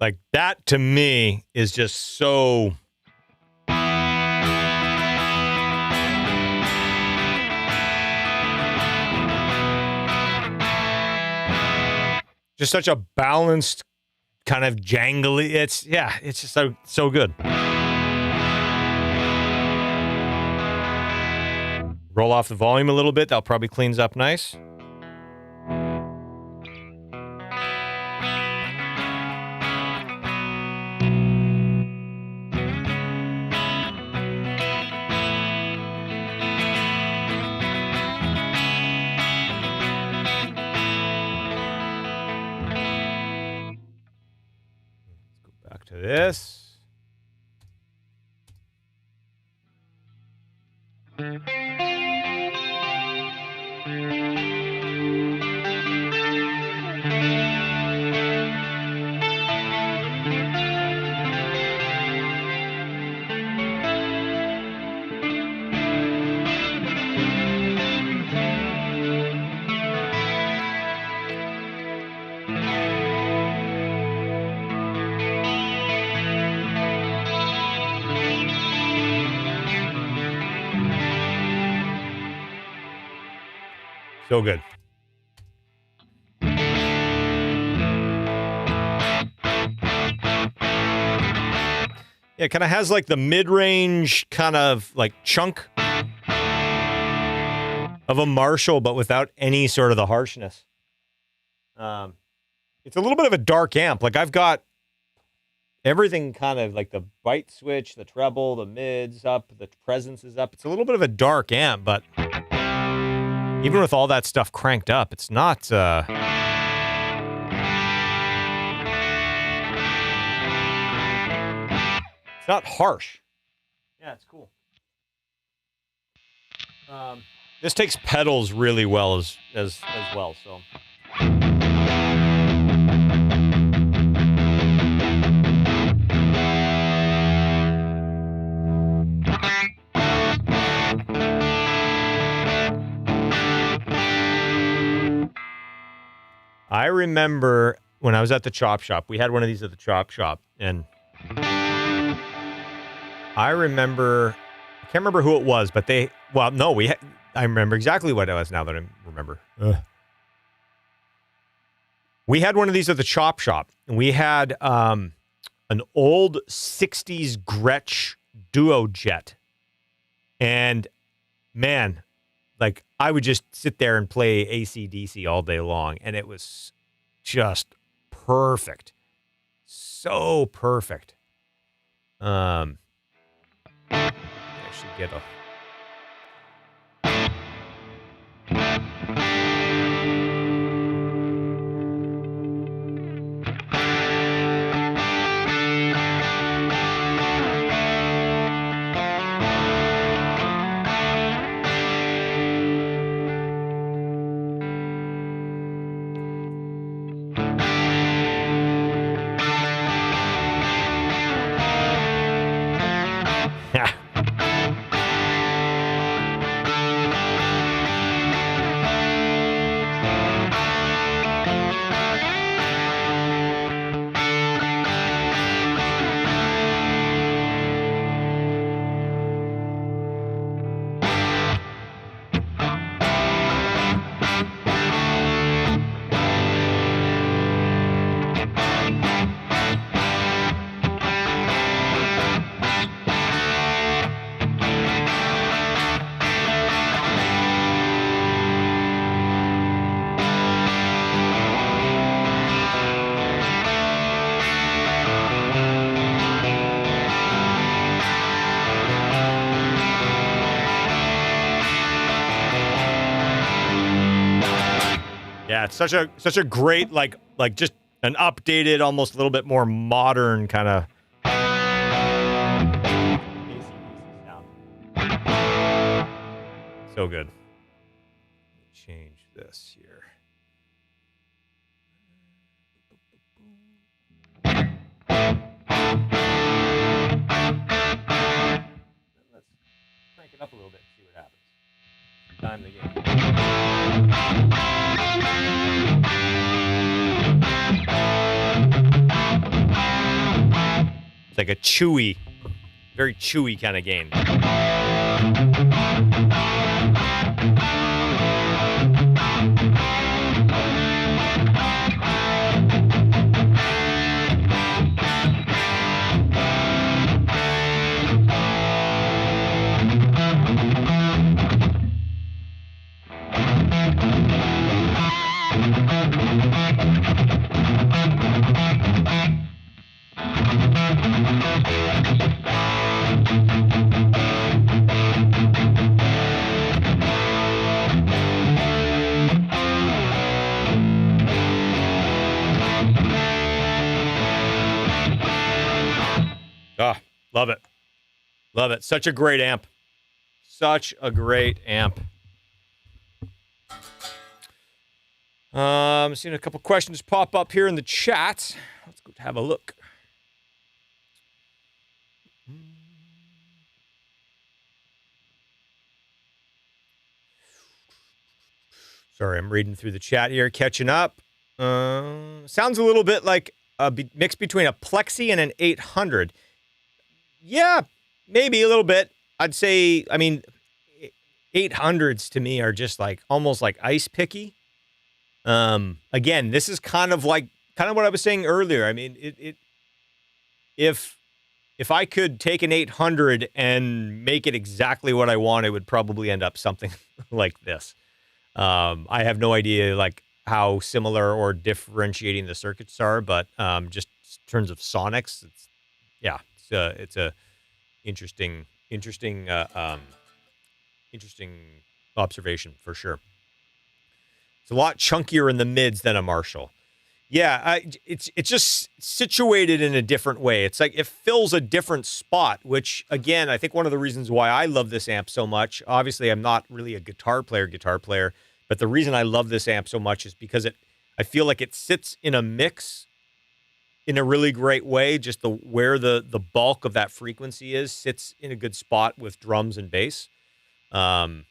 Like that to me is just so... just such a balanced kind of jangly. It's just so good. Roll off the volume a little bit. That probably cleans up nice. To this. So good. Yeah, it kind of has like the mid-range kind of like chunk of a Marshall, but without any sort of the harshness. It's a little bit of a dark amp. Like I've got everything kind of like the bite switch, the treble, the mids up, the presence is up. It's a little bit of a dark amp, but even with all that stuff cranked up, it's not... it's not harsh. Yeah, it's cool. This takes pedals really well as well, so... I remember when I was at the chop shop, we had one of these at the chop shop, and I can't remember who it was, but I remember exactly what it was now that I remember. We had one of these at the chop shop, and we had an old 60s Gretsch Duo Jet. And man, like I would just sit there and play AC/DC all day long, and it was just perfect. So perfect. I should get a... Yeah, it's such a great like just an updated, almost a little bit more modern kind of sound. So good. Change this here. Let's crank it up a little bit and see what happens. Time the game. like a chewy, very chewy kind of gain. Ah, love it. Love it. Such a great amp. Such a great amp. I'm seeing a couple questions pop up here in the chat. Let's go have a look. Sorry, I'm reading through the chat here, catching up. Sounds a little bit like a mix between a Plexi and an 800. Yeah, maybe a little bit. I'd say, I mean, 800s to me are just like almost like ice picky. Again, this is kind of what I was saying earlier. I mean, if I could take an 800 and make it exactly what I want, it would probably end up something like this. I have no idea like how similar or differentiating the circuits are, but just in terms of sonics, it's a interesting observation for sure. It's a lot chunkier in the mids than a Marshall. Yeah, it's just situated in a different way. It's like it fills a different spot, which, again, I think one of the reasons why I love this amp so much, obviously I'm not really a guitar player, but the reason I love this amp so much is because I feel like it sits in a mix in a really great way. Just where the bulk of that frequency sits in a good spot with drums and bass. And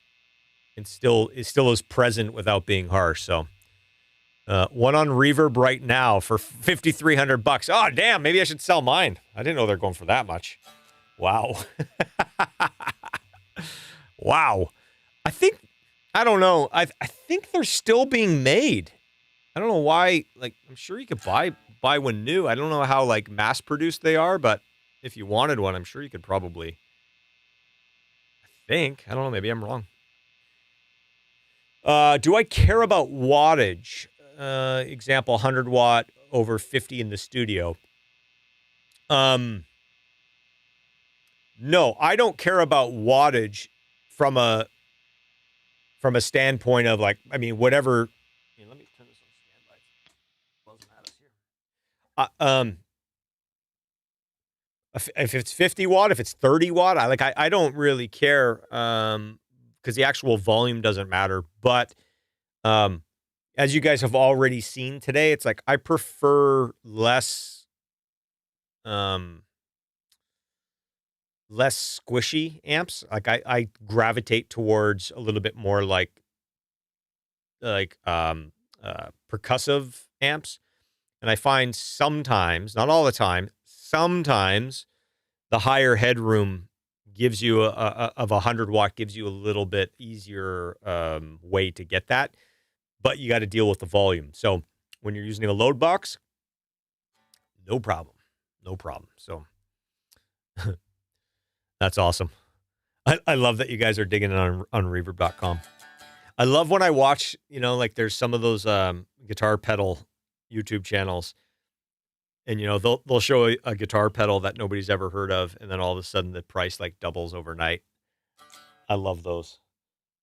still is present without being harsh. So one on Reverb right now for $5,300. Oh, damn, maybe I should sell mine. I didn't know they're going for that much. Wow. Wow. I don't know. I think they're still being made. I don't know why. Like, I'm sure you could buy one new. I don't know how like mass produced they are, but if you wanted one, I'm sure you could probably. I don't know. Maybe I'm wrong. Do I care about wattage? Example, 100 watt over 50 in the studio. No, I don't care about wattage from a standpoint of like, I mean, whatever. Let me turn this on standby. Buzzing at us here. If it's 50 watt, if it's 30 watt, I don't really care. Because the actual volume doesn't matter. But as you guys have already seen today, it's like I prefer less squishy amps. Like I gravitate towards a little bit more like percussive amps. And I find sometimes, not all the time, sometimes the higher headroom gives you of 100 watt gives you a little bit easier way to get that, but you got to deal with the volume. So when you're using a load box, no problem. So that's awesome. I love that you guys are digging it on reverb.com. I love when I watch, like there's some of those guitar pedal YouTube channels, and they'll show a guitar pedal that nobody's ever heard of, and then all of a sudden the price like doubles overnight. I love those.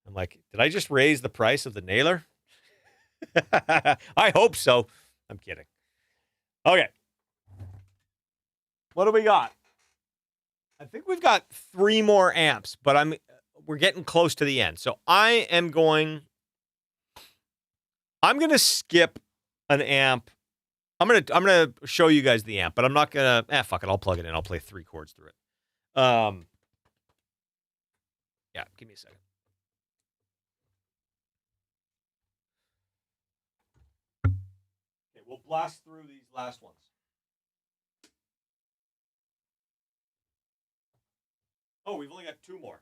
I'm like, did I just raise the price of the Naylor? I hope so. I'm kidding. Okay. What do we got? I think we've got 3 more amps, but we're getting close to the end. So I'm going to skip an amp. I'm going to show you guys the amp, but I'm not going to, fuck it. I'll plug it in. I'll play 3 chords through it. Yeah, give me a second. Okay, we'll blast through these last ones. Oh, we've only got 2 more.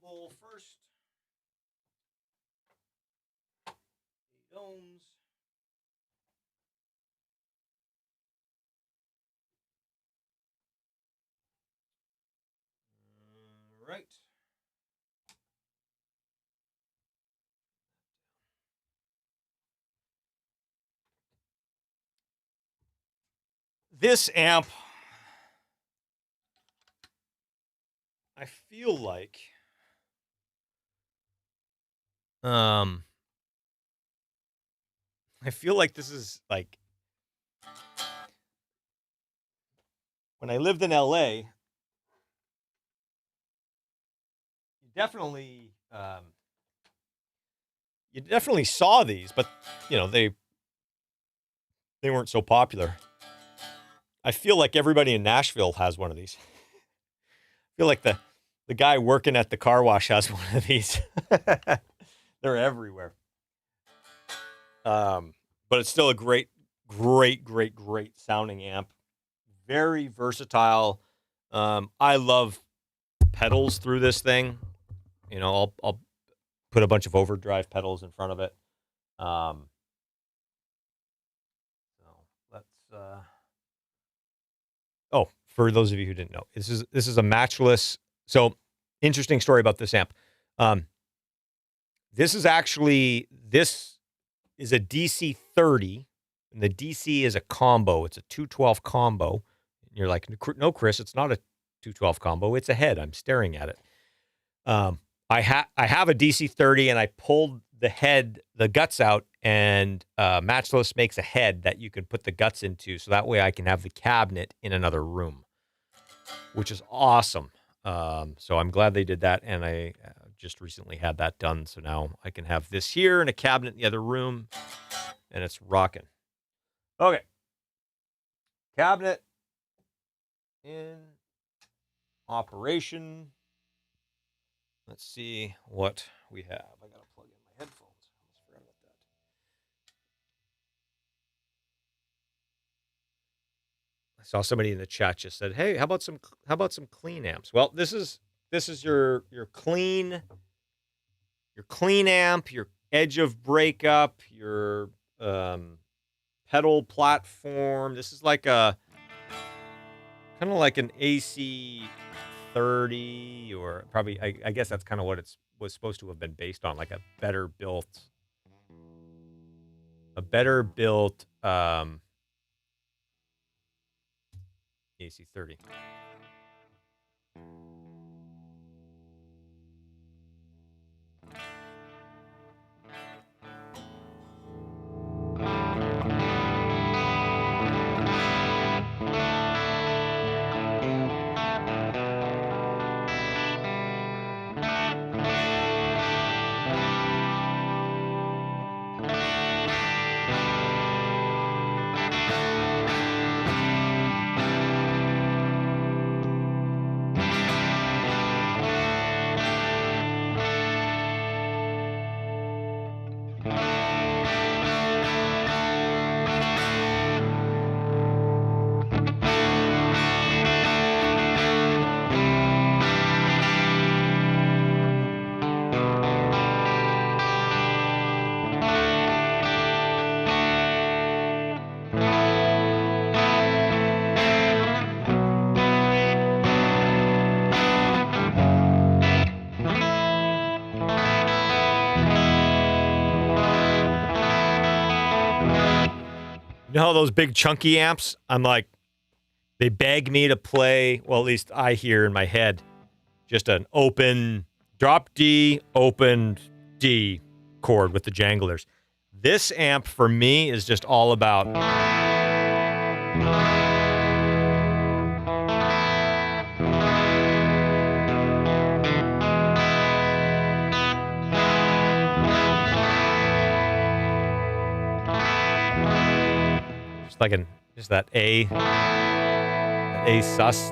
Cable first. 8 ohms. All right. This amp, I feel like, I feel like this is like when I lived in LA, you definitely saw these, but you know, they weren't so popular. I feel like everybody in Nashville has one of these. I feel like the guy working at the car wash has one of these. They're everywhere. But it's still a great sounding amp. Very versatile. I love pedals through this thing. You know, I'll put a bunch of overdrive pedals in front of it. So let's. Oh, for those of you who didn't know, this is a Matchless. So interesting story about this amp. This is a DC30, and the DC is a combo. It's a 212 combo. And you're like, no, Chris, it's not a 212 combo. It's a head. I'm staring at it. I have a DC30, and I pulled the guts out, and Matchless makes a head that you can put the guts into, so that way I can have the cabinet in another room, which is awesome. So I'm glad they did that, and I just recently had that done, so now I can have this here and a cabinet in the other room, and it's rocking. Okay. Cabinet in operation. Let's see what we have. I got to plug in my headphones. I almost forgot about that. I saw somebody in the chat just said, "Hey, how about some clean amps?" Well, this is your clean amp, your edge of breakup, your pedal platform. This is like kind of like an AC 30, or probably I guess that's kind of what it was supposed to have been based on, like a better built AC 30. You know those big chunky amps? I'm like, they beg me to play, well, at least I hear in my head, just an open drop D, open D chord with the janglers. This amp for me is just all about Just that A sus.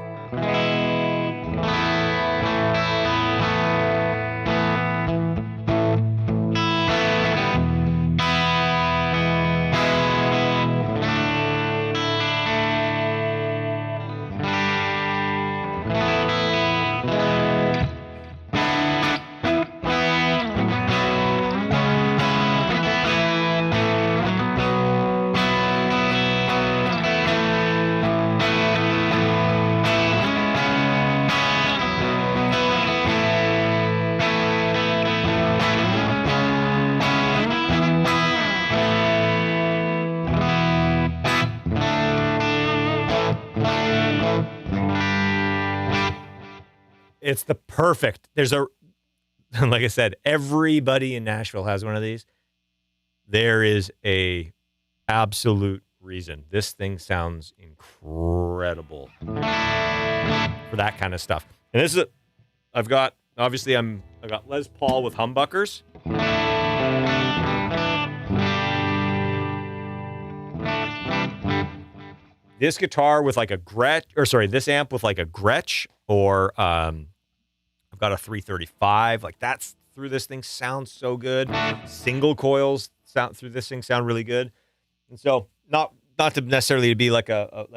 It's the perfect. There's a, like I said, everybody in Nashville has one of these. There is a absolute reason. This thing sounds incredible for that kind of stuff. And this is, I've got Les Paul with humbuckers. This guitar with like a Gretsch, or sorry, this amp with like a Gretsch, or I've got a 335. Like that's through this thing sounds so good. Single coils sound through this thing sound really good. And so not to necessarily be like a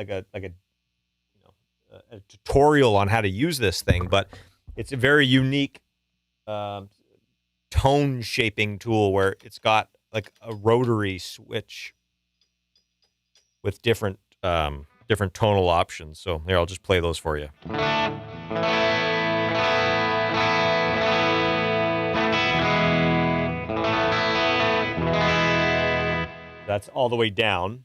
tutorial on how to use this thing, but it's a very unique tone shaping tool where it's got like a rotary switch with different tonal options. So here, I'll just play those for you. That's all the way down.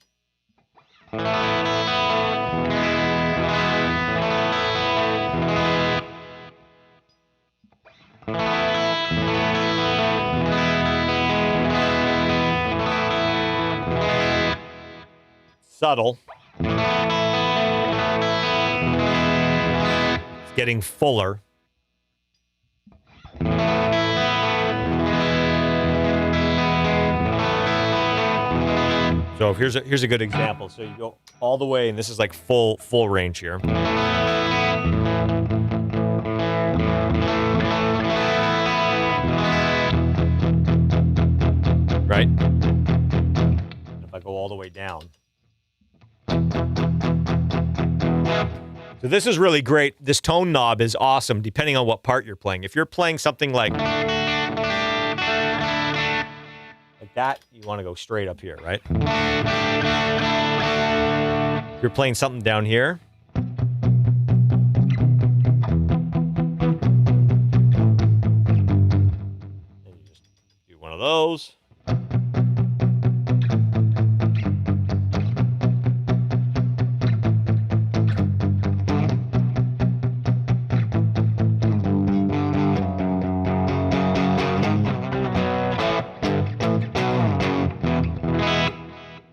Subtle. It's getting fuller. So here's a good example. So you go all the way, and this is like full range here. Right? If I go all the way down. So this is really great. This tone knob is awesome depending on what part you're playing. If you're playing something like that, you want to go straight up here, right? If you're playing something down here, and you just do one of those.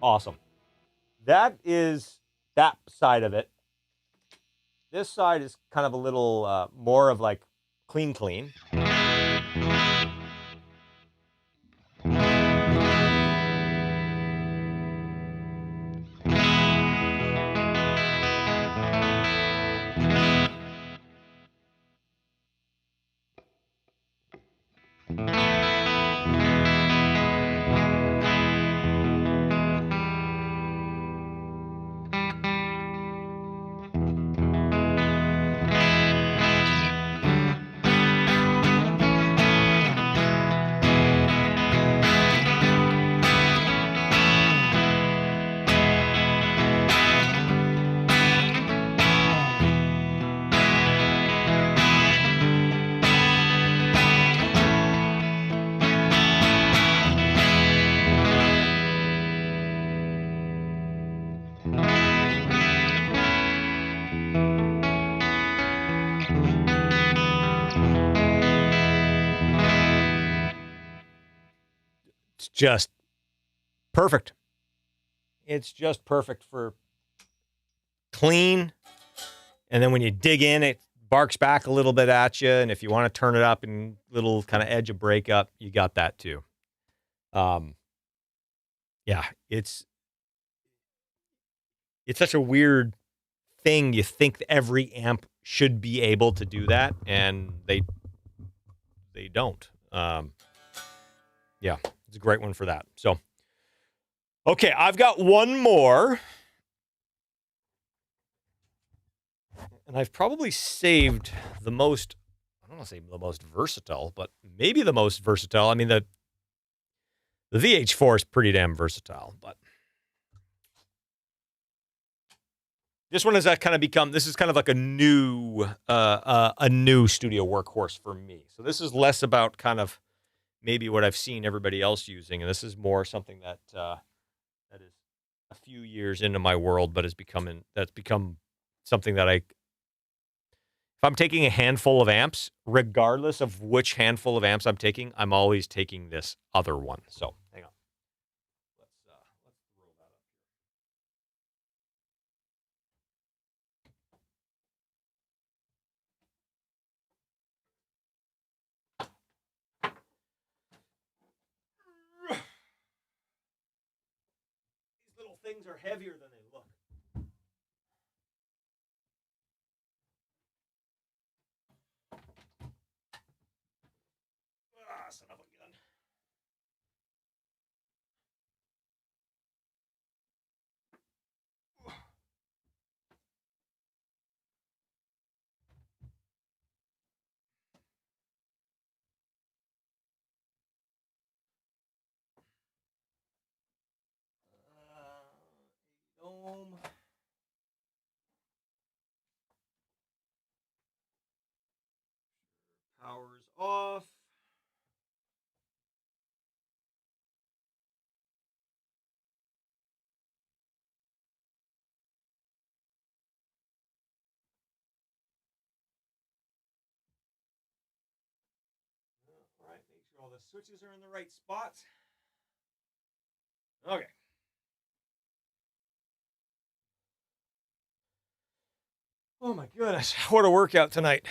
Awesome. That is that side of it. This side is kind of a little more of like clean. Just perfect. It's just perfect for clean. And then when you dig in, it barks back a little bit at you. And if you want to turn it up and little kind of edge of breakup, you got that too. Yeah, it's such a weird thing. You think every amp should be able to do that, and they don't. Yeah, it's a great one for that. So, okay, I've got one more. And I've probably saved the most, I don't want to say the most versatile, but maybe the most versatile. I mean, the VH4 is pretty damn versatile, but this one has kind of become, this is kind of like a new studio workhorse for me. So this is less about kind of maybe what I've seen everybody else using, and this is more something that that is a few years into my world, but that's become something that if I'm taking a handful of amps, regardless of which handful of amps I'm taking, I'm always taking this other one. So hang on. Let's roll that up. These little things are heavier than they look. Son of a gun. Ohm. Power's off. All right, make sure all the switches are in the right spots. Okay. Oh my goodness, what a workout tonight.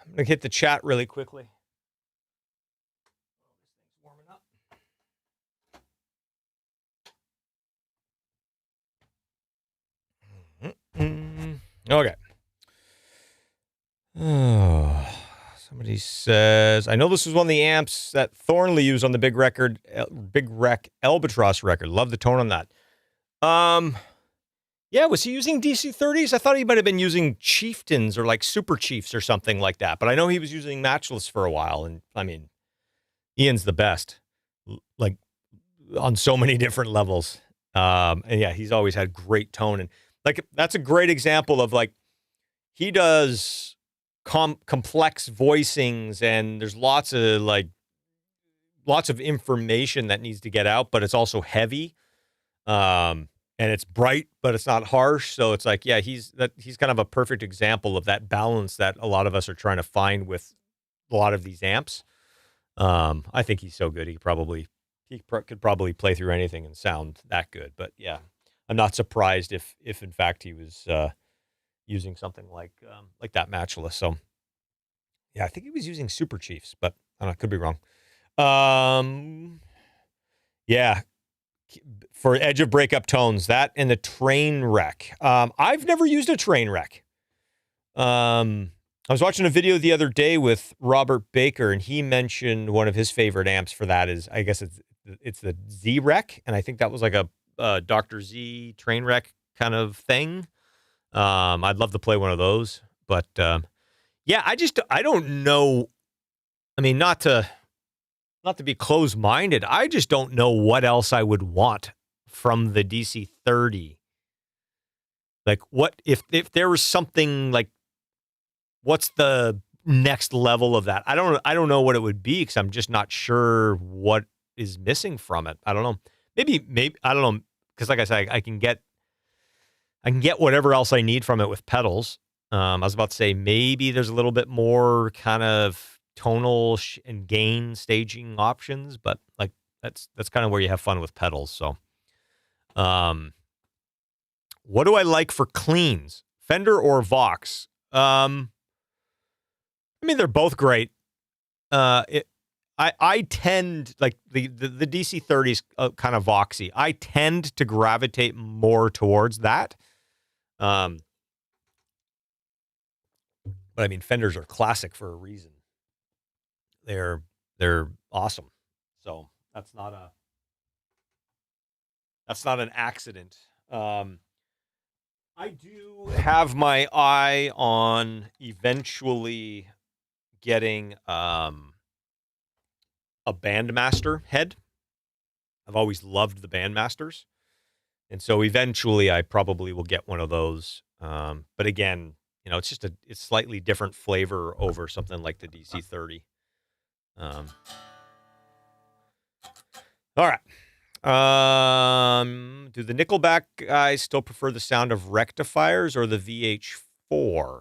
I'm going to hit the chat really quickly. Oh, this thing's warming up. Okay. Oh, somebody says, I know this was one of the amps that Thornley used on the Big Wreck Albatross record. Love the tone on that. Yeah, was he using DC30s? I thought he might have been using Chieftains or like Super Chiefs or something like that. But I know he was using Matchless for a while. And I mean, Ian's the best, like on so many different levels. And yeah, he's always had great tone. And like, that's a great example of like, he does complex voicings, and there's lots of information that needs to get out, but it's also heavy. And it's bright, but it's not harsh. So it's like, yeah, he's kind of a perfect example of that balance that a lot of us are trying to find with a lot of these amps. I think he's so good. He could probably play through anything and sound that good. But yeah, I'm not surprised if in fact he was using something like that Matchless. So yeah, I think he was using Super Chiefs, but I don't know, I could be wrong. Yeah. For edge of breakup tones, that and the train wreck. I've never used a train wreck. I was watching a video the other day with Robert Baker, and he mentioned one of his favorite amps for that is, I guess it's the Z Wreck, and I think that was like a Dr. Z train wreck kind of thing. I'd love to play one of those, but yeah, I don't know. I mean, not to be closed-minded, I just don't know what else I would want from the DC30. Like, what if there was something like, what's the next level of that? I don't know what it would be, because I'm just not sure what is missing from it. I don't know. Maybe I don't know, because like I said, I can get whatever else I need from it with pedals. I was about to say maybe there's a little bit more kind of tonal and gain staging options, but like that's kind of where you have fun with pedals. So, What do I like for cleans? Fender or Vox? I mean, they're both great. I tend, like, the DC30 is kind of Voxy. I tend to gravitate more towards that. But I mean, Fenders are classic for a reason. They're awesome. So that's not an accident. I do have my eye on eventually getting a Bandmaster head. I've always loved the Bandmasters. And so eventually I probably will get one of those. But again, you know, it's slightly different flavor over something like the DC30. All right. Do the Nickelback guys still prefer the sound of rectifiers or the VH4?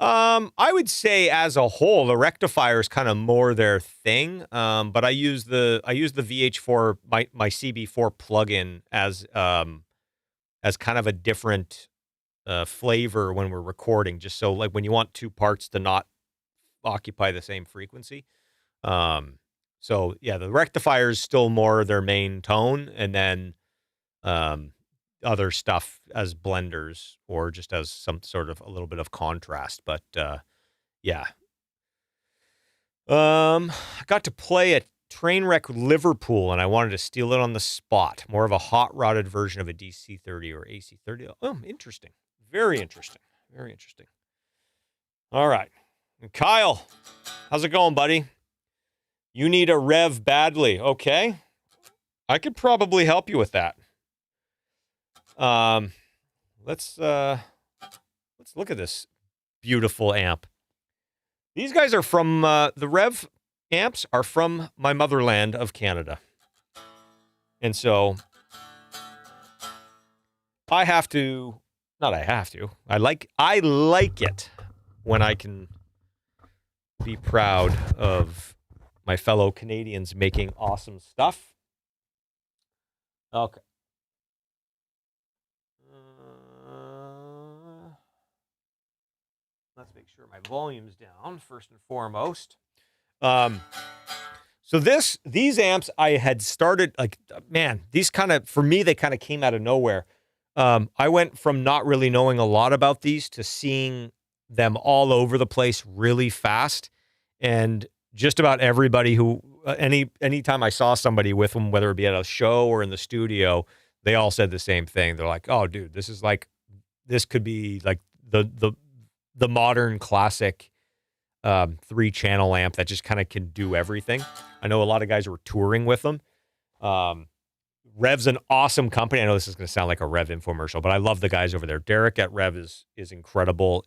I would say as a whole, the rectifier is kind of more their thing. But I use the VH4, my CB4 plugin as kind of a different flavor when we're recording, just so, like, when you want two parts to not occupy the same frequency. So yeah, the rectifier is still more their main tone, and then other stuff as blenders or just as some sort of a little bit of contrast. But yeah, I got to play at Trainwreck Liverpool, and I wanted to steal it on the spot. More of a hot rodded version of a DC30 or AC30. Oh, interesting. Very interesting. Very interesting. All right, and Kyle, how's it going, buddy? You need a Rev badly. Okay. I could probably help you with that. Let's look at this beautiful amp. These guys are from, the Rev amps are from my motherland of Canada. And so I like it when I can be proud of my fellow Canadians making awesome stuff. Okay. Let's make sure my volume's down first and foremost. So these amps I had started, like, man, these kind of, for me, they kind of came out of nowhere. I went from not really knowing a lot about these to seeing them all over the place really fast. And just about everybody who, anytime I saw somebody with them, whether it be at a show or in the studio, they all said the same thing. They're like, "Oh, dude, this could be like the modern classic 3-channel amp that just kind of can do everything." I know a lot of guys were touring with them. Rev's an awesome company. I know this is going to sound like a Rev infomercial, but I love the guys over there. Derek at Rev is incredible.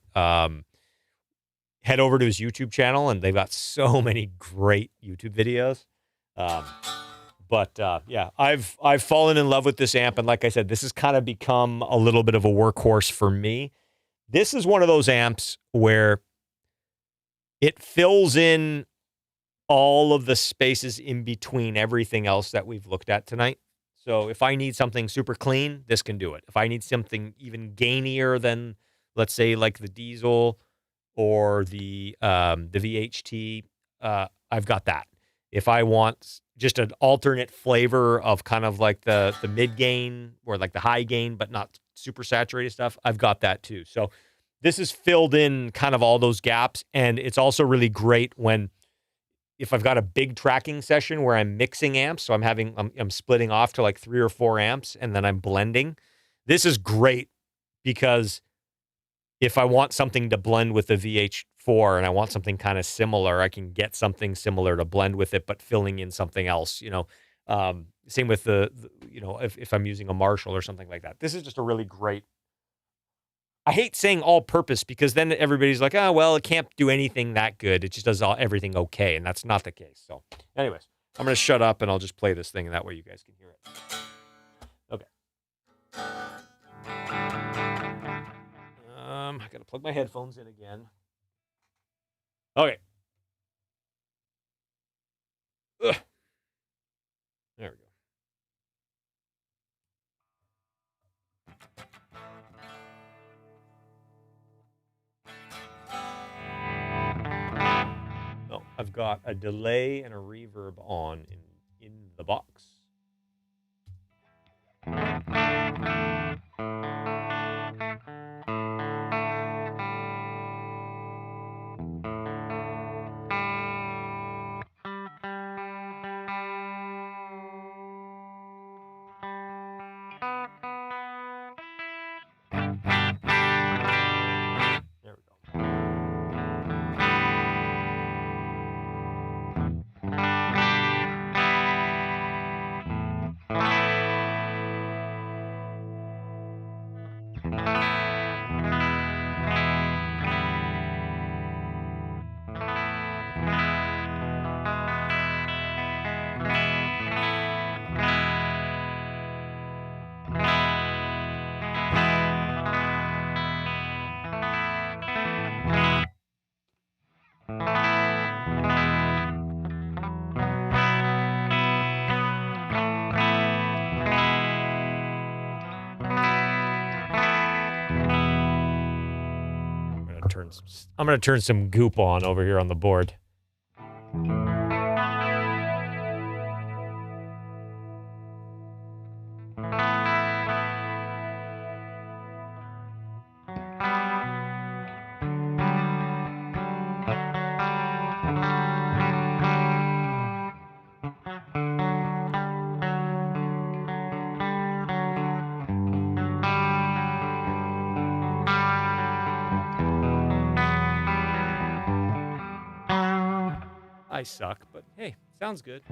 Head over to his YouTube channel, and they've got so many great YouTube videos. But yeah, I've fallen in love with this amp, and like I said, this has kind of become a little bit of a workhorse for me. This is one of those amps where it fills in all of the spaces in between everything else that we've looked at tonight. So if I need something super clean, this can do it. If I need something even gainier than, let's say, like the Diezel or the VHT, I've got that. If I want just an alternate flavor of kind of like the mid gain or like the high gain, but not super saturated stuff, I've got that too. So this is filled in kind of all those gaps. And it's also really great if I've got a big tracking session where I'm mixing amps, so I'm splitting off to like 3 or 4 amps, and then I'm blending. This is great because if I want something to blend with the VH4 and I want something kind of similar, I can get something similar to blend with it, but filling in something else, you know. Same with the you know, if I'm using a Marshall or something like that. This is just a really great, I hate saying all purpose because then everybody's like, oh, well, it can't do anything that good. It just does everything okay. And that's not the case. So anyways, I'm going to shut up and I'll just play this thing, and that way you guys can hear it. Okay. I got to plug my headphones in again. Okay. Ugh. There we go. I've got a delay and a reverb on in the box. There we go. I'm going to turn some goop on over here on the board. I suck, but hey, sounds good.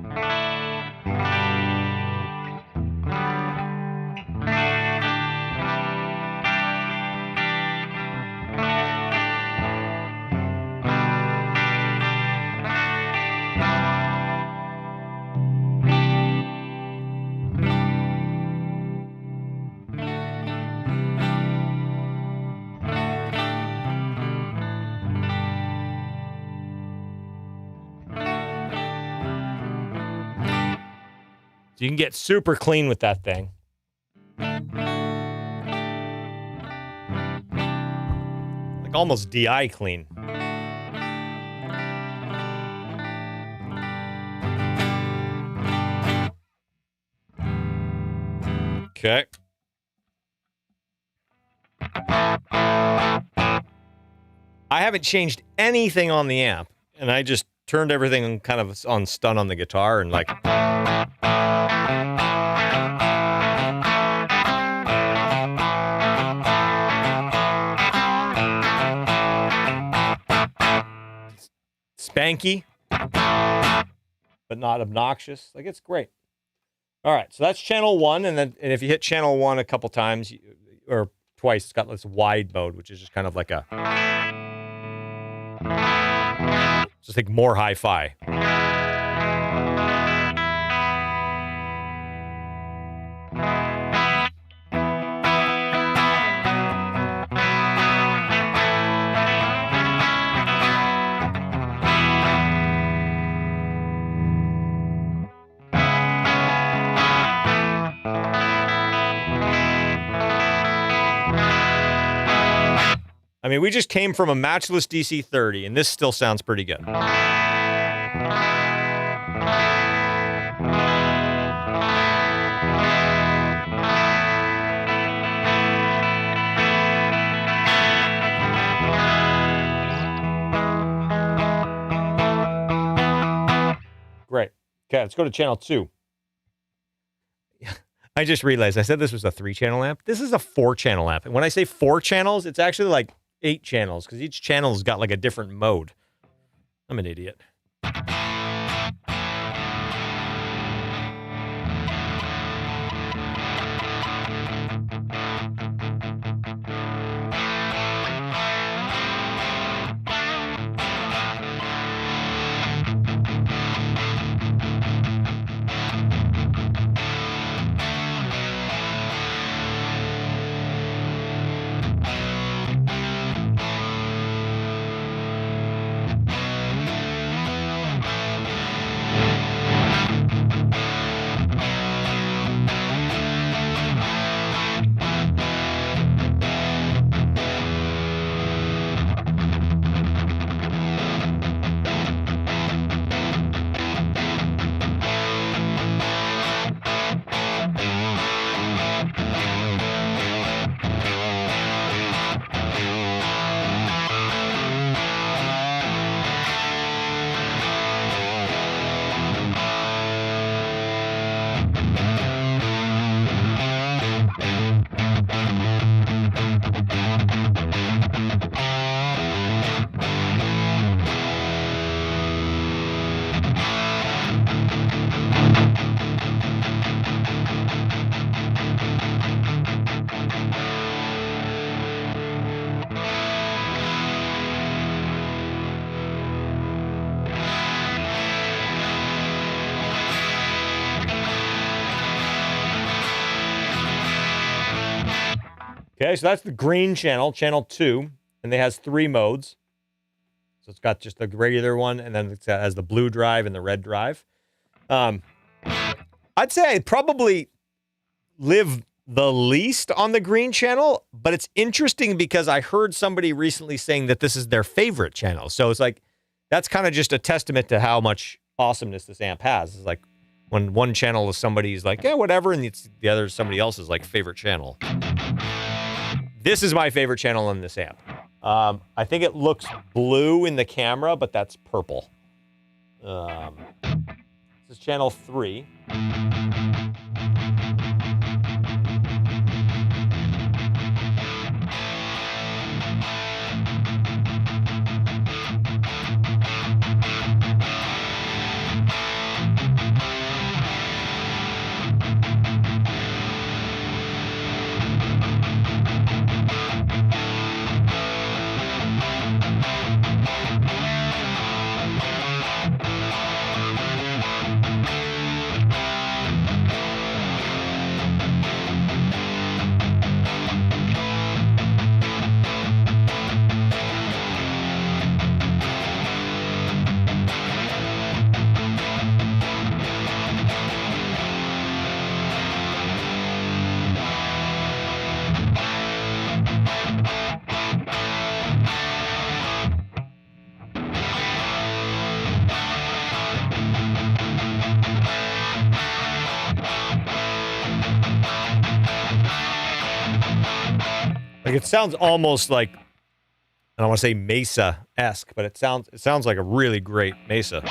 So you can get super clean with that thing. Like almost DI clean. Okay. I haven't changed anything on the amp, and I just turned everything kind of on stun on the guitar and like... Spanky, but not obnoxious. Like, it's great. All right, so that's channel one, and if you hit channel one a couple times or twice, it's got this wide mode, which is just kind of like a just like more hi-fi. I mean, we just came from a Matchless DC30, and this still sounds pretty good. Great. Okay, let's go to channel 2. I just realized I said this was a 3-channel amp. This is a 4-channel amp. And when I say 4 channels, it's actually like 8 channels, because each channel's got like a different mode. I'm an idiot. Okay, so that's the green channel, channel 2, and it has 3 modes. So it's got just the regular one, and then it has the blue drive and the red drive. I'd say I'd probably live the least on the green channel, but it's interesting because I heard somebody recently saying that this is their favorite channel. So it's like, that's kind of just a testament to how much awesomeness this amp has. It's like when one channel is somebody's like, yeah, whatever, and it's the other somebody else's like favorite channel. This is my favorite channel on this amp. I think it looks blue in the camera, but that's purple. This is channel 3. Like it sounds almost like, I don't want to say Mesa-esque, but it sounds like a really great Mesa.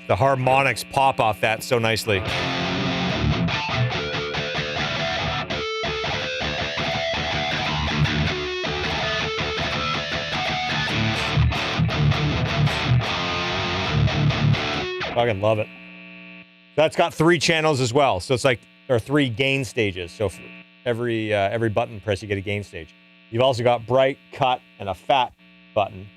The harmonics pop off that so nicely. Fucking love it. That's got 3 channels as well. So it's like, or 3 gain stages. So for every button press, you get a gain stage. You've also got bright, cut, and a fat button.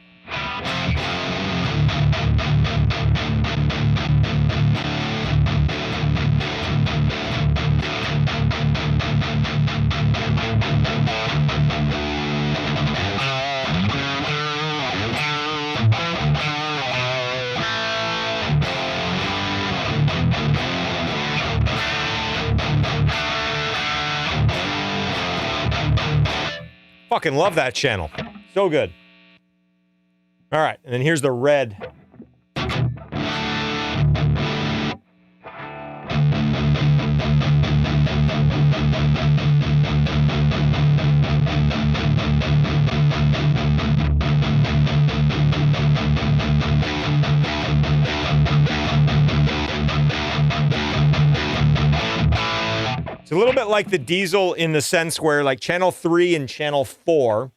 Fucking love that channel. So good. All right, and then here's the red. It's a little bit like the Diezel in the sense where like channel 3 and channel 4,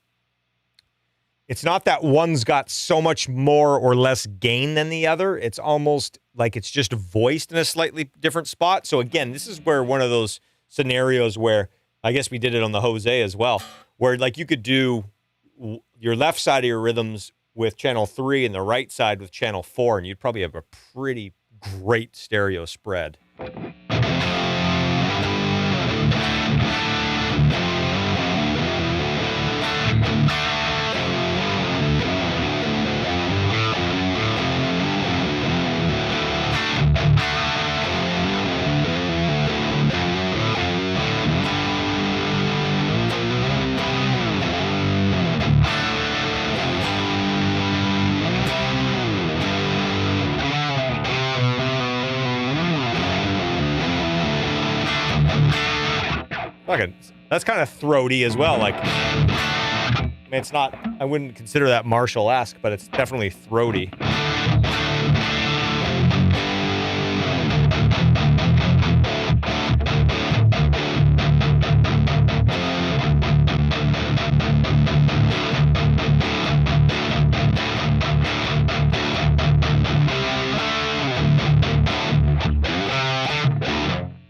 it's not that one's got so much more or less gain than the other. It's almost like it's just voiced in a slightly different spot. So again, this is where one of those scenarios where, I guess we did it on the Jose as well, where like you could do your left side of your rhythms with channel 3 and the right side with channel 4, and you'd probably have a pretty great stereo spread. Fucking, that's kind of throaty as well. Like, I mean, it's not, I wouldn't consider that Marshall-esque, but it's definitely throaty.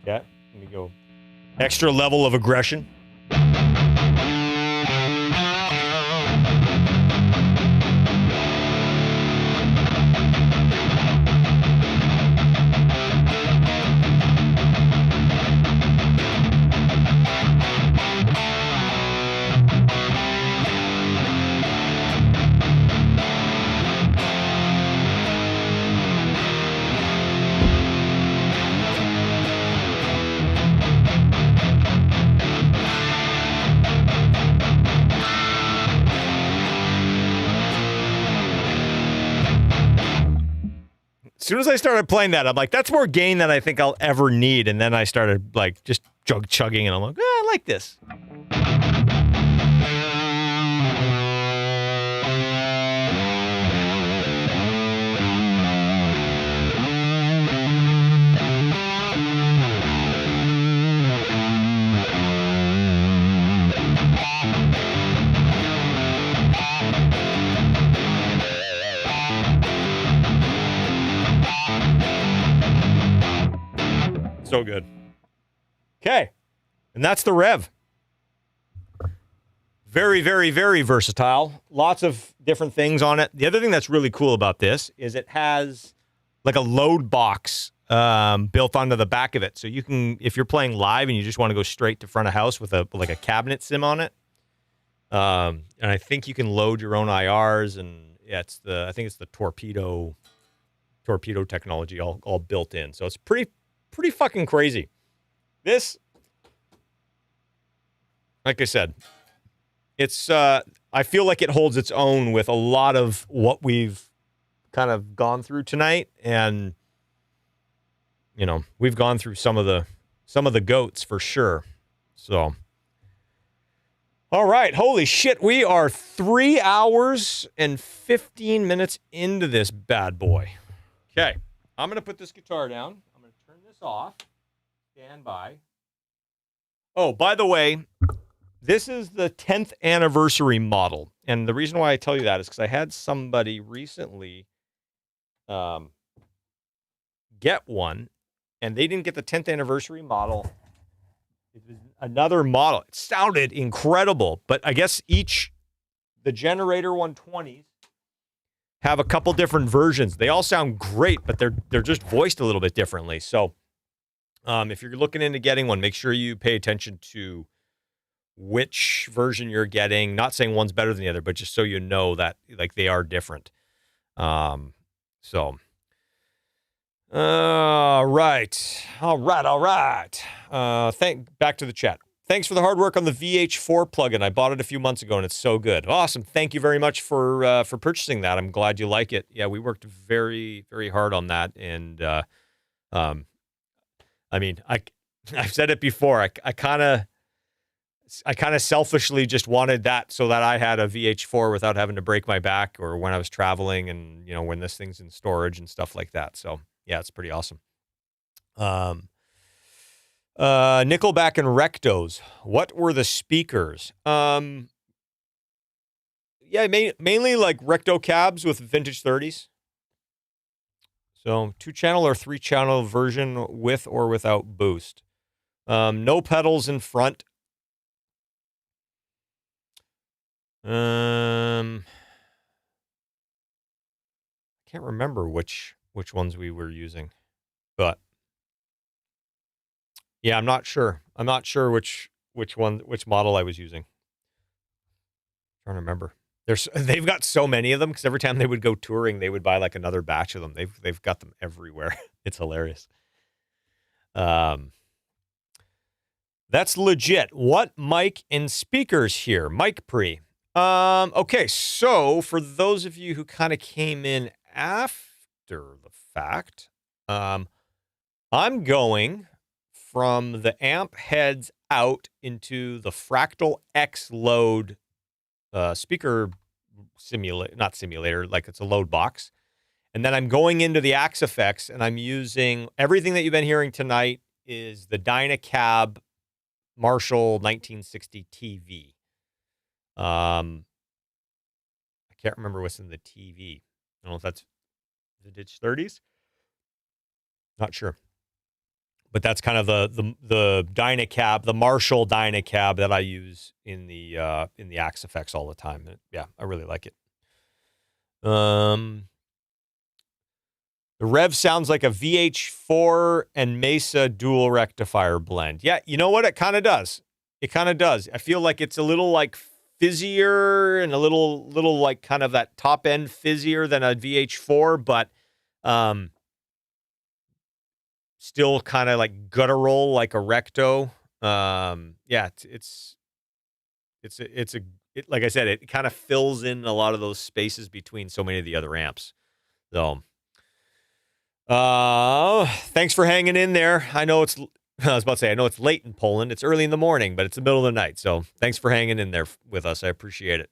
Yeah, let me go. Extra level of aggression. As soon as I started playing that, I'm like, that's more gain than I think I'll ever need. And then I started like just chugging, and I'm like, I like this. So good. Okay. And that's the Rev. Very, very, very versatile. Lots of different things on it. The other thing that's really cool about this is it has like a load box built onto the back of it. So you can, if you're playing live and you just want to go straight to front of house with a cabinet sim on it. And I think you can load your own IRs, and yeah, I think it's the torpedo technology all built in. So it's pretty fucking crazy. This, like I said, it's I feel like it holds its own with a lot of what we've kind of gone through tonight, and you know, we've gone through some of the goats for sure. So all right, holy shit, we are 3 hours and 15 minutes into this bad boy. Okay, I'm gonna put this guitar down. Turn this off. Stand by. Oh, by the way, this is the 10th anniversary model. And the reason why I tell you that is because I had somebody recently get one, and they didn't get the 10th anniversary model. It was another model. It sounded incredible, but I guess the Generator 120s have a couple different versions. They all sound great, but they're just voiced a little bit differently. So if you're looking into getting one, make sure you pay attention to which version you're getting. Not saying one's better than the other, but just so you know that like they are different. All right. Back to the chat. Thanks for the hard work on the VH4 plugin. I bought it a few months ago, and it's so good. Awesome. Thank you very much for purchasing that. I'm glad you like it. Yeah, we worked very, very hard on that. And, I mean, I've said it before. I kind of selfishly just wanted that so that I had a VH4 without having to break my back, or when I was traveling, and, you know, when this thing's in storage and stuff like that. So yeah, it's pretty awesome. Nickelback and Rectos. What were the speakers? Yeah, mainly like Recto cabs with vintage 30s. So 2-channel or 3-channel version with or without boost. No pedals in front. I can't remember which ones we were using, but yeah, I'm not sure. I'm not sure which model I was using. I'm trying to remember. They've got so many of them, because every time they would go touring, they would buy like another batch of them. They've got them everywhere. It's hilarious. That's legit. What mic and speakers here? Mic pre. Okay, so for those of you who kind of came in after the fact, I'm going from the amp heads out into the Fractal X load speaker simulator, not simulator, like it's a load box. And then I'm going into the Axe Effects, and I'm using everything that you've been hearing tonight is the Dynacab Marshall 1960 TV. I can't remember what's in the TV. I don't know if that's the Ditch 30s. Not sure. But that's kind of the Dynacab, the Marshall Dynacab that I use in the Axe Effects all the time. Yeah, I really like it. The Rev sounds like a VH4 and Mesa dual rectifier blend. Yeah, you know what? It kind of does. It kind of does. I feel like it's a little like fizzier and a little like kind of that top end fizzier than a VH4, but still kind of like guttural like a Recto. Yeah, like I said, it kind of fills in a lot of those spaces between so many of the other amps. So thanks for hanging in there. I know it's late in Poland. It's early in the morning, but it's the middle of the night. So thanks for hanging in there with us. I appreciate it.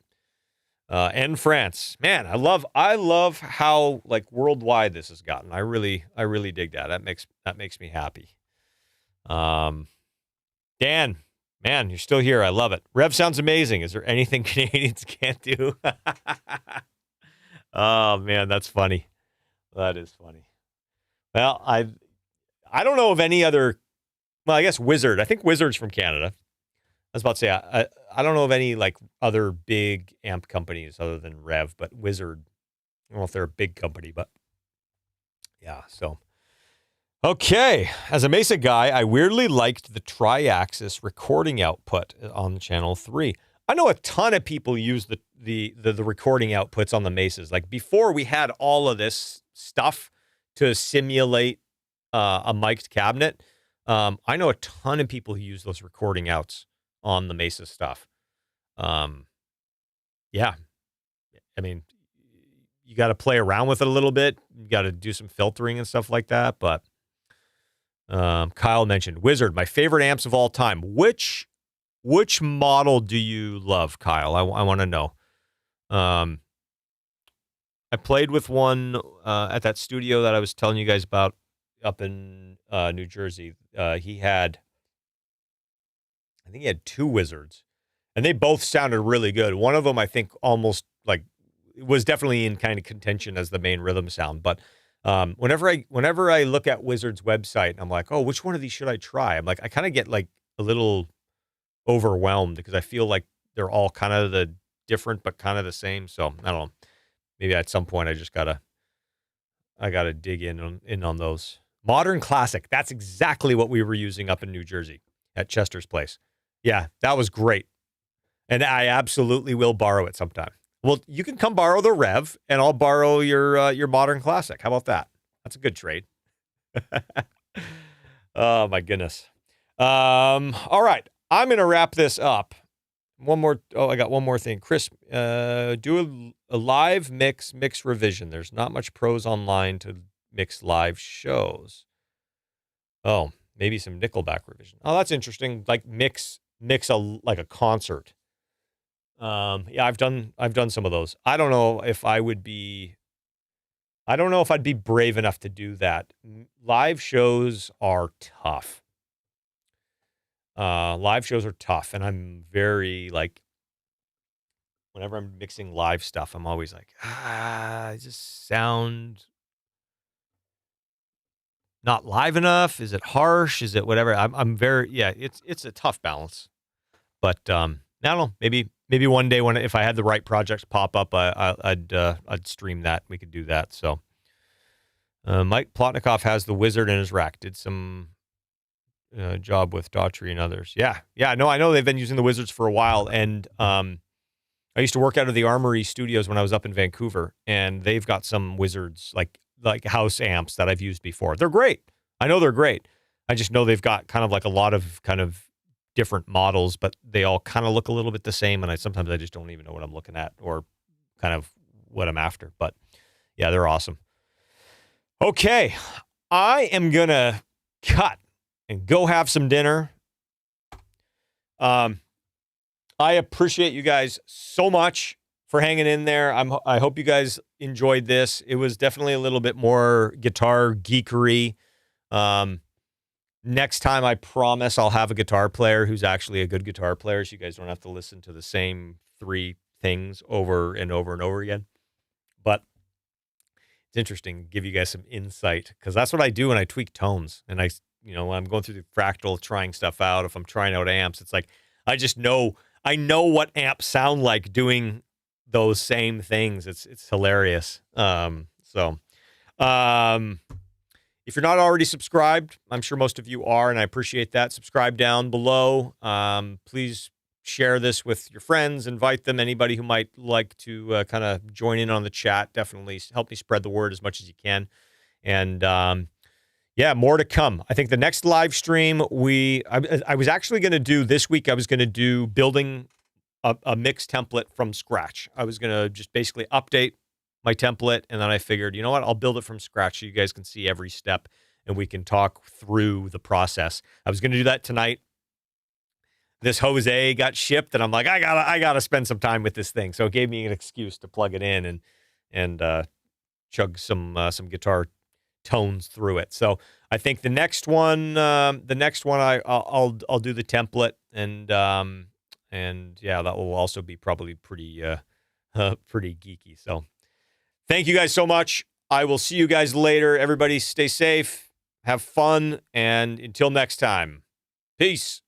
And France, man, I love how like worldwide this has gotten. I really dig that. That makes me happy. Dan, man, you're still here. I love it. Rev sounds amazing. Is there anything Canadians can't do? Oh man, that's funny. That is funny. Well, I don't know of any other. Well, I guess Wizard. I think Wizard's from Canada. I was about to say I don't know of any like other big amp companies other than Rev, but Wizard. I don't know if they're a big company, but yeah. So okay, as a Mesa guy, I weirdly liked the tri-axis recording output on channel 3. I know a ton of people use the recording outputs on the Mesas. Like before, we had all of this stuff to simulate a mic'd cabinet. I know a ton of people who use those recording outs on the Mesa stuff. Yeah. I mean, you got to play around with it a little bit. You got to do some filtering and stuff like that. But Kyle mentioned Wizard, my favorite amps of all time. Which model do you love, Kyle? I want to know. I played with one at that studio that I was telling you guys about up in New Jersey. I think he had 2 Wizards, and they both sounded really good. One of them, I think, almost like was definitely in kind of contention as the main rhythm sound. But whenever I look at Wizard's website, I'm like, oh, which one of these should I try? I'm like, I kind of get like a little overwhelmed because I feel like they're all kind of the different but kind of the same. So I don't know. Maybe at some point I gotta dig in on those. Modern Classic. That's exactly what we were using up in New Jersey at Chester's place. Yeah, that was great. And I absolutely will borrow it sometime. Well, you can come borrow the Rev, and I'll borrow your Modern Classic. How about that? That's a good trade. Oh my goodness. All right. I'm gonna wrap this up. I got one more thing. Chris, do a live mix revision. There's not much pros online to mix live shows. Oh, maybe some Nickelback revision. Oh, that's interesting. Like mix a concert. Yeah, I've done some of those. I don't know if I'd be brave enough to do that. Live shows are tough. Live shows are tough, and I'm very like, whenever I'm mixing live stuff, I'm always like, it just sound not live enough. Is it harsh? Is it whatever? I'm very, yeah, it's a tough balance, but, I don't know, maybe one day if I had the right projects pop up, I'd stream that. We could do that. So, Mike Plotnikoff has the Wizard in his rack. Did some, job with Daughtry and others. Yeah. No, I know they've been using the Wizards for a while. And, I used to work out of the Armory Studios when I was up in Vancouver, and they've got some Wizards like house amps that I've used before. They're great. I know they're great. I just know they've got kind of like a lot of kind of different models, but they all kind of look a little bit the same. And sometimes I just don't even know what I'm looking at or kind of what I'm after. But yeah, they're awesome. Okay. I am going to cut and go have some dinner. I appreciate you guys so much for hanging in there. I hope you guys enjoyed this. It was definitely a little bit more guitar geekery. Next time, I promise I'll have a guitar player who's actually a good guitar player, so you guys don't have to listen to the same 3 things over and over and over again. But it's interesting to give you guys some insight, because that's what I do when I tweak tones. And when I'm going through the fractal, trying stuff out, if I'm trying out amps, it's like I know what amps sound like doing those same things. It's hilarious. If you're not already subscribed, I'm sure most of you are, and I appreciate that. Subscribe down below. Please share this with your friends. Invite them. Anybody who might like to kind of join in on the chat, definitely help me spread the word as much as you can. And more to come. I think the next live stream I was actually going to do this week. I was going to do building a mix template from scratch. I was going to just basically update my template, and then I figured, you know what, I'll build it from scratch so you guys can see every step and we can talk through the process. I was going to do that tonight. This Jose got shipped, and I'm like, I gotta spend some time with this thing. So it gave me an excuse to plug it in and chug some guitar tones through it. So I think the next one I'll do the template, and that will also be probably pretty geeky. So thank you guys so much. I will see you guys later. Everybody stay safe, have fun, and until next time, peace.